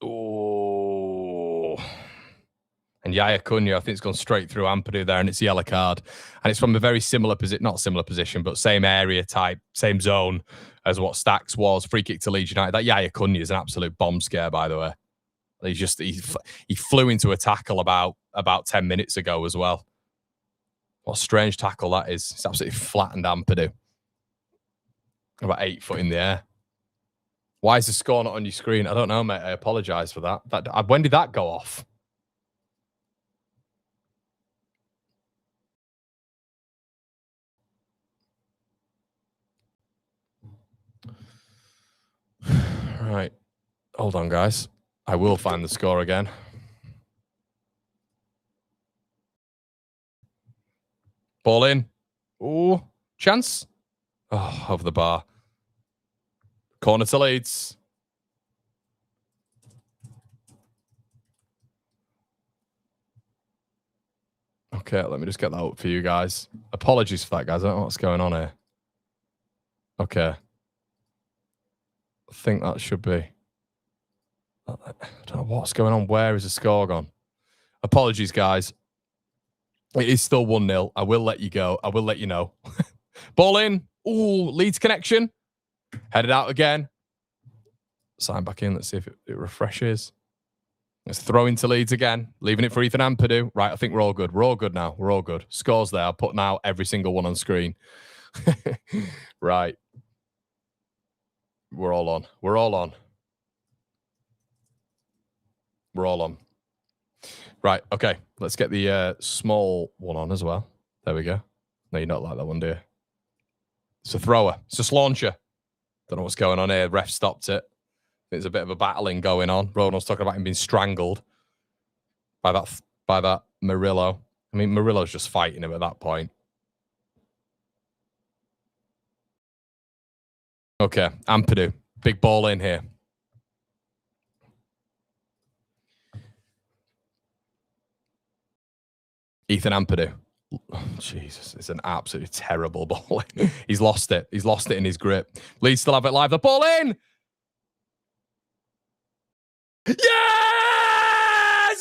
Oh. And Yaya Cunha, I think it's gone straight through Ampadu there, and it's a yellow card. And it's from a very similar position, not similar position, but same area type, same zone as what Stacks was. Free kick to Leeds United. That Yaya Cunha is an absolute bomb scare, by the way. He flew into a tackle about 10 minutes ago as well. What a strange tackle that is. It's absolutely flattened Ampadu. About 8 foot in the air. Why is the score not on your screen? I don't know, mate. I apologise for that. When did that go off? Right. Hold on, guys. I will find the score again. Ball in. Ooh. Chance. Oh, over the bar. Corner to Leeds. Okay, let me just get that up for you guys. Apologies for that, guys. I don't know what's going on here. Okay. I think that should be. I don't know what's going on. Where is the score gone? Apologies, guys. It is still 1-0. I will let you go. I will let you know. Ball in. Ooh, Leeds connection. Headed out again. Sign back in. Let's see if it refreshes. Let's throw into Leeds again. Leaving it for Ethan Ampadu. Right, I think we're all good. We're all good now. We're all good. Scores there. I'll put now every single one on screen. Right. We're all on. We're all on. We're all on. Right, okay. Let's get the small one on as well. There we go. No, you're not like that one, do you? It's a thrower. It's a launcher. Don't know what's going on here. Ref stopped it. There's a bit of a battling going on. Ronald's talking about him being strangled by that Murillo. I mean, Murillo's just fighting him at that point. Okay, Ampadu. Big ball in here. Ethan Ampadu. Oh, Jesus, it's an absolutely terrible ball. He's lost it. He's lost it in his grip. Leeds still have it live. The ball in! Yes!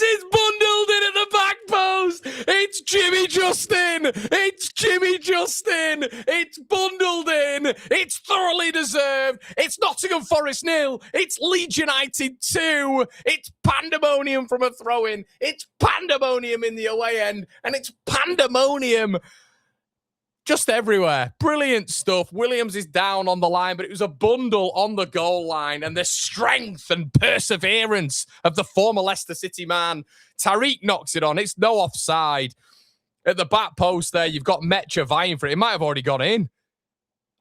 It's bundled in at the back post! It's Jimmy Justin! It's Jimmy Justin! It's bundled in! It's thoroughly deserved! It's Nottingham Forest 0! It's Leeds United 2! It's pandemonium from a throw-in! It's pandemonium in the away end! And it's pandemonium just everywhere. Brilliant stuff. Williams is down on the line, but it was a bundle on the goal line, and the strength and perseverance of the former Leicester City man. Tariq knocks it on. It's no offside. At the back post there, you've got Metcha vying for it. It might have already gone in.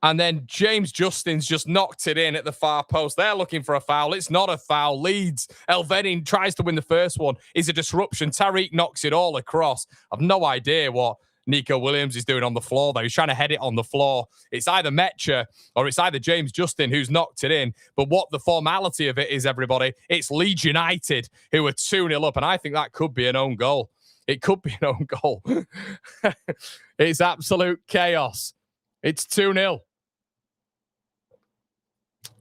And then James Justin's just knocked it in at the far post. They're looking for a foul. It's not a foul. Leeds. Elvedin tries to win the first one. It's a disruption. Tariq knocks it all across. I've no idea what Nico Williams is doing on the floor, though. He's trying to head it on the floor. It's either Metcha or it's either James Justin who's knocked it in. But what the formality of it is, everybody, it's Leeds United who are 2-0 up. And I think that could be an own goal. It could be an own goal. It's absolute chaos. It's 2-0.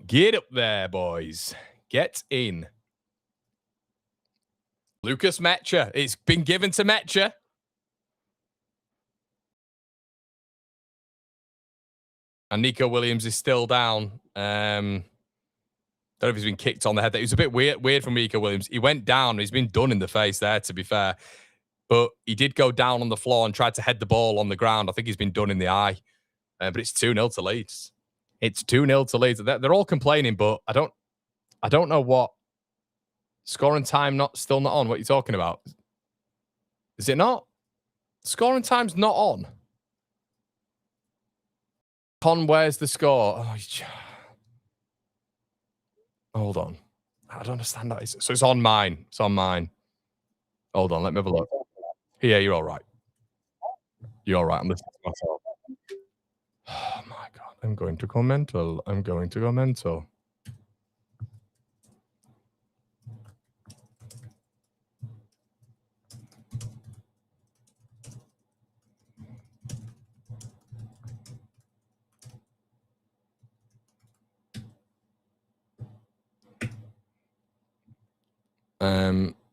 Get up there, boys. Get in. Lucas Metcha. It's been given to Metcha. And Nico Williams is still down. Don't know if he's been kicked on the head. It was a bit weird from Nico Williams. He went down. He's been done in the face there, to be fair. But he did go down on the floor and tried to head the ball on the ground. I think he's been done in the eye. But it's 2-0 to Leeds. It's 2-0 to Leeds. They're all complaining, but I don't know what. Scoring time still not on. What are you talking about? Is it not? Scoring time's not on. Con, where's the score? Oh, hold on. I don't understand that. So it's on mine. It's on mine. Hold on. Let me have a look. Yeah, you're all right. You're all right. I'm listening to myself. Oh, my God. I'm going to go mental. I'm going to go mental.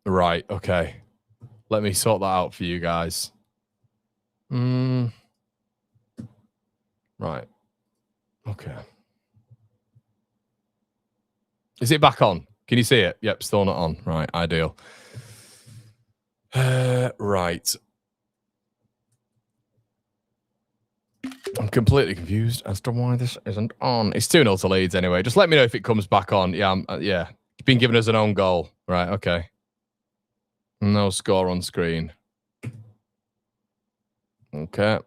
Right, okay. Let me sort that out for you guys. Right. Okay. Is it back on? Can you see it? Yep, still not on. Right, ideal. Right. I'm completely confused as to why this isn't on. It's 2-0 to Leeds anyway. Just let me know if it comes back on. Yeah, yeah. It's been given us an own goal. Right, okay. No score on screen. Okay.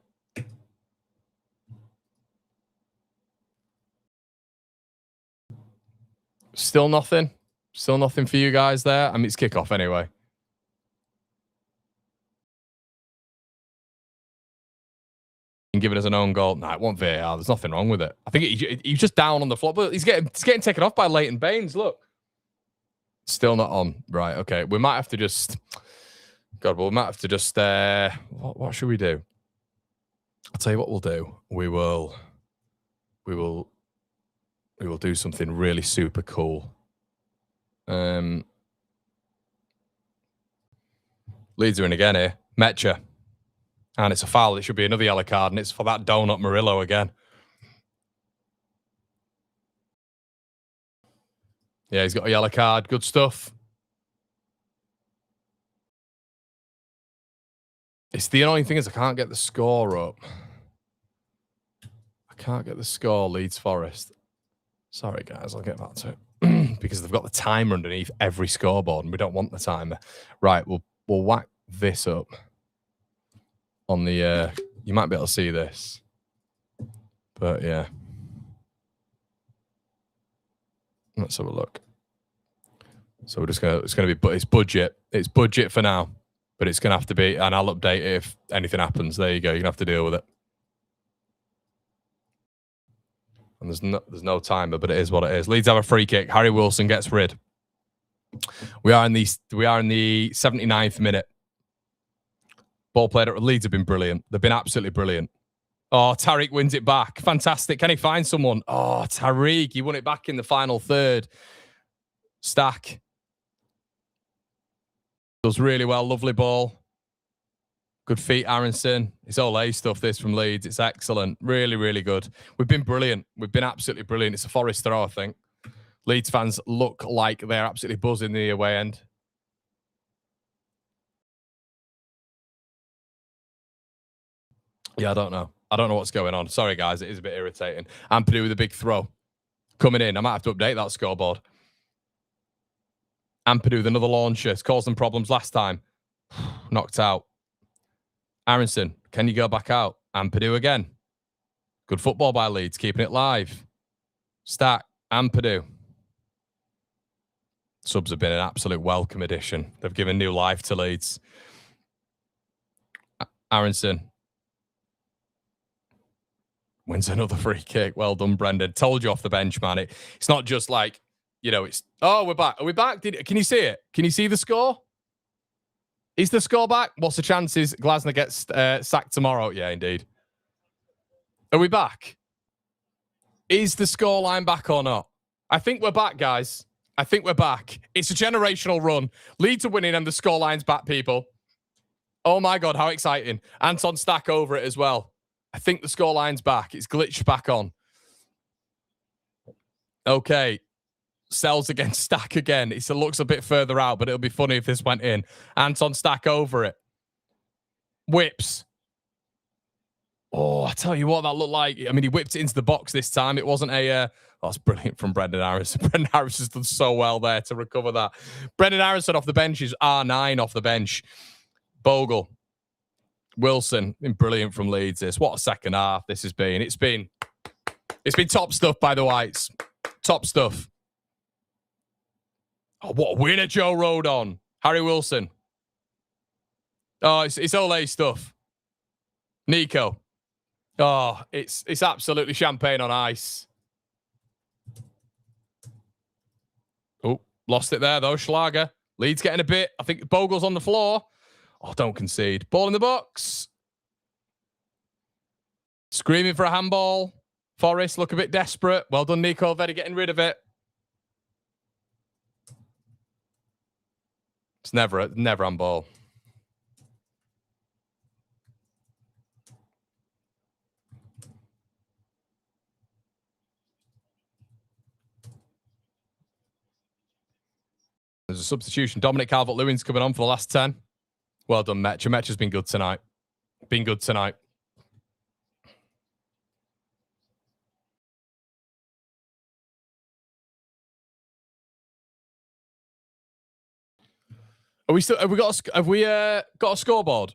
Still nothing? Still nothing for you guys there? I mean, it's kickoff anyway. Giving us an own goal. Nah, it won't VAR. There's nothing wrong with it. I think he's just down on the floor, but he's getting taken off by Leighton Baines. Look. Still not on. Right, okay. We might have to just... God, well, we might have to just... What should we do? I'll tell you what we'll do. We will do something really super cool. Leeds are in again here. Metcha. And it's a foul. It should be another yellow card, and it's for that donut Murillo again. Yeah, he's got a yellow card. Good stuff. It's the annoying thing is I can't get the score up. I can't get the score, Leeds Forest. Sorry, guys. I'll get back to it. Because they've got the timer underneath every scoreboard, and we don't want the timer. Right, we'll whack this up. On the, you might be able to see this. But, yeah. Let's have a look. So we're just going to, it's budget. It's budget for now. But it's going to have to be, and I'll update it if anything happens. There you go. You're going to have to deal with it. And there's no timer, but it is what it is. Leeds have a free kick. Harry Wilson gets rid. We are in the 79th minute. Ball played at Leeds have been brilliant. They've been absolutely brilliant. Oh, Tariq wins it back. Fantastic. Can he find someone? Oh, Tariq. He won it back in the final third. Stack. Does really well. Lovely ball. Good feet, Aronson. It's Ole stuff, this from Leeds. It's excellent. Really, really good. We've been brilliant. We've been absolutely brilliant. It's a Forest throw, I think. Leeds fans look like they're absolutely buzzing the away end. Yeah, I don't know. I don't know what's going on. Sorry, guys. It is a bit irritating. Ampadu with a big throw. Coming in. I might have to update that scoreboard. Ampadu with another launcher. It's caused them problems last time. Knocked out. Aronson, can you go back out? Ampadu again. Good football by Leeds, keeping it live. Stack, Ampadu. Subs have been an absolute welcome addition. They've given new life to Leeds. Aronson. Wins another free kick. Well done, Brendan. Told you off the bench, man. It's not just like, it's... Oh, we're back. Are we back? Can you see it? Can you see the score? Is the score back? What's the chances Glasner gets sacked tomorrow? Yeah, indeed. Are we back? Is the scoreline back or not? I think we're back, guys. I think we're back. It's a generational run. Leeds are winning and the scoreline's back, people. Oh my God, how exciting. Anton Stack over it as well. I think the scoreline's back. It's glitched back on. Okay. Sells against Stack again. It looks a bit further out, but it'll be funny if this went in. Anton Stack over it. Whips. Oh, I tell you what that looked like. I mean, he whipped it into the box this time. It wasn't a... that's brilliant from Brendan Harrison. Brendan Harrison's done so well there to recover that. Brendan Harrison off the bench is R9 off the bench. Bogle. Wilson. Been brilliant from Leeds. This. What a second half this has been. It's been top stuff by the Whites. Top stuff. Oh, what a winner Joe rode on. Harry Wilson. Oh, it's Ole stuff. Nico. Oh, it's absolutely champagne on ice. Oh, lost it there though, Schlager. Leeds getting a bit. I think Bogle's on the floor. Oh, don't concede. Ball in the box. Screaming for a handball. Forest look a bit desperate. Well done, Nico Alvedi getting rid of it. It's never on ball. There's a substitution. Dominic Calvert-Lewin's coming on for the last 10. Well done, Metch. Metch has been good tonight. Been good tonight. Have we got a scoreboard?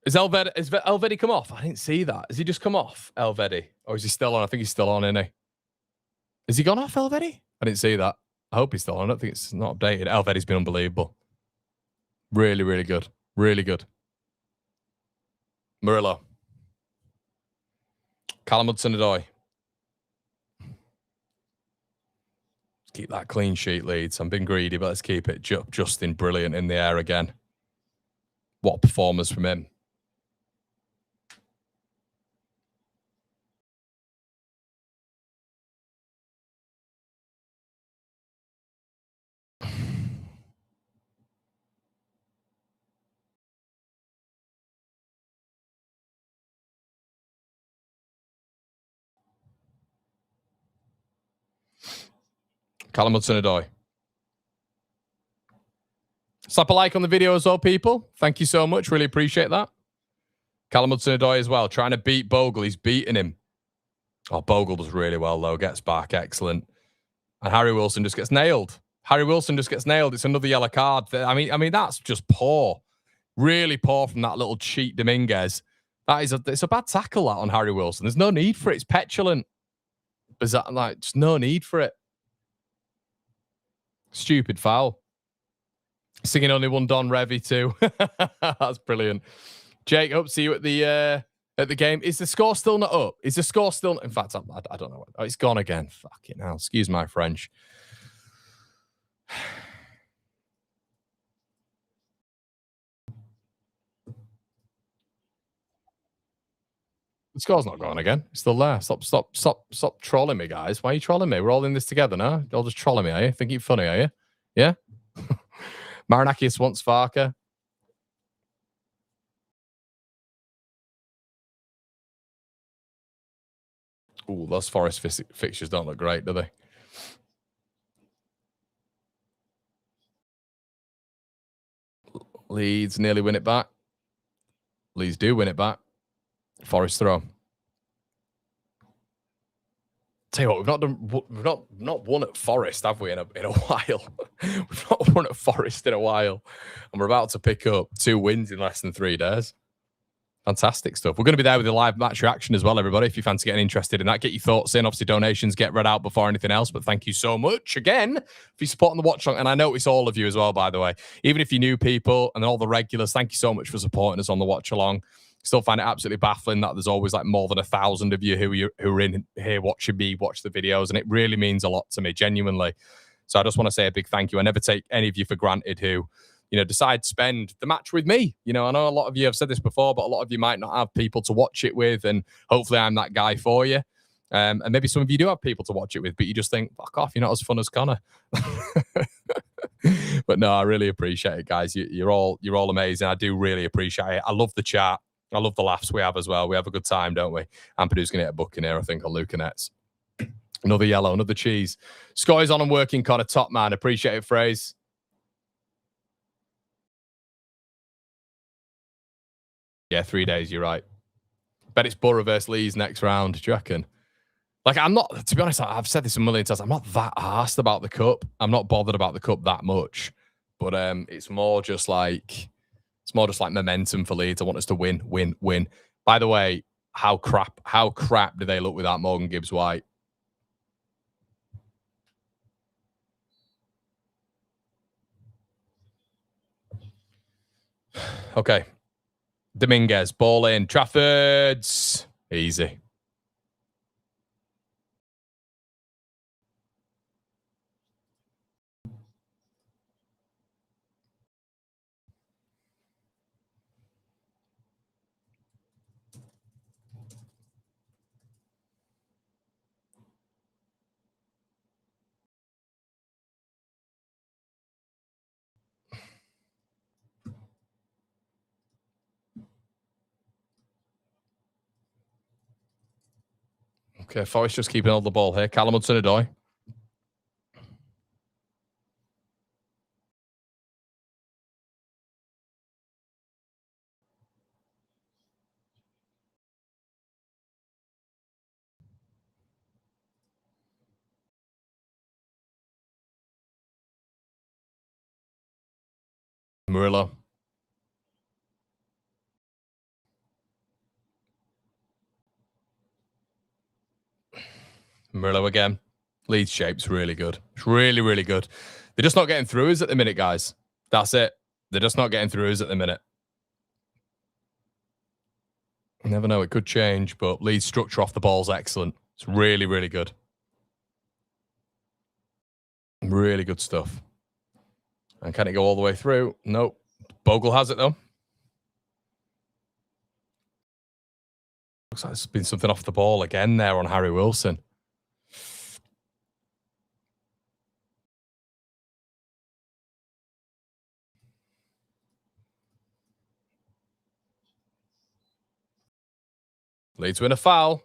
Is Elvedi come off? I didn't see that. Has he just come off, Elvedi? Or is he still on? I think he's still on, isn't he? Has he gone off, Elvedi? I didn't see that. I hope he's still on. I don't think it's not updated. Elvedi's been unbelievable. Really, really good. Really good. Murillo. Callum Hudson-Odoi. Keep that clean sheet, Leeds. I'm being greedy, but let's keep it. Justin, brilliant in the air again. What a performance from him. Callum Hudson-Odoi. Slap a like on the video as well, people. Thank you so much. Really appreciate that. Callum Hudson-Odoi as well. Trying to beat Bogle. He's beating him. Oh, Bogle does really well, though. Gets back. Excellent. And Harry Wilson just gets nailed. Harry Wilson just gets nailed. It's another yellow card. I mean, that's just poor. Really poor from that little cheat Dominguez. It's a bad tackle, that, on Harry Wilson. There's no need for it. It's petulant. Bizarre, like, just no need for it. Stupid foul. Singing only one Don Revy too. That's brilliant. Jake, hope to see you at the game. Is the score still not up? Is the score still? In fact, I don't know. Oh, it's gone again. Fucking hell. Excuse my French. The score's not gone again. It's still there. Stop trolling me, guys. Why are you trolling me? We're all in this together now. You're all just trolling me, are you? Think you're funny, are you? Yeah? Marinakis wants Farker. Ooh, those Forest fixtures don't look great, do they? Leeds nearly win it back. Leeds do win it back. Forest throw. Tell you what, we've not won at Forest, have we, in a while? We've not won at Forest in a while, and we're about to pick up 2 wins in less than 3 days. Fantastic stuff. We're going to be there with the live match reaction as well, everybody. If you fancy getting interested in that, get your thoughts in. Obviously, donations get read out before anything else, but thank you so much again for supporting the watch along. And I know it's all of you as well, by the way. Even if you're new people and all the regulars, thank you so much for supporting us on the watch along. Still find it absolutely baffling that there's always like more than 1,000 of you who are in here watching me watch the videos, and it really means a lot to me, genuinely. So I just want to say a big thank you. I never take any of you for granted who, decide to spend the match with me. I know a lot of you have said this before, but a lot of you might not have people to watch it with, and hopefully I'm that guy for you. And maybe some of you do have people to watch it with, but you just think, fuck off, you're not as fun as Connor. But no, I really appreciate it, guys. You're all amazing. I do really appreciate it. I love the chat. I love the laughs we have as well. We have a good time, don't we? Ampadu's going to get a booking here, I think, on Lucanets. Another yellow, another cheese. Scott is on and working, Connor. Top man. Appreciate it, Phrase. Yeah, 3 days. You're right. Bet it's Borough versus Leeds next round. Do you reckon? Like, I'm not, to be honest, I've said this a million times. I'm not that arsed about the cup. I'm not bothered about the cup that much. But it's more just like momentum for Leeds. I want us to win. By the way, how crap do they look without Morgan Gibbs-White? Okay. Dominguez, ball in. Trafford's easy. Okay, Forest just keeping all the ball here. Callum Hudson-Odoi. Murillo. Murillo again. Leeds shape's really good. It's really, really good. They're just not getting through us at the minute, guys. That's it. They're just not getting through us at the minute. You never know. It could change, but Leeds' structure off the ball is excellent. It's really, really good. Really good stuff. And can it go all the way through? Nope. Bogle has it, though. Looks like there's been something off the ball again there on Harry Wilson. Leeds win a foul.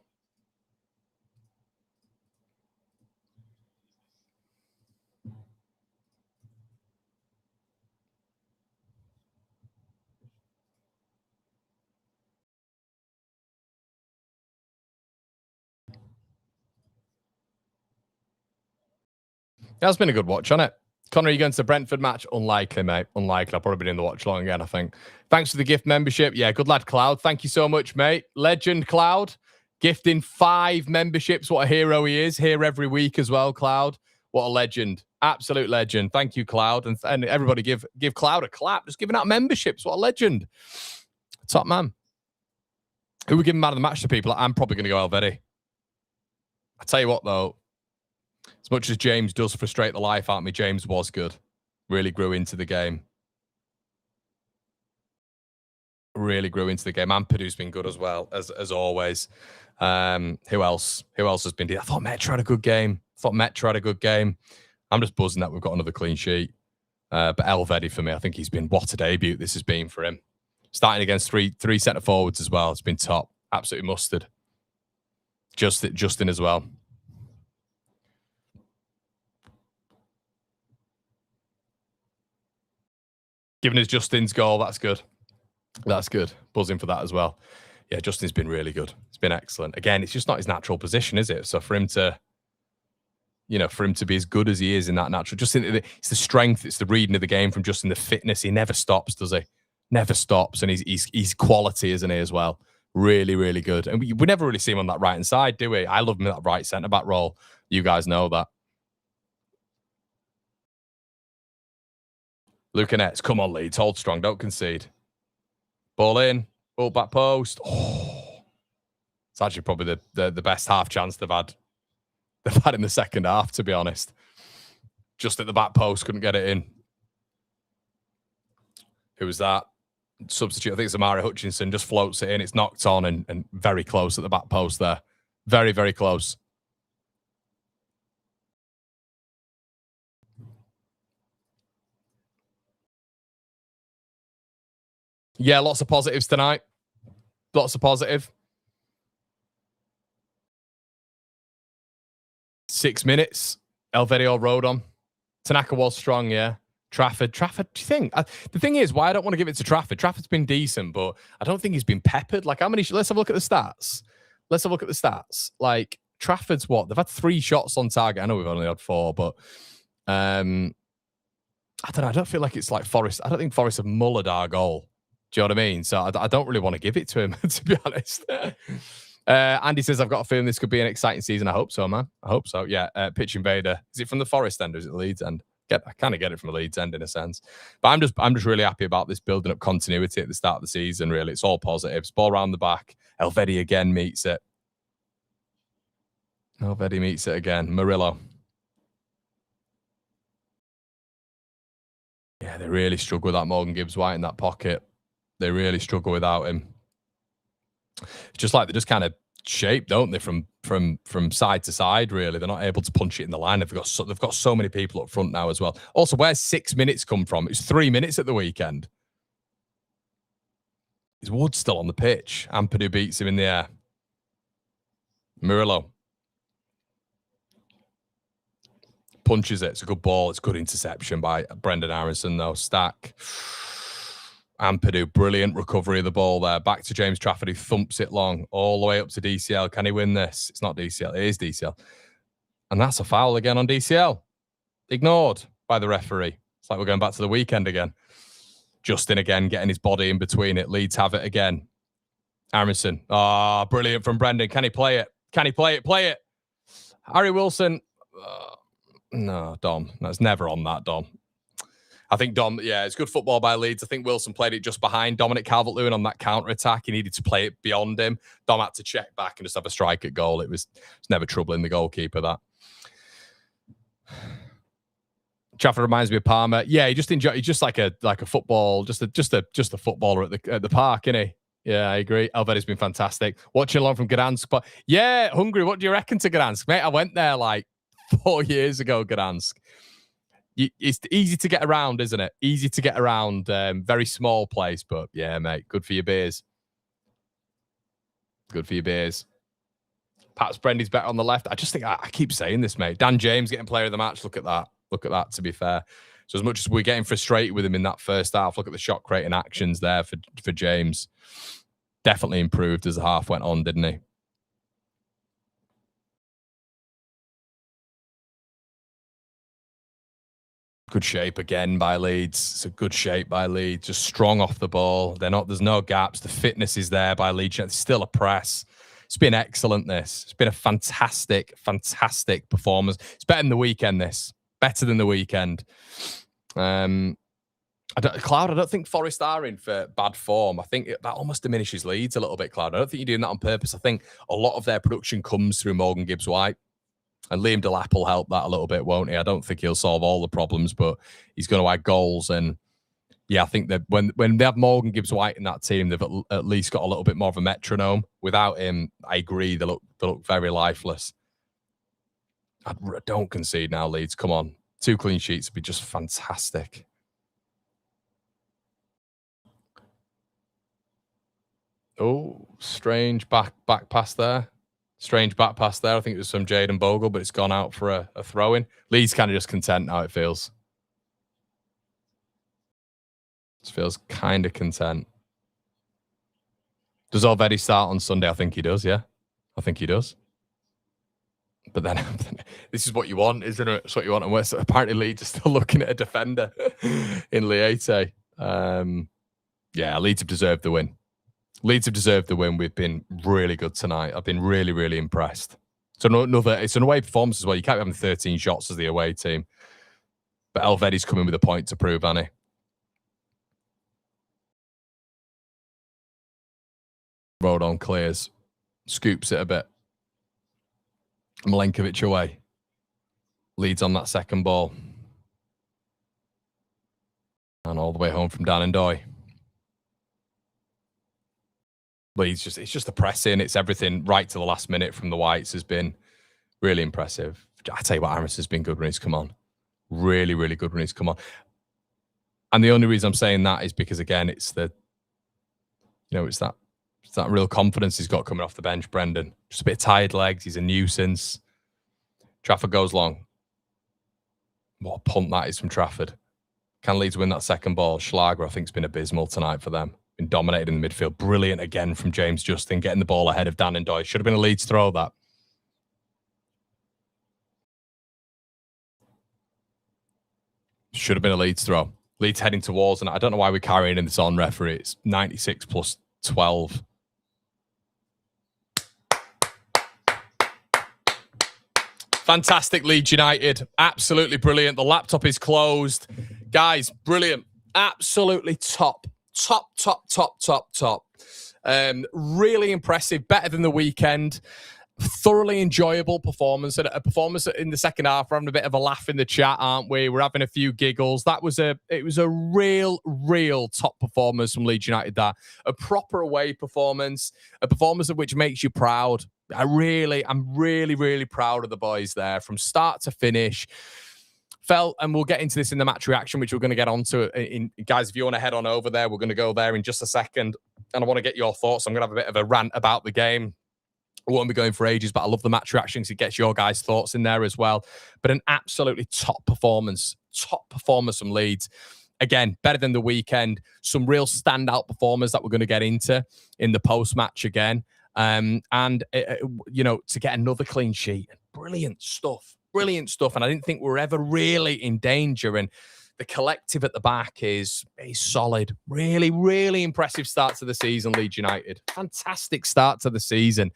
That's been a good watch, hasn't it? Connor, are you going to the Brentford match? Unlikely, mate. Unlikely. I'll probably be in the watch long again, I think. Thanks for the gift membership. Yeah, good lad, Cloud. Thank you so much, mate. Legend, Cloud. Gifting 5 memberships. What a hero he is. Here every week as well, Cloud. What a legend. Absolute legend. Thank you, Cloud. And everybody give Cloud a clap. Just giving out memberships. What a legend. Top man. Who we giving man of the match to people? I'm probably going to go Elvedi. I tell you what, though. As much as James does frustrate the life out of me, James was good. Really grew into the game. Really grew into the game. And Padu's been good as well, as always. Who else? Who else has been? I thought Metro had a good game. I'm just buzzing that we've got another clean sheet. But Elvedi for me, I think he's been, what a debut this has been for him. Starting against three centre forwards as well. It's been top. Absolutely mustard. Justin as well. Giving us Justin's goal, that's good. That's good. Buzzing for that as well. Yeah, Justin's been really good. It's been excellent. Again, it's just not his natural position, is it? So for him to, for him to be as good as he is in that natural, just it's the strength, it's the reading of the game from Justin, the fitness. He never stops, does he? Never stops, and he's quality, isn't he, as well? Really, really good. And we never really see him on that right-hand side, do we? I love him in that right centre-back role. You guys know that. Lucanets, come on, Leeds. Hold strong. Don't concede. Ball in. Ball back post. Oh. It's actually probably the best half chance they've had in the second half, to be honest. Just at the back post, couldn't get it in. Who was that? Substitute, I think it's Amari Hutchinson, just floats it in. It's knocked on and very close at the back post there. Very, very close. Yeah, lots of positives tonight. Lots of positive. 6 minutes. Elvedi rode on. Tanaka was strong, yeah. Trafford, do you think? The thing is, why I don't want to give it to Trafford. Trafford's been decent, but I don't think he's been peppered. Like, how many? Let's have a look at the stats. Like, Trafford's what? They've had 3 shots on target. I know we've only had 4, but I don't know. I don't feel like it's like Forest. I don't think Forest have mullered our goal. Do you know what I mean? So I don't really want to give it to him, to be honest. Andy says, I've got a feeling this could be an exciting season. I hope so, man. I hope so. Yeah. Pitch Invader. Is it from the Forest end or is it the Leeds end? I kind of get it from the Leeds end in a sense. But I'm just really happy about this building up continuity at the start of the season, really. It's all positives. Ball around the back. Elvedi again meets it. Murillo. Yeah, they really struggle with that Morgan Gibbs-White in that pocket. They really struggle without him. It's just like they just kind of shape, don't they, from side to side, really. They're not able to punch it in the line. They've got so many people up front now as well. Also, where's 6 minutes come from? It's 3 minutes at the weekend. Is Wood still on the pitch? Ampadu beats him in the air. Murillo. Punches it. It's a good ball. It's good interception by Brendan Aronson, though. Stack. Ampadu, brilliant recovery of the ball there. Back to James Trafford, who thumps it long all the way up to DCL. Can he win this? It's not DCL. It is DCL. And that's a foul again on DCL. Ignored by the referee. It's like we're going back to the weekend again. Justin again, getting his body in between it. Leeds have it again. Aronson. Ah, brilliant from Brendan. Can he play it? Play it. Harry Wilson. No, Dom. That's never on that, Dom. I think Dom, yeah, it's good football by Leeds. I think Wilson played it just behind Dominic Calvert-Lewin on that counter-attack. He needed to play it beyond him. Dom had to check back and just have a strike at goal. It's never troubling the goalkeeper, that. Trafford reminds me of Palmer. Yeah, he's just like a football, just a footballer at the park, isn't he? Yeah, I agree. Elvedi's been fantastic. Watching along from Gdansk. But yeah, Hungary, what do you reckon to Gdansk? Mate, I went there like 4 years ago, Gdansk. It's easy to get around, isn't it? Easy to get around. Very small place, but yeah, mate, good for your beers. Good for your beers. Perhaps Brendy's better on the left. I just think, I keep saying this, mate. Dan James getting player of the match. Look at that, to be fair. So as much as we're getting frustrated with him in that first half, look at the shot creating actions there for James. Definitely improved as the half went on, didn't he? Good shape again by Leeds. It's a good shape by Leeds. Just strong off the ball. There's no gaps. The fitness is there by Leeds. It's still a press. It's been excellent, this. It's been a fantastic, fantastic performance. It's better than the weekend, this. Better than the weekend. Cloud, I don't think Forest are in for bad form. I think that almost diminishes Leeds a little bit, Cloud. I don't think you're doing that on purpose. I think a lot of their production comes through Morgan Gibbs-White. And Liam Delap will help that a little bit, won't he? I don't think he'll solve all the problems, but he's going to add goals. And yeah, I think that when they have Morgan Gibbs-White in that team, they've at least got a little bit more of a metronome. Without him, I agree, they look very lifeless. Don't concede now, Leeds. Come on. 2 clean sheets would be just fantastic. Oh, strange back pass there. Strange back pass there. I think it was some Jaden Bogle, but it's gone out for a throw-in. Leeds kind of just content now, it feels. It feels kind of content. Does Alvedi start on Sunday? I think he does, yeah. I think he does. But then this is what you want, isn't it? It's what you want. And apparently Leeds are still looking at a defender in Leite. Yeah, Leeds have deserved the win. Leeds have deserved the win. We've been really good tonight. I've been really, really impressed. So it's an away performance as well. You can't be having 13 shots as the away team. But Elvedi's coming with a point to prove, hasn't he? Rodon clears. Scoops it a bit. Milenkovic away. Leeds on that second ball. And all the way home from Dan and Doy. Leeds it's just the pressing. It's everything right to the last minute from the Whites has been really impressive. I tell you what, Aaron's has been good when he's come on. Really, really good when he's come on. And the only reason I'm saying that is because, again, it's that real confidence he's got coming off the bench, Brendan. Just a bit of tired legs. He's a nuisance. Trafford goes long. What a punt that is from Trafford. Can Leeds win that second ball? Schlager, I think, has been abysmal tonight for them. Been dominated in the midfield. Brilliant again from James Justin, getting the ball ahead of Dan and Doy. Should have been a Leeds throw, that. Should have been a Leeds throw. Leeds heading towards, and I don't know why we're carrying in this on referee. It's 96 plus 12. Fantastic, Leeds United. Absolutely brilliant. The laptop is closed. Guys, brilliant. Absolutely top. Really impressive. Better than the weekend. Thoroughly enjoyable performance. And a performance in the second half. We're having a bit of a laugh in the chat, aren't we? We're having a few giggles. It was a real top performance from Leeds United. That a proper away performance. A performance of which makes you proud. I'm really proud of the boys there from start to finish. And we'll get into this in the match reaction, which we're going to get onto. Guys, if you want to head on over there, we're going to go there in just a second. And I want to get your thoughts. I'm going to have a bit of a rant about the game. I won't be going for ages, but I love the match reaction because it gets your guys' thoughts in there as well. But an absolutely top performance from Leeds. Again, better than the weekend. Some real standout performers that we're going to get into in the post-match again. To get another clean sheet. Brilliant stuff. And I didn't think we were ever really in danger. And the collective at the back is solid. Really impressive start to the season, Leeds United. Fantastic start to the season.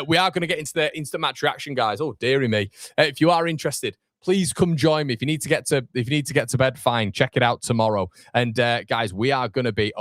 We are going to get into the instant match reaction, guys. Oh, dearie me. If you are interested, please come join me. If you need to get to bed, fine. Check it out tomorrow. And guys, we are going to be